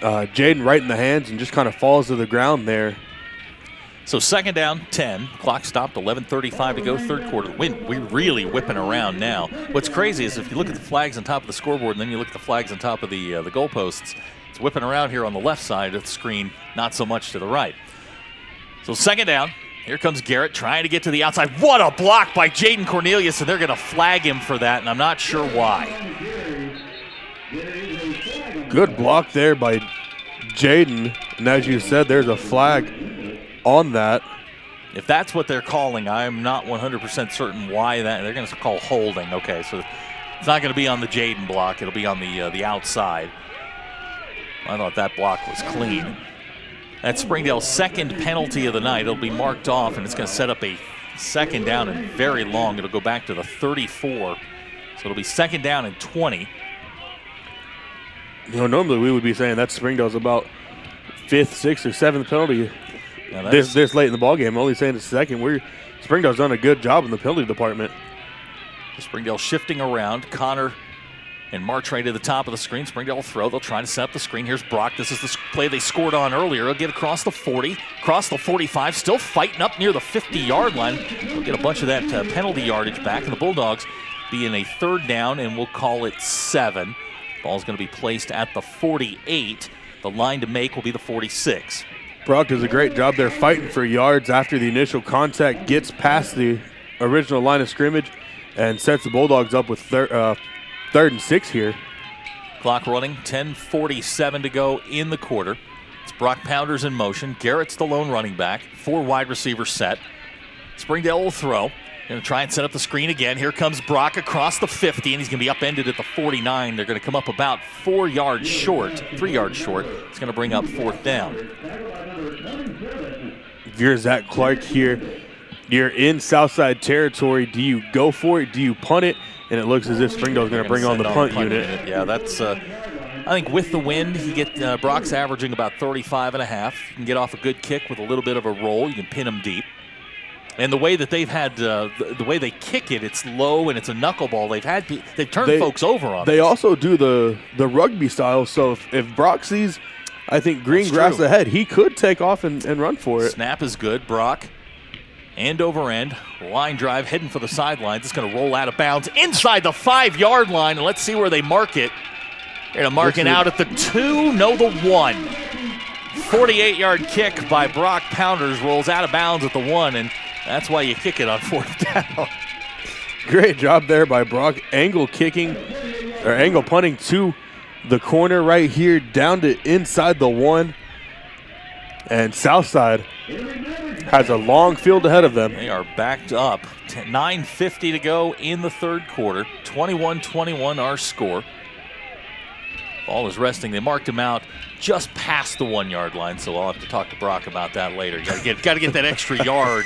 Speaker 14: Jaden right in the hands and just kind of falls to the ground there.
Speaker 10: So second down, 10. Clock stopped, 11:35 to go, third quarter. We're really whipping around now. What's crazy is if you look at the flags on top of the scoreboard and then you look at the flags on top of the goalposts, it's whipping around here on the left side of the screen, not so much to the right. So second down. Here comes Garrett trying to get to the outside. What a block by Jaden Cornelius, and they're going to flag him for that, and I'm not sure why.
Speaker 14: Good block there by Jaden, and as you said, there's a flag on that.
Speaker 10: If that's what they're calling, I'm not 100% certain why that. They're going to call holding. Okay, so it's not going to be on the Jaden block. It'll be on the outside. I thought that block was clean. That's Springdale's second penalty of the night. It'll be marked off, and it's going to set up a second down and very long. It'll go back to the 34. So it'll be second down and 20.
Speaker 14: Normally we would be saying that Springdale's about 5th, 6th, or 7th penalty this late in the ballgame. I'm only saying it's second. Springdale's done a good job in the penalty department.
Speaker 10: Springdale shifting around. Connor and Martre to the top of the screen. Springdale will throw. They'll try to set up the screen. Here's Brock. This is the play they scored on earlier. He'll get across the 40, across the 45, still fighting up near the 50-yard line. They'll get a bunch of that penalty yardage back, and the Bulldogs be in a third down, and we'll call it 7. Ball's going to be placed at the 48. The line to make will be the 46.
Speaker 14: Brock does a great job there fighting for yards after the initial contact, gets past the original line of scrimmage and sets the Bulldogs up with third and 6 here.
Speaker 10: Clock running, 10:47 to go in the quarter. It's Brock Pounders in motion. Garrett's the lone running back. 4 wide receivers set. Springdale will throw. Going to try and set up the screen again. Here comes Brock across the 50, and he's going to be upended at the 49. They're going to come up about 4 yards short, 3 yards short. It's going to bring up 4th down.
Speaker 14: If you're Zach Clark here, you're in Southside territory. Do you go for it? Do you punt it? And it looks as if Springdale's going to bring on the punt unit.
Speaker 10: Yeah, that's, I think with the wind, Brock's averaging about 35.5. You can get off a good kick with a little bit of a roll. You can pin him deep. And the way that they've had, the way they kick it, it's low and it's a knuckleball. They've turned folks over on it.
Speaker 14: They also do the rugby style. So if Brock sees, I think, green grass ahead, he could take off and run for it.
Speaker 10: Snap is good. Brock, end over end, line drive, heading for the sidelines. It's going to roll out of bounds inside the 5-yard line. And let's see where they mark it. They're going to mark it out at the 2, no, the 1. 48-yard kick by Brock Pounders rolls out of bounds at the 1, and that's why you kick it on 4th down.
Speaker 14: Great job there by Brock. Angle punting to the corner right here, down to inside the 1. And Southside has a long field ahead of them.
Speaker 10: They are backed up. 9:50 to go in the third quarter. 21-21 our score. Ball is resting. They marked him out just past the 1-yard line, so I'll have to talk to Brock about that later. Got to get that extra yard.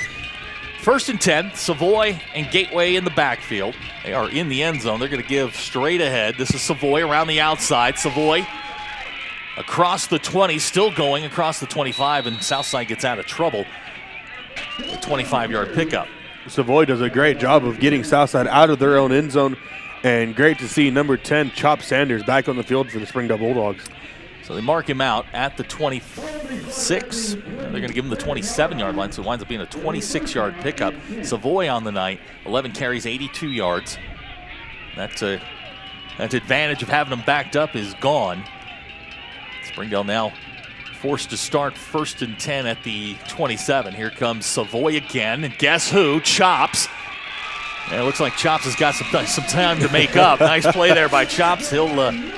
Speaker 10: 1st and 10, Savoy and Gateway in the backfield. They are in the end zone. They're going to give straight ahead. This is Savoy around the outside. Savoy across the 20, still going across the 25, and Southside gets out of trouble. A 25-yard pickup.
Speaker 14: Savoy does a great job of getting Southside out of their own end zone, and great to see number 10, Chop Sanders, back on the field for the Springdale Bulldogs.
Speaker 10: So they mark him out at the 26. They're going to give him the 27-yard line, so it winds up being a 26-yard pickup. Savoy on the night, 11 carries, 82 yards. That advantage of having them backed up is gone. Springdale now forced to start 1st and 10 at the 27. Here comes Savoy again, and guess who? Chops. And it looks like Chops has got some time to make up. Nice play there by Chops. He'll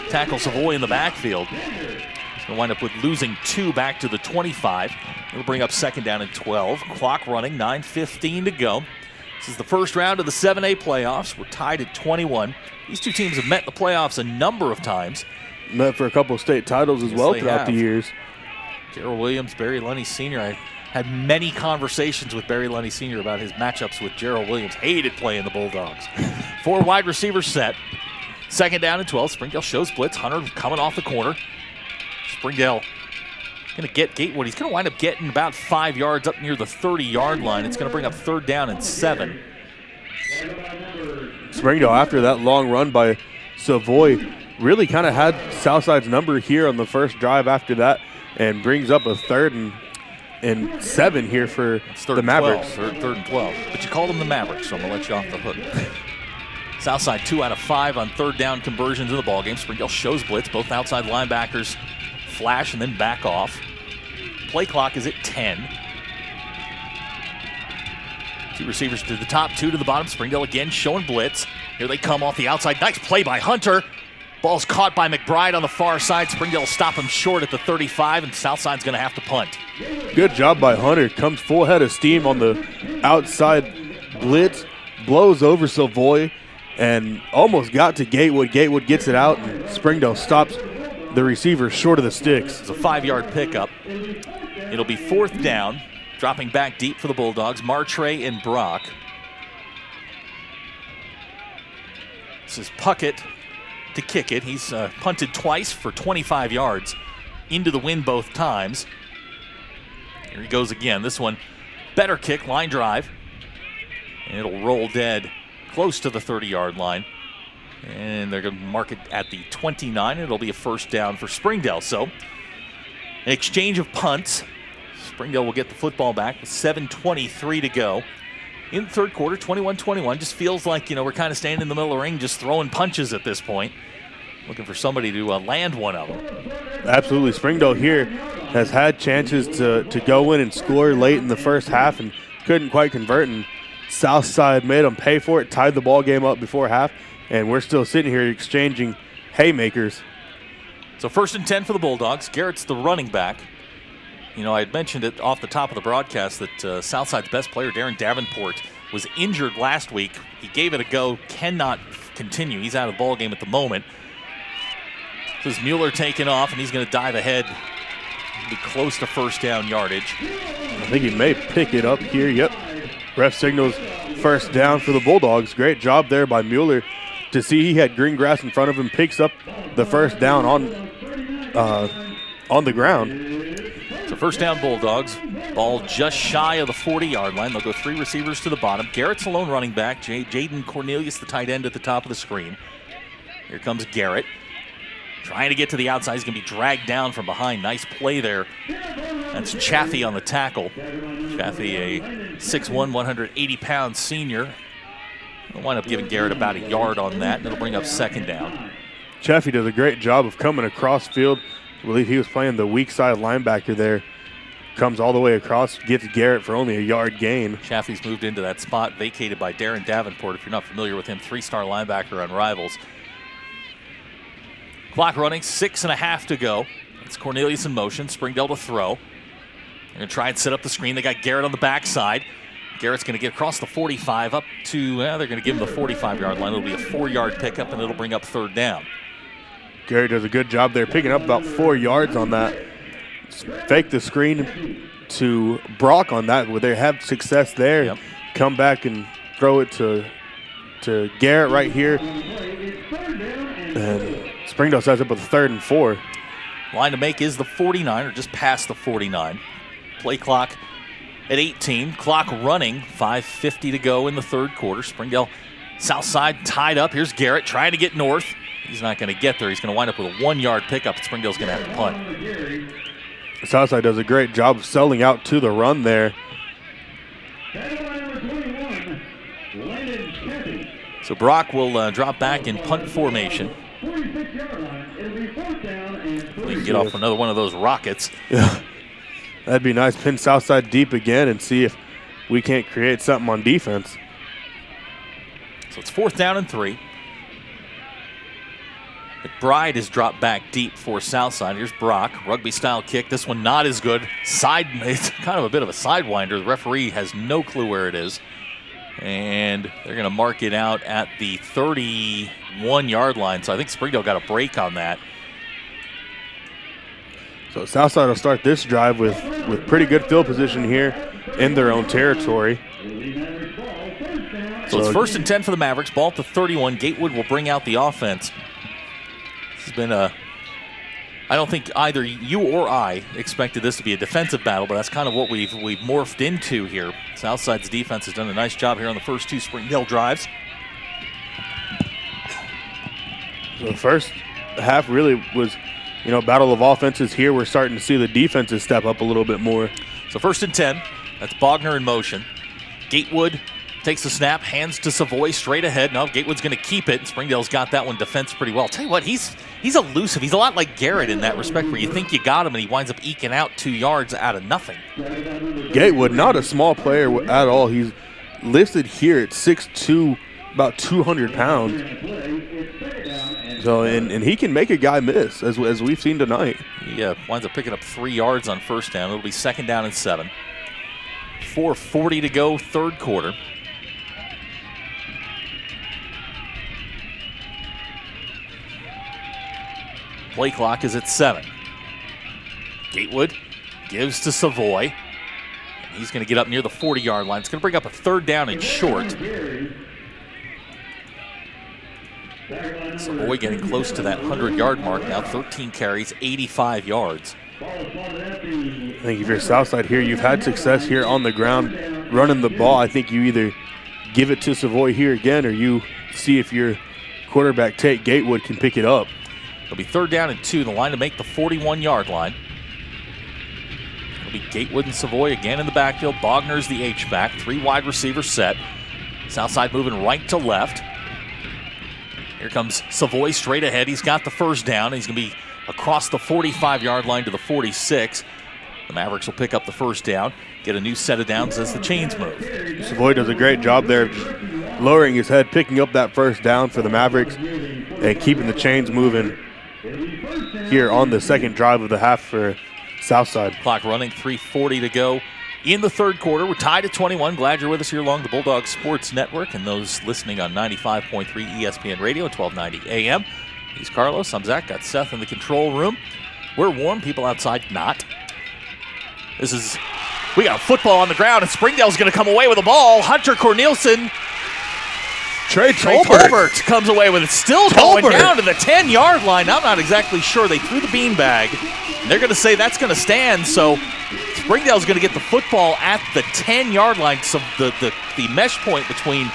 Speaker 10: tackle Savoy in the backfield. He's going to wind up with losing 2 back to the 25. It'll bring up 2nd down and 12. Clock running, 9:15 to go. This is the first round of the 7A playoffs. We're tied at 21. These two teams have met in the playoffs a number of times.
Speaker 14: Met for a couple of state titles as well throughout the years.
Speaker 10: Gerald Williams, Barry Lunny Sr. I had many conversations with Barry Lunny Sr. about his matchups with Gerald Williams. Hated playing the Bulldogs. 4 wide receivers set. 2nd down and 12. Springdale shows blitz. Hunter coming off the corner. Springdale going to get Gatewood. He's going to wind up getting about 5 yards up near the 30-yard line. It's going to bring up 3rd down and 7.
Speaker 14: Springdale, after that long run by Savoy, really kind of had Southside's number here on the first drive after that, and brings up a 3rd and 7 here for the Mavericks.
Speaker 10: 3rd and 12. But you called them the Mavericks, so I'm going to let you off the hook. Southside 2 out of 5 on 3rd down conversions in the ballgame. Springdale shows blitz. Both outside linebackers flash and then back off. Play clock is at 10. 2 receivers to the top, 2 to the bottom. Springdale again showing blitz. Here they come off the outside. Nice play by Hunter. Ball's caught by McBride on the far side. Springdale will stop him short at the 35, and Southside's going to have to punt.
Speaker 14: Good job by Hunter. Comes full head of steam on the outside blitz. Blows over Savoy and almost got to Gatewood. Gatewood gets it out, and Springdale stops the receiver short of the sticks.
Speaker 10: It's a 5-yard pickup. It'll be 4th down. Dropping back deep for the Bulldogs. Martray and Brock. This is Puckett to kick it. He's punted twice for 25 yards into the wind both times. Here he goes again. This one, better kick, line drive. And it'll roll dead close to the 30-yard line. And they're going to mark it at the 29. It'll be a 1st down for Springdale. So, an exchange of punts. Springdale will get the football back with 7:23 to go. In the third quarter, 21-21. Just feels like, we're kind of standing in the middle of the ring just throwing punches at this point. Looking for somebody to land one of them.
Speaker 14: Absolutely. Springdale here has had chances to go in and score late in the first half and couldn't quite convert. And Southside made them pay for it, tied the ball game up before half, and we're still sitting here exchanging haymakers.
Speaker 10: So 1st and 10 for the Bulldogs. Garrett's the running back. You know, I had mentioned it off the top of the broadcast that Southside's best player, Darren Davenport, was injured last week. He gave it a go, cannot continue. He's out of the ball game at the moment. This is Mueller taking off, and he's going to dive ahead. Be close to first down yardage.
Speaker 14: I think he may pick it up here. Yep. Ref signals first down for the Bulldogs. Great job there by Mueller to see he had green grass in front of him. Picks up the first down on the ground.
Speaker 10: So first down Bulldogs. Ball just shy of the 40-yard line. They'll go 3 receivers to the bottom. Garrett's the lone running back. Jaden Cornelius, the tight end, at the top of the screen. Here comes Garrett. Trying to get to the outside. He's going to be dragged down from behind. Nice play there. That's Chaffee on the tackle. Chaffee, a 6'1", 180-pound senior. They'll wind up giving Garrett about a yard on that, and it'll bring up second down.
Speaker 14: Chaffee does a great job of coming across field. I believe he was playing the weak side linebacker there. Comes all the way across, gets Garrett for only a yard gain.
Speaker 10: Chaffee's moved into that spot vacated by Darren Davenport. If you're not familiar with him, 3-star linebacker on Rivals. Clock running, 6.5 to go. It's Cornelius in motion. Springdale to throw. They're going to try and set up the screen. They got Garrett on the backside. Garrett's going to get across the 45 up to, they're going to give him the 45-yard line. It'll be a 4-yard pickup, and it'll bring up third down.
Speaker 14: Garrett does a good job there, picking up about 4 yards on that. Fake the screen to Brock on that, where they have success there.
Speaker 10: Yep.
Speaker 14: Come back and throw it to Garrett right here. And Springdale sets up with 3rd and 4.
Speaker 10: Line to make is the 49, or just past the 49. Play clock at 18. Clock running, 5:50 to go in the third quarter. Springdale Southside tied up. Here's Garrett trying to get north. He's not going to get there. He's going to wind up with a 1-yard pickup. Springdale's going to have to punt.
Speaker 14: Southside does a great job of selling out to the run there.
Speaker 10: So Brock will drop back in punt formation. We can get off another one of those rockets.
Speaker 14: Yeah, that'd be nice. Pin Southside deep again and see if we can't create something on defense.
Speaker 10: So it's 4th down and 3. McBride is dropped back deep for Southside. Here's Brock, rugby-style kick. This one not as good. It's kind of a bit of a sidewinder. The referee has no clue where it is. And they're going to mark it out at the 31-yard line. So I think Springdale got a break on that.
Speaker 14: So Southside will start this drive with pretty good field position here in their own territory.
Speaker 10: So it's 1st and 10 for the Mavericks. Ball at the 31. Gatewood will bring out the offense. This has been I don't think either you or I expected this to be a defensive battle, but that's kind of what we've morphed into here. Southside's defense has done a nice job here on the first 2 Springdale drives.
Speaker 14: So the first half really was, battle of offenses. Here we're starting to see the defenses step up a little bit more.
Speaker 10: So 1st and 10. That's Bogner in motion. Gatewood takes the snap, hands to Savoy straight ahead. No, Gatewood's going to keep it. Springdale's got that one defense pretty well. Tell you what, he's elusive. He's a lot like Garrett in that respect, where you think you got him and he winds up eking out 2 yards out of nothing.
Speaker 14: Gatewood, not a small player at all. He's listed here at 6'2", about 200 pounds. So, and he can make a guy miss, as we've seen tonight.
Speaker 10: He winds up picking up 3 yards on first down. It'll be 2nd down and 7. 4:40 to go, third quarter. Play clock is at 7. Gatewood gives to Savoy. And he's going to get up near the 40-yard line. It's going to bring up a 3rd down and short. Savoy getting close to that 100-yard mark now. 13 carries, 85 yards.
Speaker 14: I think if you're Southside here, you've had success here on the ground running the ball. I think you either give it to Savoy here again, or you see if your quarterback, Tate Gatewood, can pick it up.
Speaker 10: It'll be 3rd down and 2. The line to make the 41-yard line. It'll be Gatewood and Savoy again in the backfield. Bogner's the H-back. 3 wide receivers set. Southside moving right to left. Here comes Savoy straight ahead. He's got the first down. He's going to be across the 45-yard line to the 46. The Mavericks will pick up the first down, get a new set of downs as the chains move.
Speaker 14: Savoy does a great job there, just lowering his head, picking up that first down for the Mavericks, and keeping the chains moving here on the second drive of the half for Southside.
Speaker 10: Clock running, 3:40 to go in the third quarter. We're tied at 21. Glad you're with us here along the Bulldog Sports Network and those listening on 95.3 ESPN Radio, 1290 AM. He's Carlos. I'm Zach. Got Seth in the control room. We're warm. People outside not. We got football on the ground, and Springdale's going to come away with the ball. Hunter Cornelison.
Speaker 14: Trey
Speaker 10: Tolbert comes away with it. Still going down to the 10-yard line. I'm not exactly sure. They threw the beanbag. They're going to say that's going to stand, so Springdale's going to get the football at the 10-yard line. So the mesh point between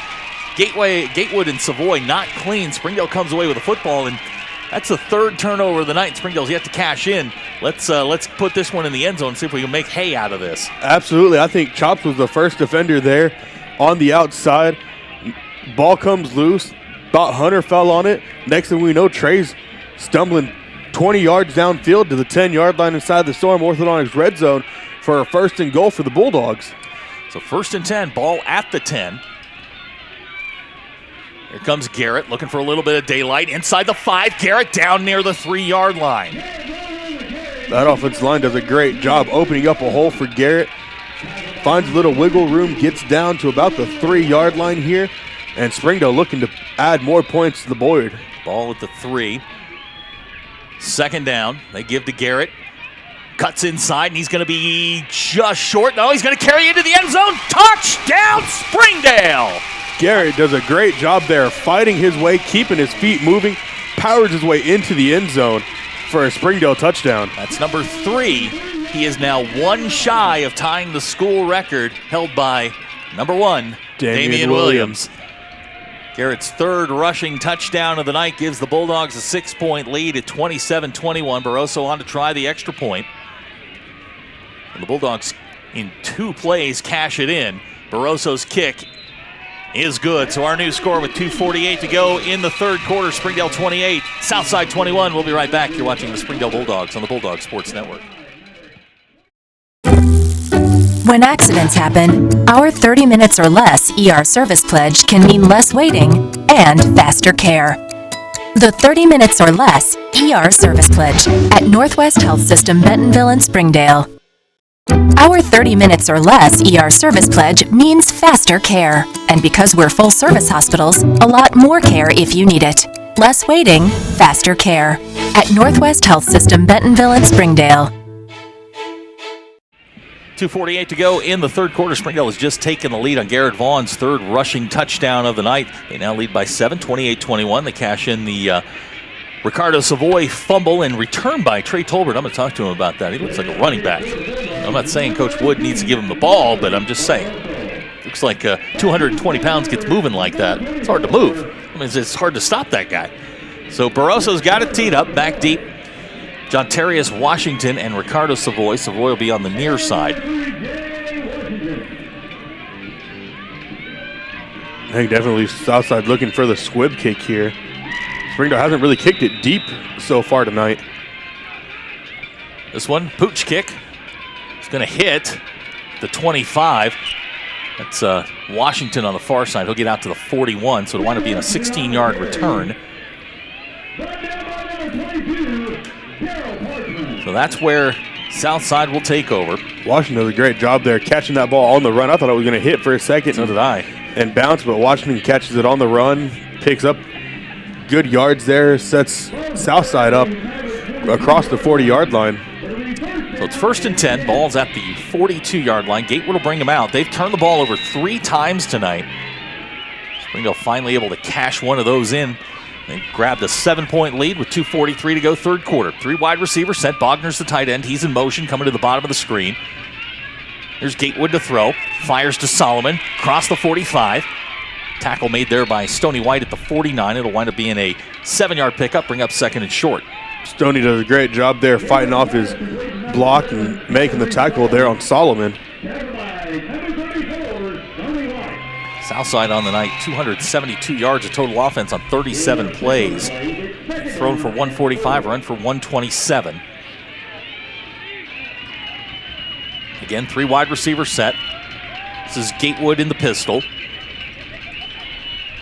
Speaker 10: Gatewood and Savoy not clean. Springdale comes away with the football, and that's the third turnover of the night. Springdale's yet to cash in. Let's put this one in the end zone and see if we can make hay out of this.
Speaker 14: Absolutely. I think Chops was the first defender there on the outside. Ball comes loose. Thought Hunter fell on it. Next thing we know, Trey's stumbling 20 yards downfield to the 10-yard line inside the Storm Orthodontics red zone for a first and goal for the Bulldogs.
Speaker 10: So 1st and 10, ball at the 10. Here comes Garrett looking for a little bit of daylight. Inside the 5, Garrett down near the 3-yard line.
Speaker 14: That offensive line does a great job opening up a hole for Garrett. Finds a little wiggle room, gets down to about the 3-yard line here. And Springdale looking to add more points to the board.
Speaker 10: Ball at the 3. 2nd down. They give to Garrett. Cuts inside, and he's going to be just short. No, he's going to carry into the end zone. Touchdown, Springdale!
Speaker 14: Garrett does a great job there, fighting his way, keeping his feet moving, powers his way into the end zone for a Springdale touchdown.
Speaker 10: That's number 3. He is now one shy of tying the school record held by number 1, Damian Williams. Garrett's 3rd rushing touchdown of the night gives the Bulldogs a 6-point lead at 27-21. Barroso on to try the extra point. And the Bulldogs in 2 plays cash it in. Barroso's kick is good. So our new score with 2:48 to go in the third quarter. Springdale 28, Southside 21. We'll be right back. You're watching the Springdale Bulldogs on the Bulldog Sports Network.
Speaker 5: When accidents happen, our 30 minutes or less ER service pledge can mean less waiting and faster care. The 30 minutes or less ER service pledge at Northwest Health System Bentonville and Springdale. Our 30 minutes or less ER service pledge means faster care. And because we're full service hospitals, a lot more care if you need it. Less waiting, faster care. At Northwest Health System Bentonville and Springdale.
Speaker 10: 2:48 to go in the third quarter. Springdale has just taken the lead on Garrett Vaughn's 3rd rushing touchdown of the night. They now lead by 7, 28-21. They cash in the Ricardo Savoy fumble and return by Trey Tolbert. I'm going to talk to him about that. He looks like a running back. I'm not saying Coach Wood needs to give him the ball, but I'm just saying. Looks like 220 pounds gets moving like that. It's hard to move. I mean, it's hard to stop that guy. So Barroso's got it teed up, back deep. John Terrius Washington and Ricardo Savoy. Savoy will be on the near side.
Speaker 14: I think definitely Southside looking for the squib kick here. Springdale hasn't really kicked it deep so far tonight.
Speaker 10: This one, pooch kick. It's going to hit the 25. That's Washington on the far side. He'll get out to the 41, so it'll wind up being a 16-yard return. So that's where Southside will take over.
Speaker 14: Washington does a great job there catching that ball on the run. I thought it was going to hit for a second.
Speaker 10: So did I.
Speaker 14: And bounce, but Washington catches it on the run, picks up good yards there, sets Southside up across the 40-yard line.
Speaker 10: So it's 1st and 10. Ball's at the 42-yard line. Gatewood will bring them out. They've turned the ball over 3 times tonight. Springdale finally able to cash one of those in. They grabbed a 7-point lead with 2:43 to go third quarter. 3 wide receivers set. Bogner's the tight end. He's in motion coming to the bottom of the screen. Here's Gatewood to throw. Fires to Solomon. Cross the 45. Tackle made there by Stoney White at the 49. It'll wind up being a 7-yard pickup. Bring up 2nd and short.
Speaker 14: Stoney does a great job there fighting off his block and making the tackle there on Solomon.
Speaker 10: Southside on the night, 272 yards of total offense on 37 plays. Thrown for 145, run for 127. Again, 3 wide receiver set. This is Gatewood in the pistol.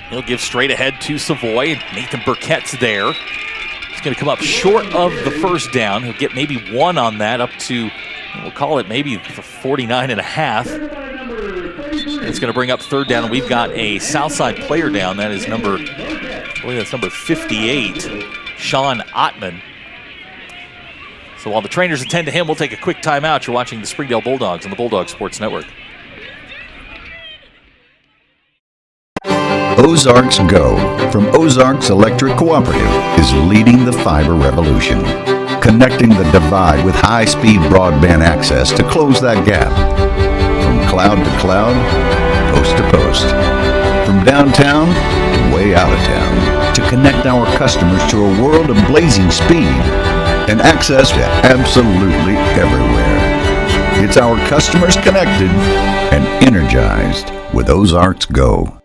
Speaker 10: He'll give straight ahead to Savoy. Nathan Burkett's there. He's going to come up short of the first down. He'll get maybe 1 on that, up to, we'll call it maybe 49 and a half. It's going to bring up 3rd down, and we've got a Southside player down. That is number 58, Sean Ottman. So while the trainers attend to him, we'll take a quick timeout. You're watching the Springdale Bulldogs on the Bulldog Sports Network.
Speaker 13: Ozarks Go from Ozarks Electric Cooperative is leading the fiber revolution, connecting the divide with high-speed broadband access to close that gap. From cloud to cloud, post to post, from downtown to way out of town, to connect our customers to a world of blazing speed and access to absolutely everywhere. It's our customers connected and energized with Ozarks Go.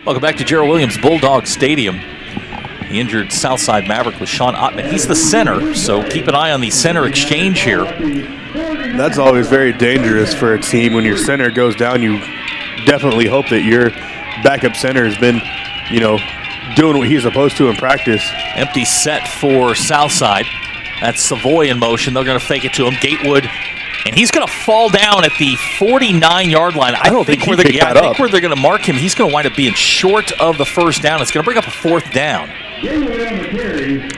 Speaker 10: Welcome back to Gerald Williams Bulldog Stadium. The injured Southside Maverick was Sean Ottman. He's the center, so keep an eye on the center exchange here.
Speaker 14: That's always very dangerous for a team. When your center goes down, you definitely hope that your backup center has been, doing what he's supposed to in practice.
Speaker 10: Empty set for Southside. That's Savoy in motion. They're going to fake it to him. Gatewood, and he's going to fall down at the 49-yard line. I think where they're going to mark him, he's going to wind up being short of the first down. It's going to bring up a 4th down.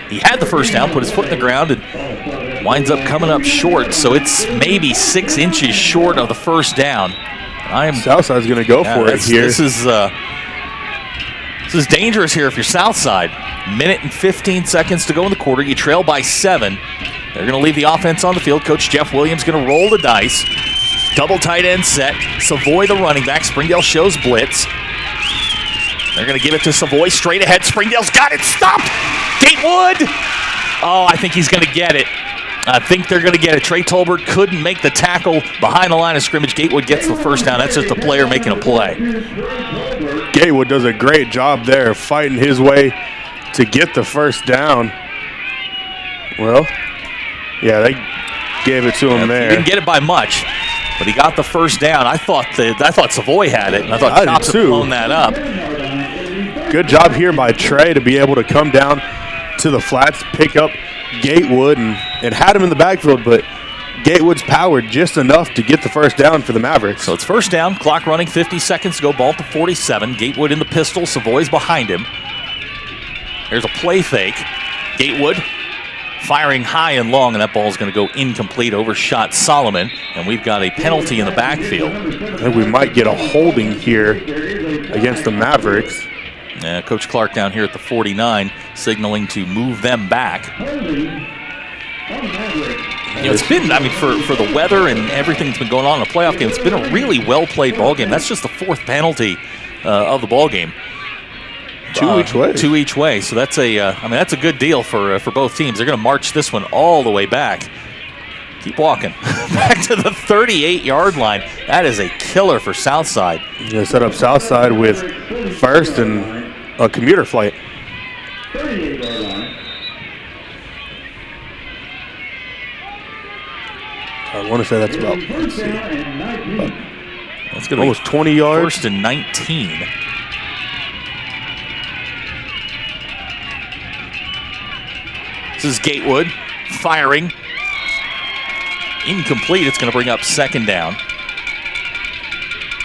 Speaker 10: He had the first down, put his foot in the ground, and winds up coming up short. So it's maybe 6 inches short of the first down.
Speaker 14: Southside's going to go for it here.
Speaker 10: This is dangerous here if you're Southside. Minute and 15 seconds to go in the quarter. You trail by 7. They're going to leave the offense on the field. Coach Jeff Williams going to roll the dice. Double tight end set. Savoy the running back. Springdale shows blitz. They're going to give it to Savoy straight ahead. Springdale's got it. Stopped. Gatewood. Oh, I think he's going to get it. I think they're going to get it. Trey Tolbert couldn't make the tackle behind the line of scrimmage. Gatewood gets the first down. That's just a player making a play.
Speaker 14: Gatewood does a great job there fighting his way to get the first down. Well, yeah, they gave it to him there.
Speaker 10: He didn't get it by much, but he got the first down. I thought Savoy had it, and I thought Chops had blown that up.
Speaker 14: Good job here by Trey to be able to come down to the flats, pick up Gatewood, and had him in the backfield, but Gatewood's powered just enough to get the first down for the Mavericks.
Speaker 10: So it's first down, clock running, 50 seconds to go, ball to 47. Gatewood in the pistol, Savoy's behind him. There's a play fake. Gatewood firing high and long, and that ball is going to go incomplete, overshot Solomon, and we've got a penalty in the backfield.
Speaker 14: I think we might get a holding here against the Mavericks.
Speaker 10: Coach Clark down here at the 49 signaling to move them back. It's been, for the weather and everything that's been going on in the playoff game, it's been a really well-played ball game. That's just the 4th penalty of the ball game.
Speaker 14: 2 each way.
Speaker 10: 2 each way. So that's that's a good deal for both teams. They're going to march this one all the way back. Keep walking. Back to the 38-yard line. That is a killer for Southside.
Speaker 14: They set up Southside with first and a commuter flight.
Speaker 8: 38-yard line.
Speaker 14: I want to say that's about, let's see,
Speaker 10: that's going to
Speaker 14: almost 20 yards.
Speaker 10: 1st and 19. This is Gatewood firing. Incomplete. It's going to bring up 2nd down.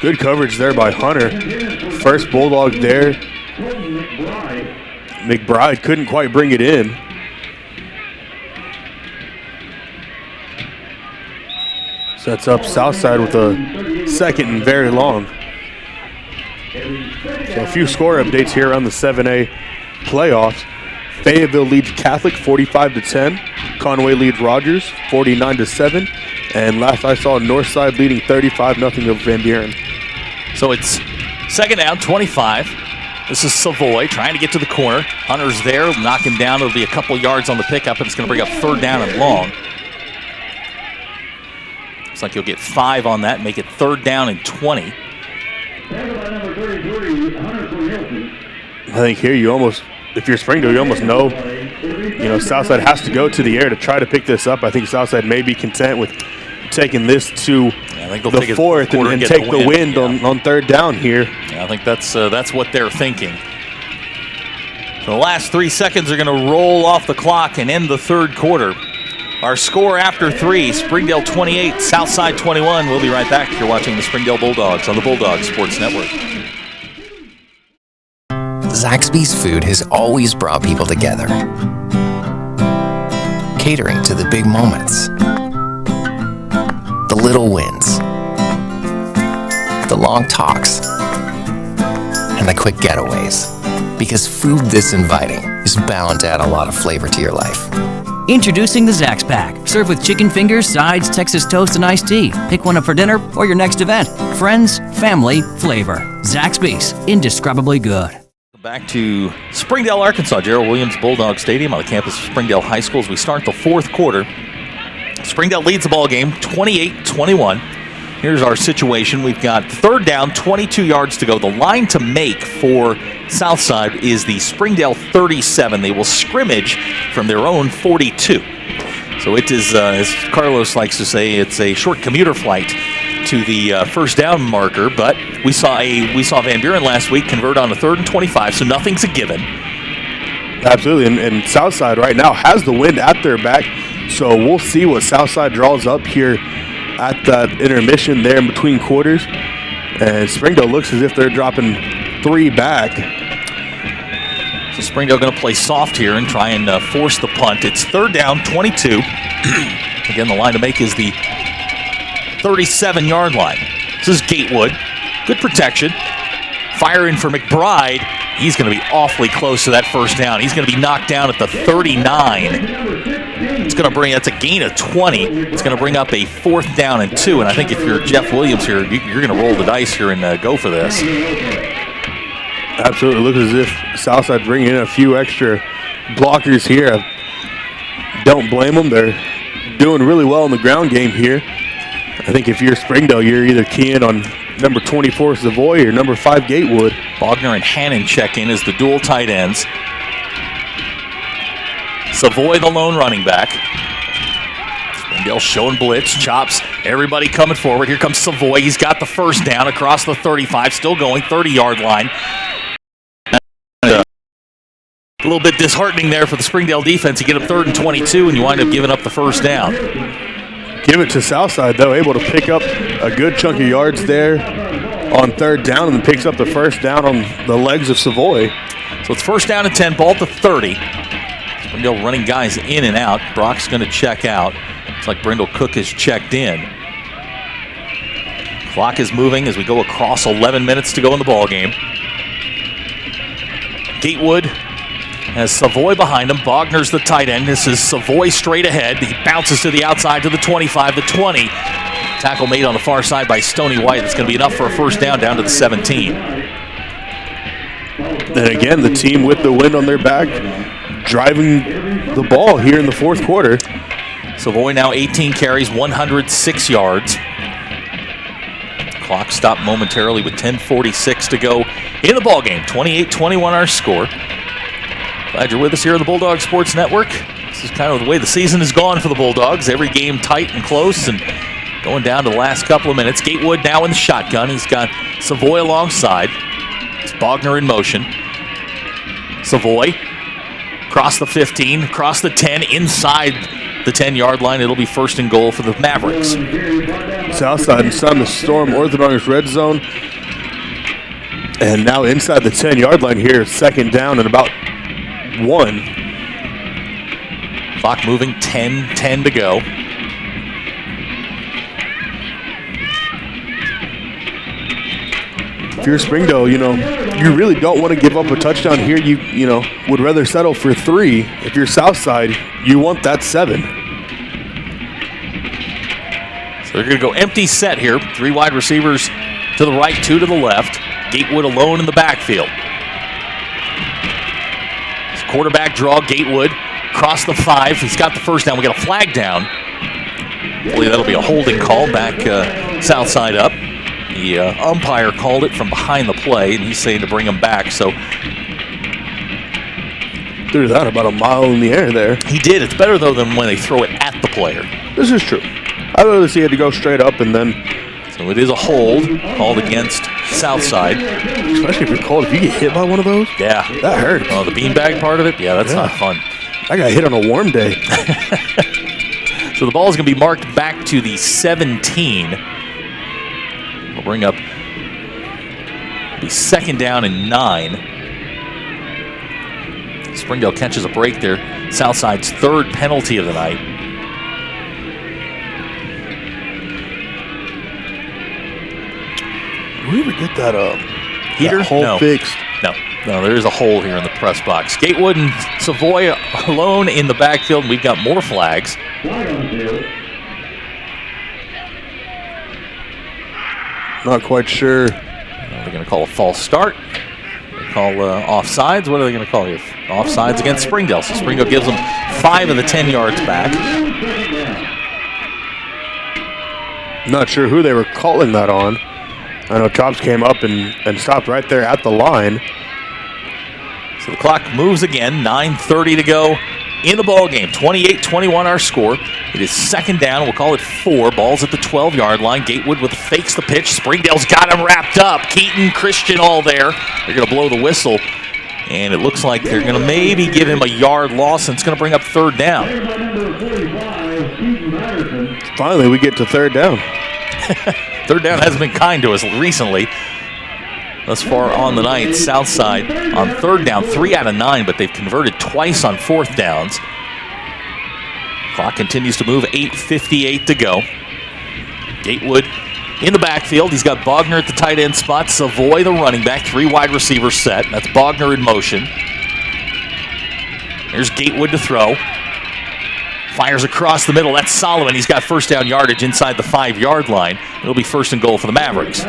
Speaker 14: Good coverage there by Hunter. First Bulldog there. McBride couldn't quite bring it in. Sets up Southside with a 2nd and very long. So a few score updates here on the 7A playoffs. Fayetteville leads Catholic 45-10. Conway leads Rogers 49-7. And last I saw, Northside leading 35-0 over Van Buren.
Speaker 10: So it's 2nd down, 25. This is Savoy trying to get to the corner. Hunter's there, knock him down. It'll be a couple yards on the pickup, and it's going to bring up 3rd down and long. Looks like you'll get 5 on that, make it 3rd down and 20.
Speaker 14: I think here you almost, if you're Springdale, you almost know, Southside has to go to the air to try to pick this up. I think Southside may be content with taking this to the fourth and take the wind on third down here.
Speaker 10: Yeah, I think that's what they're thinking. So the last 3 seconds are going to roll off the clock and end the third quarter. Our score after 3, Springdale 28, Southside 21. We'll be right back. You're watching the Springdale Bulldogs on the Bulldog Sports Network.
Speaker 15: Zaxby's food has always brought people together. Catering to the big moments, the little wins, the long talks, and the quick getaways. Because food this inviting is bound to add a lot of flavor to your life.
Speaker 16: Introducing the Zax Pack. Served with chicken fingers, sides, Texas toast, and iced tea. Pick one up for dinner or your next event. Friends, family, flavor. Zaxby's. Indescribably good.
Speaker 10: Back to Springdale, Arkansas, Gerald Williams Bulldog Stadium on the campus of Springdale High School as we start the fourth quarter. Springdale leads the ball game 28-21. Here's our situation. We've got third down, 22 yards to go. The line to make for Southside is the Springdale 37. They will scrimmage from their own 42. So it is, as Carlos likes to say, it's a short commuter flight to the first down marker. But we saw Van Buren last week convert on a 3rd and 25, so nothing's a given.
Speaker 14: Absolutely, and Southside right now has the wind at their back. So we'll see what Southside draws up here at that intermission there in between quarters. And Springdale looks as if they're dropping 3 back.
Speaker 10: So Springdale going to play soft here and try and force the punt. It's third down, 22. Again, the line to make is the 37-yard line. This is Gatewood. Good protection. Fire in for McBride. He's going to be awfully close to that first down. He's going to be knocked down at the 39. It's going to bring, that's a gain of 20. It's going to bring up a 4th down and 2. And I think if you're Jeff Williams here, you're going to roll the dice here and go for this.
Speaker 14: Absolutely. Looks as if Southside bringing in a few extra blockers here. Don't blame them. They're doing really well in the ground game here. I think if you're Springdale, you're either keying on number 24 Savoy or number 5 Gatewood.
Speaker 10: Bogner and Hannon check in as the dual tight ends. Savoy, the lone running back. Springdale showing blitz, chops, everybody coming forward. Here comes Savoy. He's got the first down across the 35, still going, 30-yard line. A little bit disheartening there for the Springdale defense. You get up 3rd and 22, and you wind up giving up the first down.
Speaker 14: Give it to Southside, though, able to pick up a good chunk of yards there on 3rd down, and then picks up the first down on the legs of Savoy.
Speaker 10: So it's first down and 10, ball at the 30. Springdale running guys in and out. Brock's going to check out. Looks like Brindle Cook has checked in. Clock is moving as we go across 11 minutes to go in the ball game. Gatewood has Savoy behind him. Bogner's the tight end. This is Savoy straight ahead. He bounces to the outside to the 25, the 20. Tackle made on the far side by Stoney White. That's going to be enough for a first down to the 17.
Speaker 14: And again, the team with the wind on their back, driving the ball here in the fourth quarter.
Speaker 10: Savoy now 18 carries, 106 yards. Clock stopped momentarily with 10:46 to go in the ball game. 28-21 our score. Glad you're with us here on the Bulldog Sports Network. This is kind of the way the season has gone for the Bulldogs. Every game tight and close and going down to the last couple of minutes. Gatewood now in the shotgun. He's got Savoy alongside. It's Bogner in motion. Savoy across the 15, across the 10, inside the 10-yard line. It'll be 1st and goal for the Mavericks.
Speaker 14: Southside is on the Storm Orthodox red zone. And now inside the 10-yard line here, 2nd down and about 1.
Speaker 10: Clock moving, 10 to go.
Speaker 14: If you're Springdale, you really don't want to give up a touchdown here. You would rather settle for 3. If you're Southside, you want that 7.
Speaker 10: So they're going to go empty set here. 3 wide receivers to the right, 2 to the left. Gatewood alone in the backfield. Quarterback draw, Gatewood across the 5. He's got the first down. We got a flag down. Hopefully that'll be a holding call back Southside up. The umpire called it from behind the play, and he's saying to bring him back. So
Speaker 14: threw that about a mile in the air there.
Speaker 10: He did. It's better, though, than when they throw it at the player.
Speaker 14: This is true. I'd rather see it to go straight up and then.
Speaker 10: So it is a hold called against Southside.
Speaker 14: Especially if you're cold. If you get hit by one of those,
Speaker 10: yeah,
Speaker 14: that hurts.
Speaker 10: Oh, the beanbag part of it? Yeah, that's not fun.
Speaker 14: I got hit on a warm day.
Speaker 10: So the ball is going to be marked back to the 17. We'll bring up the 2nd down and 9. Springdale catches a break there. Southside's 3rd penalty of the night.
Speaker 14: Did we ever get that
Speaker 10: heater?
Speaker 14: That hole fixed?
Speaker 10: No, there is a hole here in the press box. Gatewood and Savoy alone in the backfield, and we've got more flags.
Speaker 14: Not quite sure.
Speaker 10: They're going to call a false start. They call offsides. What are they going to call here? Offsides against Springdale. So Springdale gives them 5 of the 10 yards back.
Speaker 14: Not sure who they were calling that on. I know Chops came up and stopped right there at the line.
Speaker 10: So the clock moves again. 9:30 to go in the ball game. 28-21 our score. It is 2nd down. We'll call it 4. Ball's at the 12-yard line. Gatewood fakes the pitch. Springdale's got him wrapped up. Keaton, Christian all there. They're going to blow the whistle. And it looks like they're going to maybe give him a yard loss, and it's going to bring up 3rd down.
Speaker 14: Finally, we get to 3rd down.
Speaker 10: 3rd down hasn't been kind to us recently. Thus far on the night, Southside on 3rd down, 3 out of 9, but they've converted twice on 4th downs. Clock continues to move, 8:58 to go. Gatewood in the backfield. He's got Bogner at the tight end spot, Savoy the running back, 3 wide receivers set. That's Bogner in motion. There's Gatewood to throw. Fires across the middle. That's Solomon. He's got 1st down yardage inside the 5-yard line. It'll be 1st and goal for the Mavericks.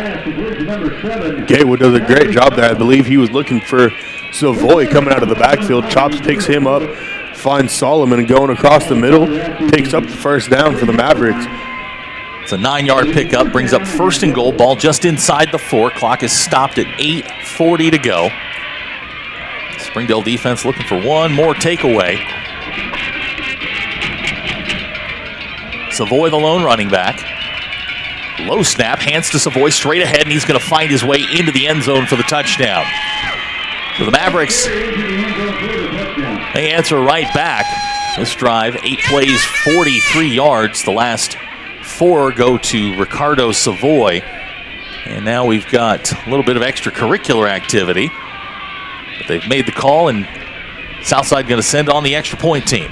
Speaker 14: Gatewood does a great job there. I believe he was looking for Savoy coming out of the backfield. Chops picks him up, finds Solomon going across the middle, picks up the 1st down for the Mavericks.
Speaker 10: It's a 9-yard pickup, brings up 1st and goal. Ball just inside the 4. Clock is stopped at 8:40 to go. Springdale defense looking for one more takeaway. Savoy the lone running back. Low snap, hands to Savoy straight ahead, and he's going to find his way into the end zone for the touchdown. So the Mavericks, they answer right back. This drive, 8 plays, 43 yards. The last 4 go to Ricardo Savoy. And now we've got a little bit of extracurricular activity. But they've made the call, and Southside going to send on the extra point team.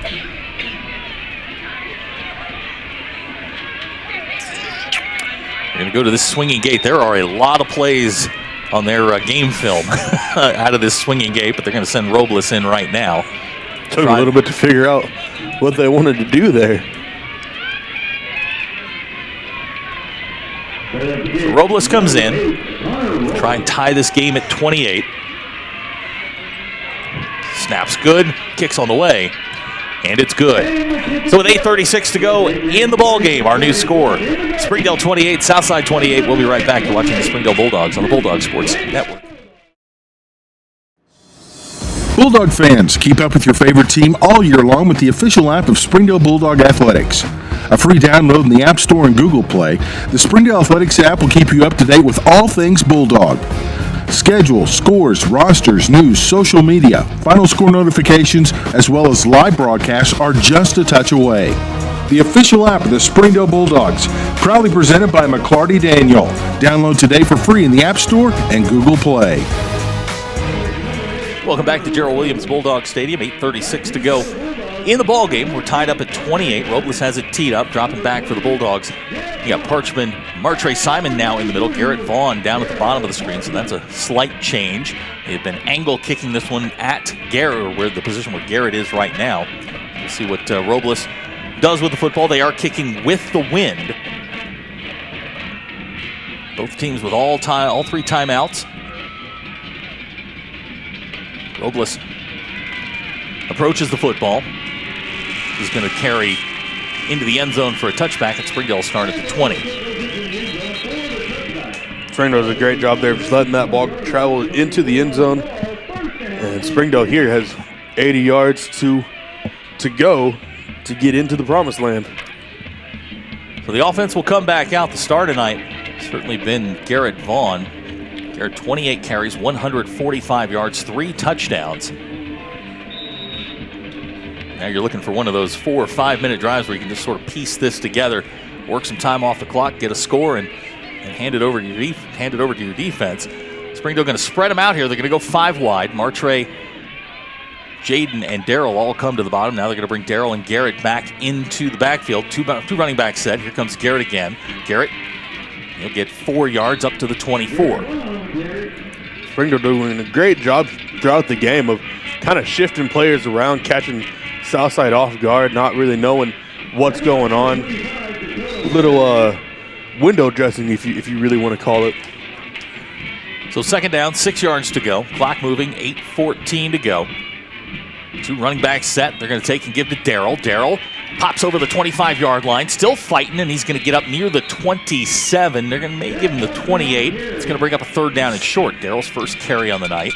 Speaker 10: We're going to go to this swinging gate. There are a lot of plays on their game film out of this swinging gate, but they're going to send Robles in right now.
Speaker 14: Took a little bit to figure out what they wanted to do there.
Speaker 10: So Robles comes in, try and tie this game at 28. Snaps good, kicks on the way, and it's good. So with 8:36 to go in the ball game, our new score, Springdale 28, Southside 28. We'll be right back. You're watching the Springdale Bulldogs on the Bulldog Sports Network.
Speaker 8: Bulldog fans, keep up with your favorite team all year long with the official app of Springdale Bulldog Athletics. A free download in the App Store and Google Play, the Springdale Athletics app will keep you up to date with all things Bulldog. Schedule, scores, rosters, news, social media, final score notifications, as well as live broadcasts are just a touch away. The official app of the Springdale Bulldogs, proudly presented by McClarty Daniel. Download today for free in the App Store and Google Play.
Speaker 10: Welcome back to Gerald Williams Bulldog Stadium. 8:36 to go in the ball game. We're tied up at 28. Robles has it teed up, dropping back for the Bulldogs. You got Parchman, Martre Simon now in the middle. Garrett Vaughn down at the bottom of the screen, so that's a slight change. They've been angle kicking this one at Garrett, or where the position where Garrett is right now. We'll see what Robles does with the football. They are kicking with the wind. Both teams with all 3 timeouts. Robles approaches the football. He's going to carry into the end zone for a touchback, and Springdale start at the 20.
Speaker 14: Springdale does a great job there of letting that ball travel into the end zone. And Springdale here has 80 yards to go to get into the promised land.
Speaker 10: So the offense will come back out. The star tonight certainly been Garrett Vaughn. Garrett, 28 carries, 145 yards, 3 touchdowns. Now you're looking for one of those 4 or 5 minute drives where you can just sort of piece this together, work some time off the clock, get a score, and hand it over to your defense. Springdale going to spread them out here. They're going to go 5 wide. Martre, Jaden, and Darrell all come to the bottom. Now they're going to bring Darrell and Garrett back into the backfield. Two running back set. Here comes Garrett again. Garrett, he'll get 4 yards up to the 24.
Speaker 14: Springdale doing a great job throughout the game of kind of shifting players around, catching Southside off guard, not really knowing what's going on. Little window dressing, if you really want to call it.
Speaker 10: So second down, 6 yards to go. Clock moving, 8:14 to go. 2 running backs set. They're going to take and give to Darrell. Darrell pops over the 25-yard line, still fighting, and he's going to get up near the 27. They're going to give him the 28. It's going to bring up a 3rd down and short. Darrell's first carry on the night.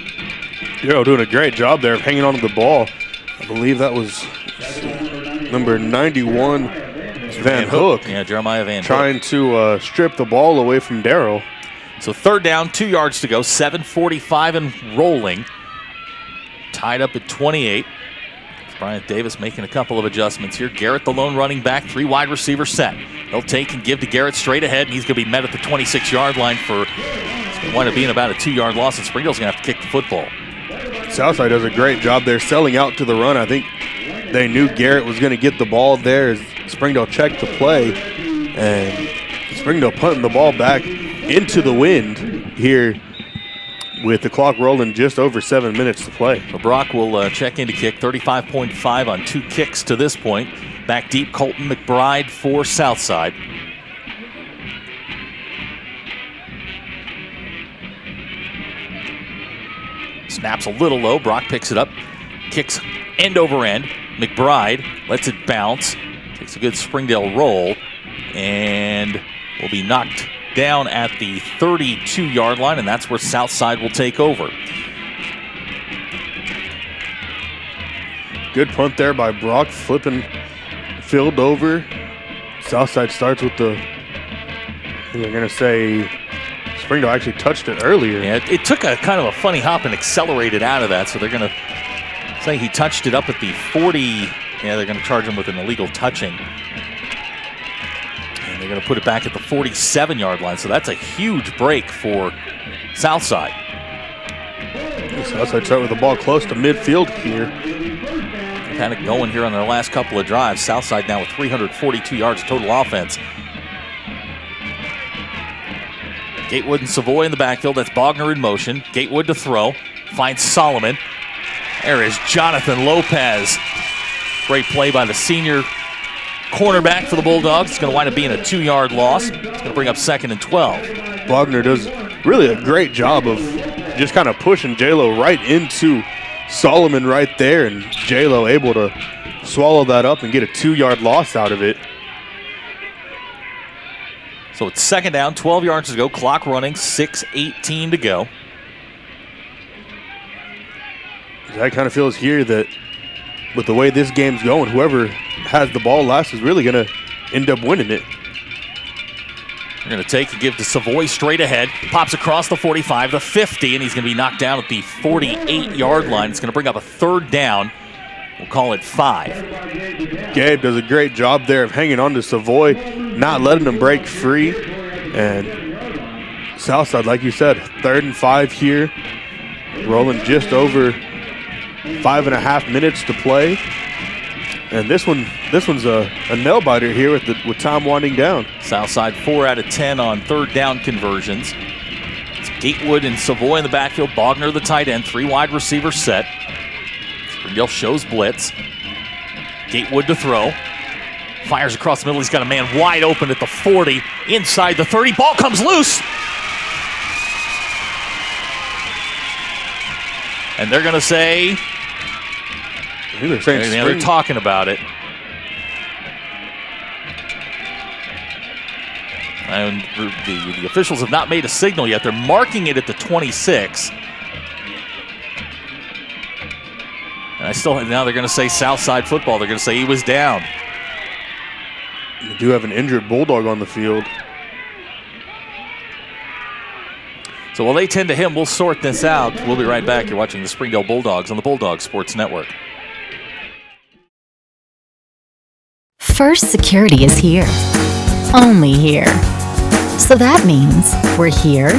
Speaker 14: Darrell doing a great job there of hanging on to the ball. I believe that was number 91, Van Hook.
Speaker 10: Yeah, Jeremiah Van Hook.
Speaker 14: Trying to strip the ball away from Darrell.
Speaker 10: So 3rd down, 2 yards to go, 7:45 and rolling. Tied up at 28. Bryant Davis making a couple of adjustments here. Garrett, the lone running back, 3 wide receiver set. They'll take and give to Garrett straight ahead, and he's going to be met at the 26-yard line for, it's going to wind up being about a 2-yard loss, and Springdale's going to have to kick the football.
Speaker 14: Southside does a great job there selling out to the run. I think they knew Garrett was going to get the ball there as Springdale checked the play, and Springdale punting the ball back into the wind here with the clock rolling just over 7 minutes to play.
Speaker 10: So Brock will check in to kick, 35.5 on 2 kicks to this point. Back deep, Colton McBride for Southside. Snaps a little low. Brock picks it up. Kicks end over end. McBride lets it bounce. Takes a good Springdale roll. And will be knocked down at the 32-yard line, and that's where Southside will take over.
Speaker 14: Good punt there by Brock, flipping field over. Southside starts with the, they're going to say, Springdale actually touched it earlier.
Speaker 10: Yeah, it took a kind of a funny hop and accelerated out of that, so they're going to say he touched it up at the 40. Yeah, they're going to charge him with an illegal touching. And they're going to put it back at the 47-yard line, so that's a huge break for Southside.
Speaker 14: Southside start with the ball close to midfield here.
Speaker 10: Kind of going here on their last couple of drives. Southside now with 342 yards total offense. Gatewood and Savoy in the backfield. That's Bogner in motion. Gatewood to throw. Finds Solomon. There is Jonathan Lopez. Great play by the senior cornerback for the Bulldogs. It's going to wind up being a 2-yard loss. It's going to bring up 2nd and 12.
Speaker 14: Bogner does really a great job of just kind of pushing J-Lo right into Solomon right there, and J-Lo able to swallow that up and get a 2-yard loss out of it.
Speaker 10: So it's 2nd down, 12 yards to go, clock running, 6:18 to go.
Speaker 14: That kind of feels here that with the way this game's going, whoever has the ball last is really going to end up winning it.
Speaker 10: They're going to take and give to Savoy straight ahead. Pops across the 45, the 50, and he's going to be knocked down at the 48-yard line. It's going to bring up a 3rd down. We'll call it 5.
Speaker 14: Gabe does a great job there of hanging on to Savoy, not letting him break free. And Southside, like you said, 3rd and 5 here. Rolling just over 5.5 minutes to play. And this one's a nail-biter here with time winding down.
Speaker 10: Southside 4 out of 10 on 3rd down conversions. It's Gatewood and Savoy in the backfield. Bogner the tight end. 3 wide receiver set. Springdale shows blitz. Gatewood to throw. Fires across the middle. He's got a man wide open at the 40. Inside the 30. Ball comes loose. And they're going to say... They're talking about it. And the officials have not made a signal yet. They're marking it at the 26. And now they're going to say Southside football. They're going to say he was down.
Speaker 14: We do have an injured Bulldog on the field.
Speaker 10: So while they tend to him, we'll sort this out. We'll be right back. You're watching the Springdale Bulldogs on the Bulldog Sports Network.
Speaker 5: First Security is here. Only here. So that means we're here.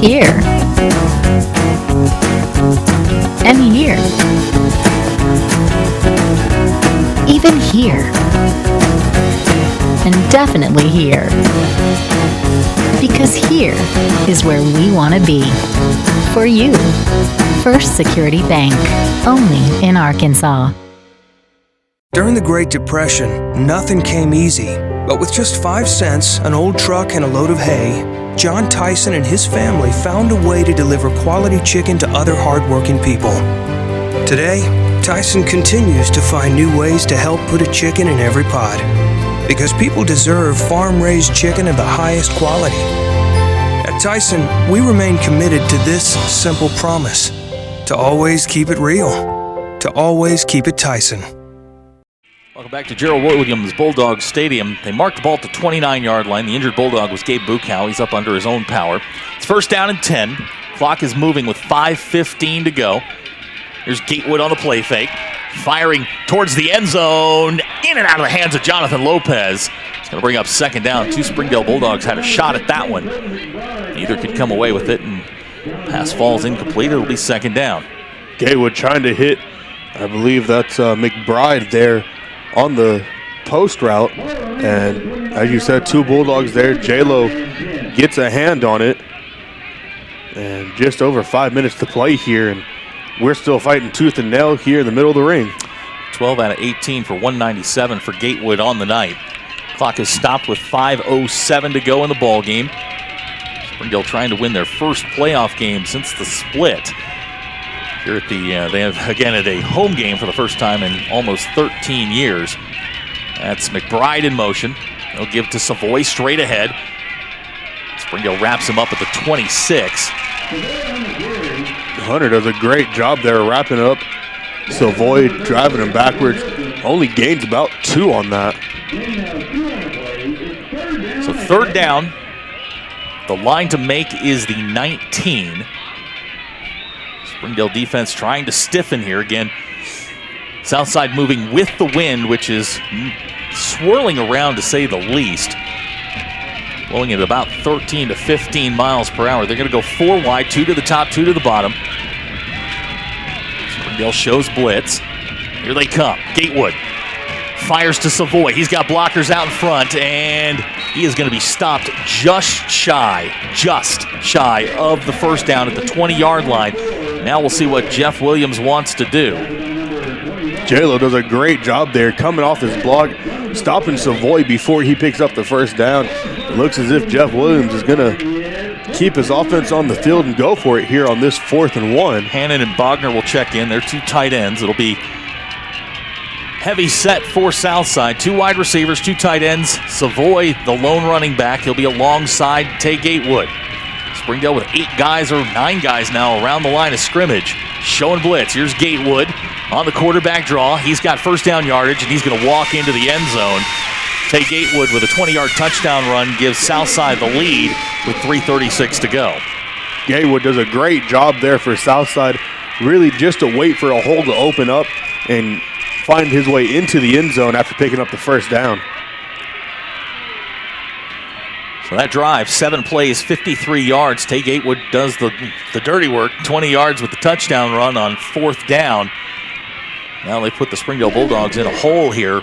Speaker 5: Here. And here. Even here. And definitely here. Because here is where we want to be. For you. First Security Bank. Only in Arkansas.
Speaker 9: During the Great Depression, nothing came easy. But with just 5 cents, an old truck, and a load of hay, John Tyson and his family found a way to deliver quality chicken to other hardworking people. Today, Tyson continues to find new ways to help put a chicken in every pot. Because people deserve farm-raised chicken of the highest quality. At Tyson, we remain committed to this simple promise: to always keep it real, to always keep it Tyson.
Speaker 10: Welcome back to Gerald Williams Bulldog Stadium. They marked the ball at the 29-yard line. The injured Bulldog was Gabe Buchow. He's up under his own power. It's first down and 10. Clock is moving with 5:15 to go. Here's Gatewood on the play fake. Firing towards the end zone. In and out of the hands of Jonathan Lopez. It's going to bring up second down. 2 Springdale Bulldogs had a shot at that one. Neither could come away with it, and pass falls incomplete. It'll be second down.
Speaker 14: Gatewood trying to hit, I believe that's McBride there on the post route. And as you said, 2 Bulldogs there. J-Lo gets a hand on it. And just over 5 minutes to play here. And we're still fighting tooth and nail here in the middle of the ring.
Speaker 10: 12 out of 18 for 197 for Gatewood on the night. Clock is stopped with 5:07 to go in the ball game. Springdale trying to win their first playoff game since the split. Here at the, they have again at a home game for the first time in almost 13 years. That's McBride in motion. They'll give to Savoy straight ahead. Springdale wraps him up at the 26.
Speaker 14: Hunter does a great job there wrapping up Savoy, driving him backwards. Only gains about 2 on that.
Speaker 10: So third down. The line to make is the 19. Springdale defense trying to stiffen here again. Southside moving with the wind, which is swirling around to say the least. Blowing at about 13 to 15 miles per hour. They're going to go 4 wide, 2 to the top, 2 to the bottom. Springdale shows blitz. Here they come. Gatewood fires to Savoy. He's got blockers out in front, and he is going to be stopped just shy of the first down at the 20-yard line. Now we'll see what Jeff Williams wants to do.
Speaker 14: J-Lo does a great job there, coming off his block, stopping Savoy before he picks up the first down. It looks as if Jeff Williams is going to keep his offense on the field and go for it here on this 4th and 1.
Speaker 10: Hannon and Bogner will check in. They're 2 tight ends. It'll be heavy set for Southside. 2 wide receivers, 2 tight ends. Savoy, the lone running back. He'll be alongside Tay Gatewood. Springdale with 8 guys or 9 guys now around the line of scrimmage. Showing blitz. Here's Gatewood on the quarterback draw. He's got first down yardage, and he's going to walk into the end zone. Tay Gatewood with a 20-yard touchdown run gives Southside the lead with 3:36 to go.
Speaker 14: Gatewood does a great job there for Southside, really just to wait for a hole to open up and find his way into the end zone after picking up the first down.
Speaker 10: So that drive, 7 plays, 53 yards. Tay Gatewood does the dirty work, 20 yards with the touchdown run on 4th down. Now they put the Springdale Bulldogs in a hole here.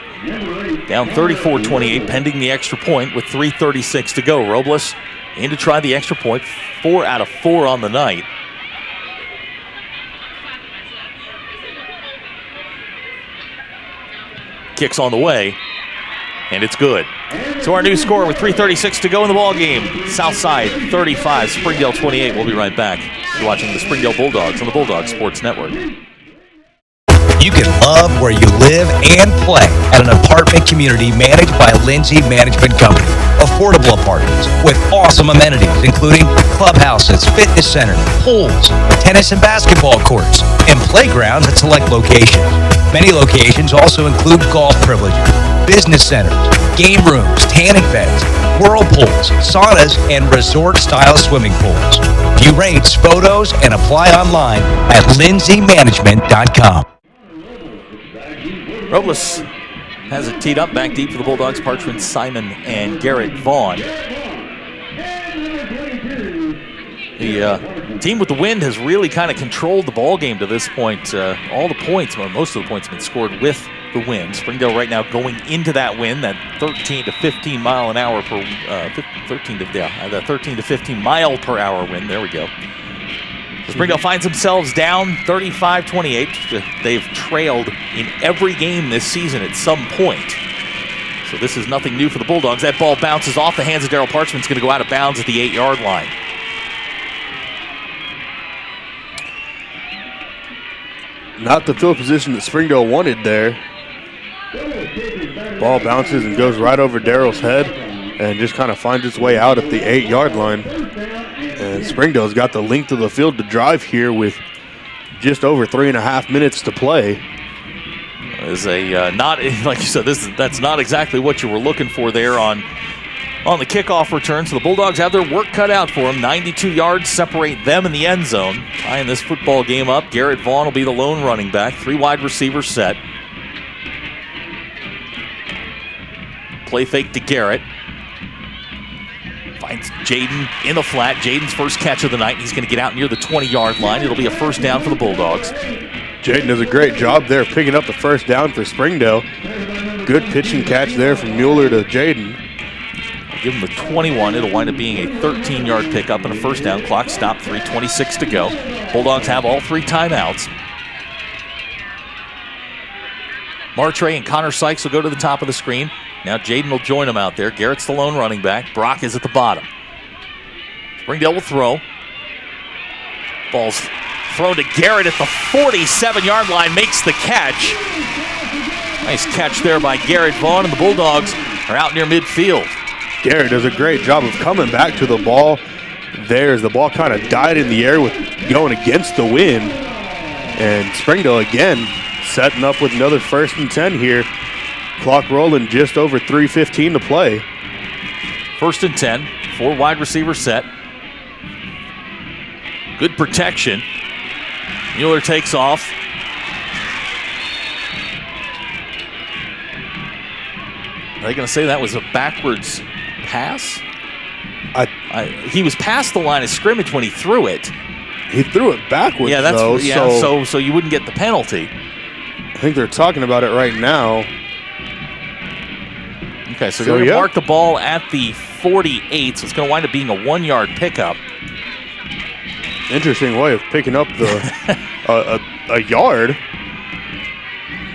Speaker 10: Down 34-28, pending the extra point with 3:36 to go. Robles in to try the extra point, 4 out of 4 on the night. Kicks on the way, and it's good. So our new score with 3:36 to go in the ball game. Southside 35, Springdale 28. We'll be right back. You're watching the Springdale Bulldogs on the Bulldog Sports Network.
Speaker 18: You can love where you live and play at an apartment community managed by Lindsay Management Company. Affordable apartments with awesome amenities, including clubhouses, fitness centers, pools, tennis and basketball courts, and playgrounds at select locations. Many locations also include golf privileges. business centers, game rooms, tanning beds, whirlpools, saunas, and resort-style swimming pools. View rates, photos, and apply online at lindsaymanagement.com.
Speaker 10: Robles has it teed up back deep for the Bulldogs. Parchment, Simon, and Garrett Vaughn. The team with the wind has really kind of controlled the ball game to this point. All the points, well, most of the points have been scored with the wind. Springdale right now going into that wind, that 13 to 15 mile an hour per 13 to 15 mile per hour wind. There we go. So Springdale finds themselves down 35-28. They've trailed in every game this season at some point. So this is nothing new for the Bulldogs. That ball bounces off the hands of Daryl Parchment. It's going to go out of bounds at the 8-yard line.
Speaker 14: Not the field position that Springdale wanted there. Ball bounces and goes right over Daryl's head and just kind of finds its way out at the 8-yard line. And Springdale's got the length of the field to drive here with just over 3.5 minutes to play.
Speaker 10: Is a not, like you said, that's not exactly what you were looking for there on the kickoff return. So the Bulldogs have their work cut out for them. 92 yards separate them in the end zone. Tying this football game up, Garrett Vaughn will be the lone running back. 3 wide receivers set. Play fake to Garrett. Finds Jaden in the flat. Jaden's first catch of the night. He's going to get out near the 20-yard line. It'll be a first down for the Bulldogs.
Speaker 14: Jaden does a great job there picking up the first down for Springdale. Good pitch and catch there from Mueller to Jaden.
Speaker 10: Give him the 21. It'll wind up being a 13-yard pickup and a first down. Clock stopped, 3:26 to go. Bulldogs have all 3 timeouts. Martre and Connor Sykes will go to the top of the screen. Now Jaden will join them out there. Garrett's the lone running back. Brock is at the bottom. Springdale will throw. Ball's thrown to Garrett at the 47-yard line. Makes the catch. Nice catch there by Garrett Vaughn, and the Bulldogs are out near midfield.
Speaker 14: Garrett does a great job of coming back to the ball there as the ball kind of died in the air with going against the wind. And Springdale again setting up with another 1st and 10 here. Clock rolling, just over 3:15 to play.
Speaker 10: 1st and 10, 4 wide receivers set. Good protection. Mueller takes off. Are they going to say that was a backwards pass? He was past the line of scrimmage when he threw it.
Speaker 14: He threw it backwards,
Speaker 10: yeah, that's
Speaker 14: though,
Speaker 10: so you wouldn't get the penalty.
Speaker 14: I think they're talking about it right now.
Speaker 10: Okay, so they're going to mark the ball at the 48, so it's going to wind up being a 1-yard pickup.
Speaker 14: Interesting way of picking up the a yard.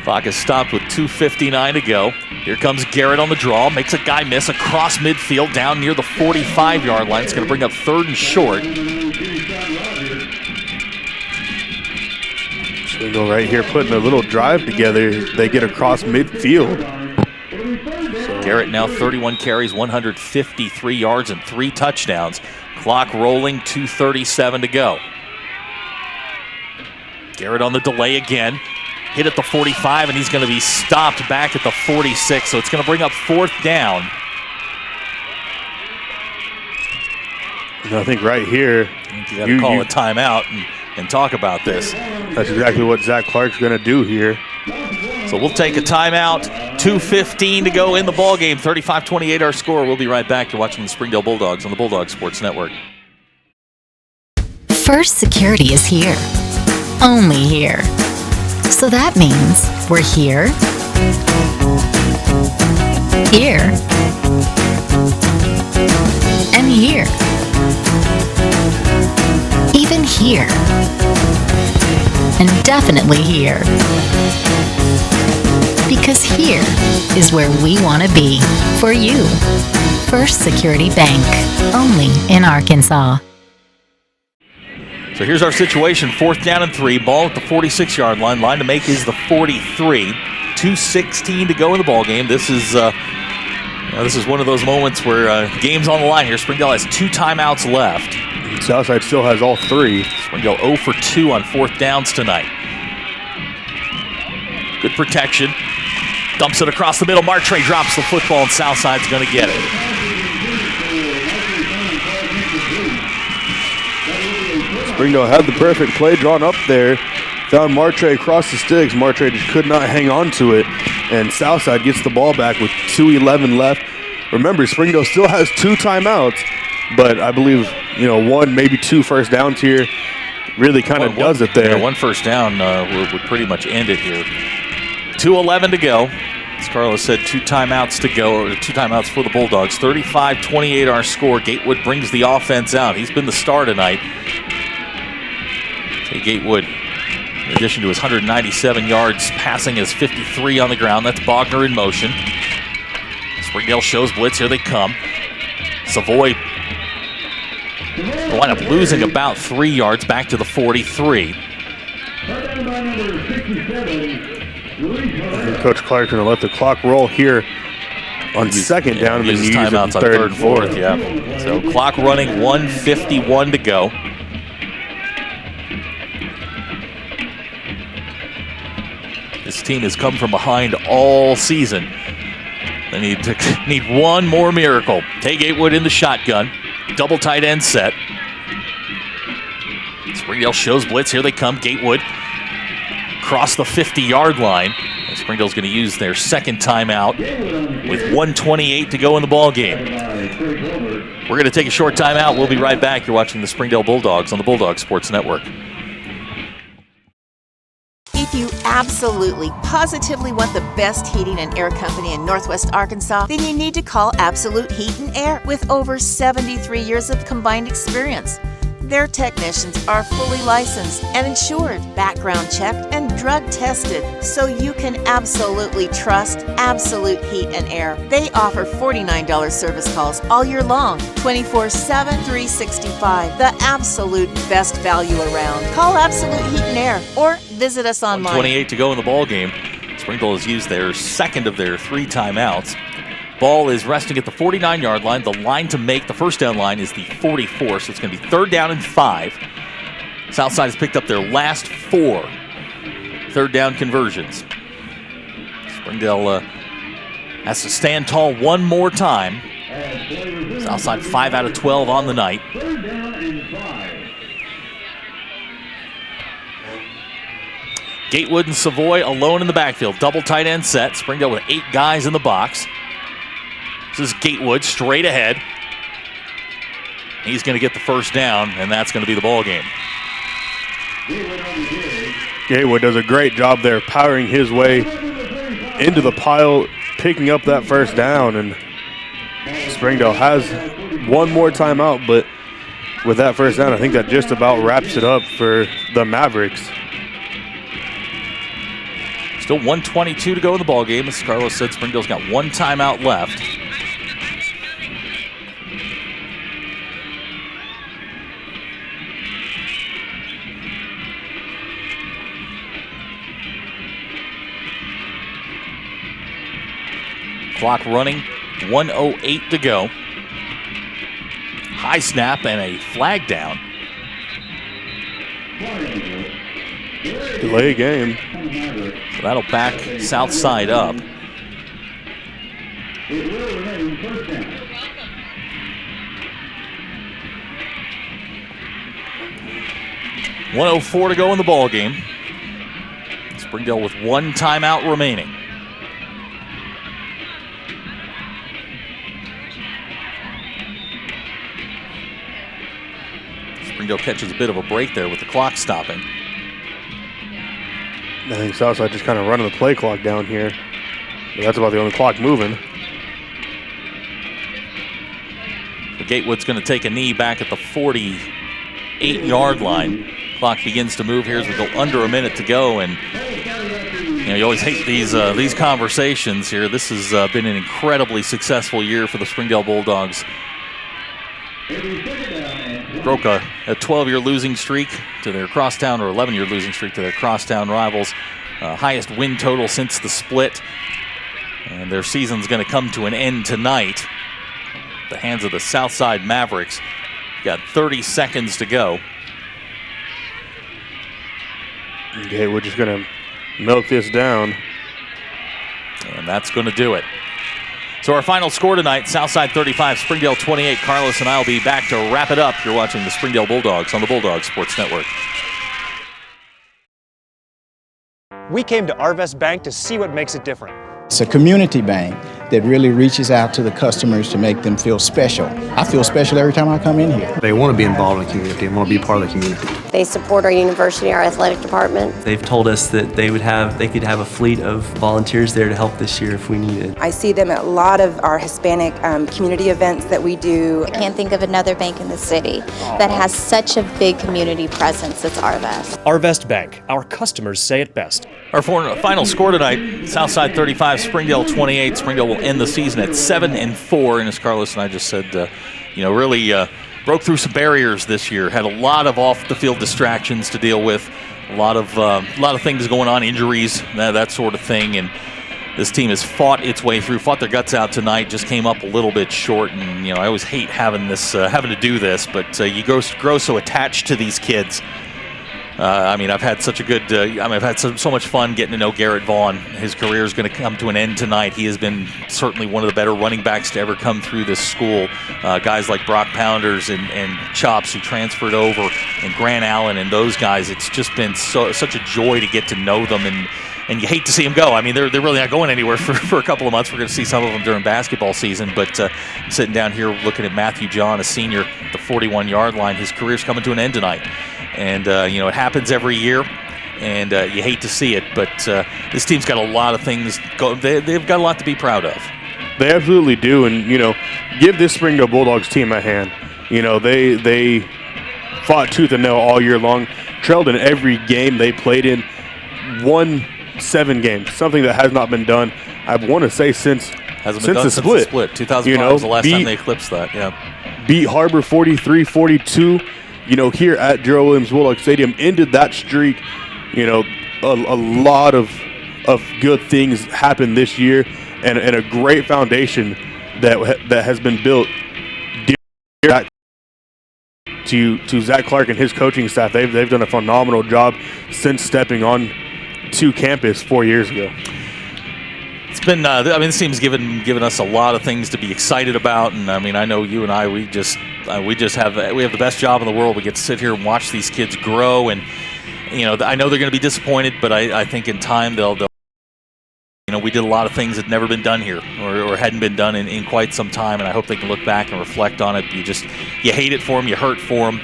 Speaker 10: Clock is stopped with 2:59 to go. Here comes Garrett on the draw, makes a guy miss across midfield down near the 45-yard line. It's going to bring up 3rd and short.
Speaker 14: Springdale right here putting a little drive together. They get across midfield.
Speaker 10: Garrett now 31 carries, 153 yards, and 3 touchdowns. Clock rolling, 2:37 to go. Garrett on the delay again. Hit at the 45, and he's going to be stopped back at the 46, so it's going to bring up 4th down.
Speaker 14: And I think right here,
Speaker 10: you got to call a timeout and talk about this.
Speaker 14: That's exactly what Zach Clark's going to do here.
Speaker 10: So we'll take a timeout. 2:15 to go in the ballgame. 35-28 our score. We'll be right back. You're watching the Springdale Bulldogs on the Bulldog Sports Network.
Speaker 5: First Security is here. Only here. So that means we're here, here, and here. Even here. And definitely here. Because here is where we want to be for you. First Security Bank, only in Arkansas.
Speaker 10: So here's our situation. 4th down and 3. Ball at the 46-yard line. Line to make is the 43. 2:16 to go in the ball game. This is one of those moments where game's on the line here. Springdale has 2 timeouts left.
Speaker 14: Southside still has all 3.
Speaker 10: Springdale 0 for 2 on 4th downs tonight. Good protection. Dumps it across the middle. Martre drops the football, and Southside's going to get it.
Speaker 14: Springdale had the perfect play drawn up there. Found Martre across the sticks. Martre just could not hang on to it. And Southside gets the ball back with 2:11 left. Remember, Springdale still has 2 timeouts, but I believe, 1, maybe 2 first downs here really kind of does it there.
Speaker 10: Yeah, 1 first down would pretty much end it here. 2:11 to go. As Carlos said, 2 timeouts to go, or 2 timeouts for the Bulldogs. 35-28 our score. Gatewood brings the offense out. He's been the star tonight. Gatewood, in addition to his 197 yards passing, is 53 on the ground. That's Bogner in motion. Springdale shows blitz. Here they come. Savoy will wind up losing about 3 yards back to the 43.
Speaker 14: And Coach Clark's going to let the clock roll here on second down, and then use
Speaker 10: timeouts on
Speaker 14: third and fourth.
Speaker 10: Yeah. So clock running, 1:51 to go. This team has come from behind all season. They need one more miracle. Tay Gatewood in the shotgun. Double tight end set. Springdale shows blitz. Here they come. Gatewood across the 50-yard line. And Springdale's going to use their second timeout with 1:28 to go in the ball game. We're going to take a short timeout. We'll be right back. You're watching the Springdale Bulldogs on the Bulldog Sports Network.
Speaker 19: If you absolutely, positively want the best heating and air company in Northwest Arkansas, then you need to call Absolute Heat and Air with over 73 years of combined experience. Their technicians are fully licensed and insured, background checked, and drug tested, so you can absolutely trust Absolute Heat and Air. They offer $49 service calls all year long, 24/7, 365. The absolute best value around. Call Absolute Heat and Air or visit us online.
Speaker 10: 28 to go in the ball game. Springdale has used their second of their 3 timeouts. Ball is resting at the 49-yard line. The line to make, the first down line, is the 44, so it's going to be 3rd down and 5. Southside has picked up their last 4 third down conversions. Springdale has to stand tall one more time. Southside 5 out of 12 on the night. Gatewood and Savoy alone in the backfield. Double tight end set. Springdale with 8 guys in the box. This is Gatewood straight ahead. He's going to get the first down, and that's going to be the ball game.
Speaker 14: Gatewood does a great job there, powering his way into the pile, picking up that first down, and Springdale has one more timeout, but with that first down, I think that just about wraps it up for the Mavericks.
Speaker 10: Still 1:22 to go in the ball game. As Carlos said, Springdale's got 1 timeout left. Clock running, 1:08 to go. High snap and a flag down.
Speaker 14: Delay game.
Speaker 10: So that'll back Southside up. .104 to go in the ball game. Springdale with 1 timeout remaining. Springdale catches a bit of a break there with the clock stopping.
Speaker 14: I think Southside just kind of running the play clock down here. But that's about the only clock moving.
Speaker 10: The Gatewood's going to take a knee back at the 48-yard line. Clock begins to move here as we go under a minute to go, and you always hate these conversations here. This has been an incredibly successful year for the Springdale Bulldogs. Broke a 12-year losing streak to their crosstown, or 11-year losing streak to their crosstown rivals. Highest win total since the split. And their season's going to come to an end tonight. At the hands of the Southside Mavericks. Got 30 seconds to go.
Speaker 14: Okay, we're just going to milk this down.
Speaker 10: And and that's going to do it. So our final score tonight, Southside 35, Springdale 28. Carlos and I will be back to wrap it up. You're watching the Springdale Bulldogs on the Bulldog Sports Network.
Speaker 20: We came to Arvest Bank to see what makes it different.
Speaker 21: It's a community bank that really reaches out to the customers to make them feel special. I feel special every time I come in here.
Speaker 20: They want to be involved in the community and want to be part of the community.
Speaker 22: They support our university, our athletic department.
Speaker 23: They've told us that they could have a fleet of volunteers there to help this year if we needed.
Speaker 24: I see them at a lot of our Hispanic community events that we do.
Speaker 25: I can't think of another bank in the city that has such a big community presence as Arvest.
Speaker 20: Arvest Bank, our customers say it best.
Speaker 10: Our final score tonight, Southside 35, Springdale 28. Springdale will end the season at 7-4, and as Carlos and I just said, really broke through some barriers this year. Had a lot of off-the-field distractions to deal with, a lot of things going on, injuries, that sort of thing, and this team has fought its way through, fought their guts out tonight, just came up a little bit short, and I always hate having to do this, but you grow so attached to these kids. I've had such a good, I've had so much fun getting to know Garrett Vaughn. His career is going to come to an end tonight. He has been certainly one of the better running backs to ever come through this school. Guys like Brock Pounders and Chops who transferred over, and Grant Allen and those guys. It's just been such a joy to get to know them, and you hate to see them go. They're really not going anywhere for a couple of months. We're going to see some of them during basketball season, but sitting down here looking at Matthew John, a senior at the 41-yard line, his career's coming to an end tonight. And, it happens every year, and you hate to see it, but this team's got a lot of things going. They've got a lot to be proud of.
Speaker 14: They absolutely do, and, give this Springdale Bulldogs team a hand. They fought tooth and nail all year long, trailed in every game they played in, won 7 games, something that has not been done, I want to say, since the split.
Speaker 10: 2005 was the last time they eclipsed that, yeah.
Speaker 14: Beat HAR-BER 43-42. Here at Gerald Williams Bulldog Stadium, ended that streak. A lot of good things happened this year, and a great foundation that has been built to Zach Clark and his coaching staff. They've done a phenomenal job since stepping on to campus 4 years ago.
Speaker 10: It's been, this team's given us a lot of things to be excited about, and I know you and I, we have the best job in the world. We get to sit here and watch these kids grow, and I know they're going to be disappointed, but I think in time they'll we did a lot of things that had never been done here, or hadn't been done in quite some time, and I hope they can look back and reflect on it. You hate it for them, you hurt for them.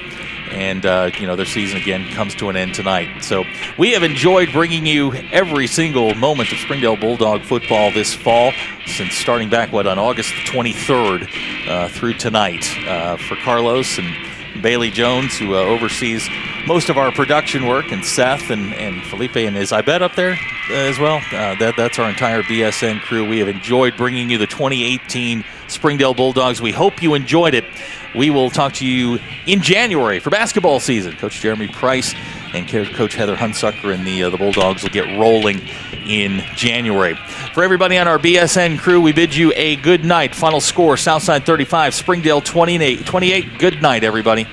Speaker 10: And, their season, again, comes to an end tonight. So we have enjoyed bringing you every single moment of Springdale Bulldog football this fall, since starting back, on August the 23rd through tonight. For Carlos and Bailey Jones, who oversees most of our production work, and Seth and Felipe and Isabet up there as well. That's our entire BSN crew. We have enjoyed bringing you the 2018 Springdale Bulldogs. We hope you enjoyed it. We will talk to you in January for basketball season. Coach Jeremy Price and Coach Heather Hunsucker and the Bulldogs will get rolling in January. For everybody on our BSN crew, we bid you a good night. Final score, Southside 35, Springdale 28. Good night, everybody.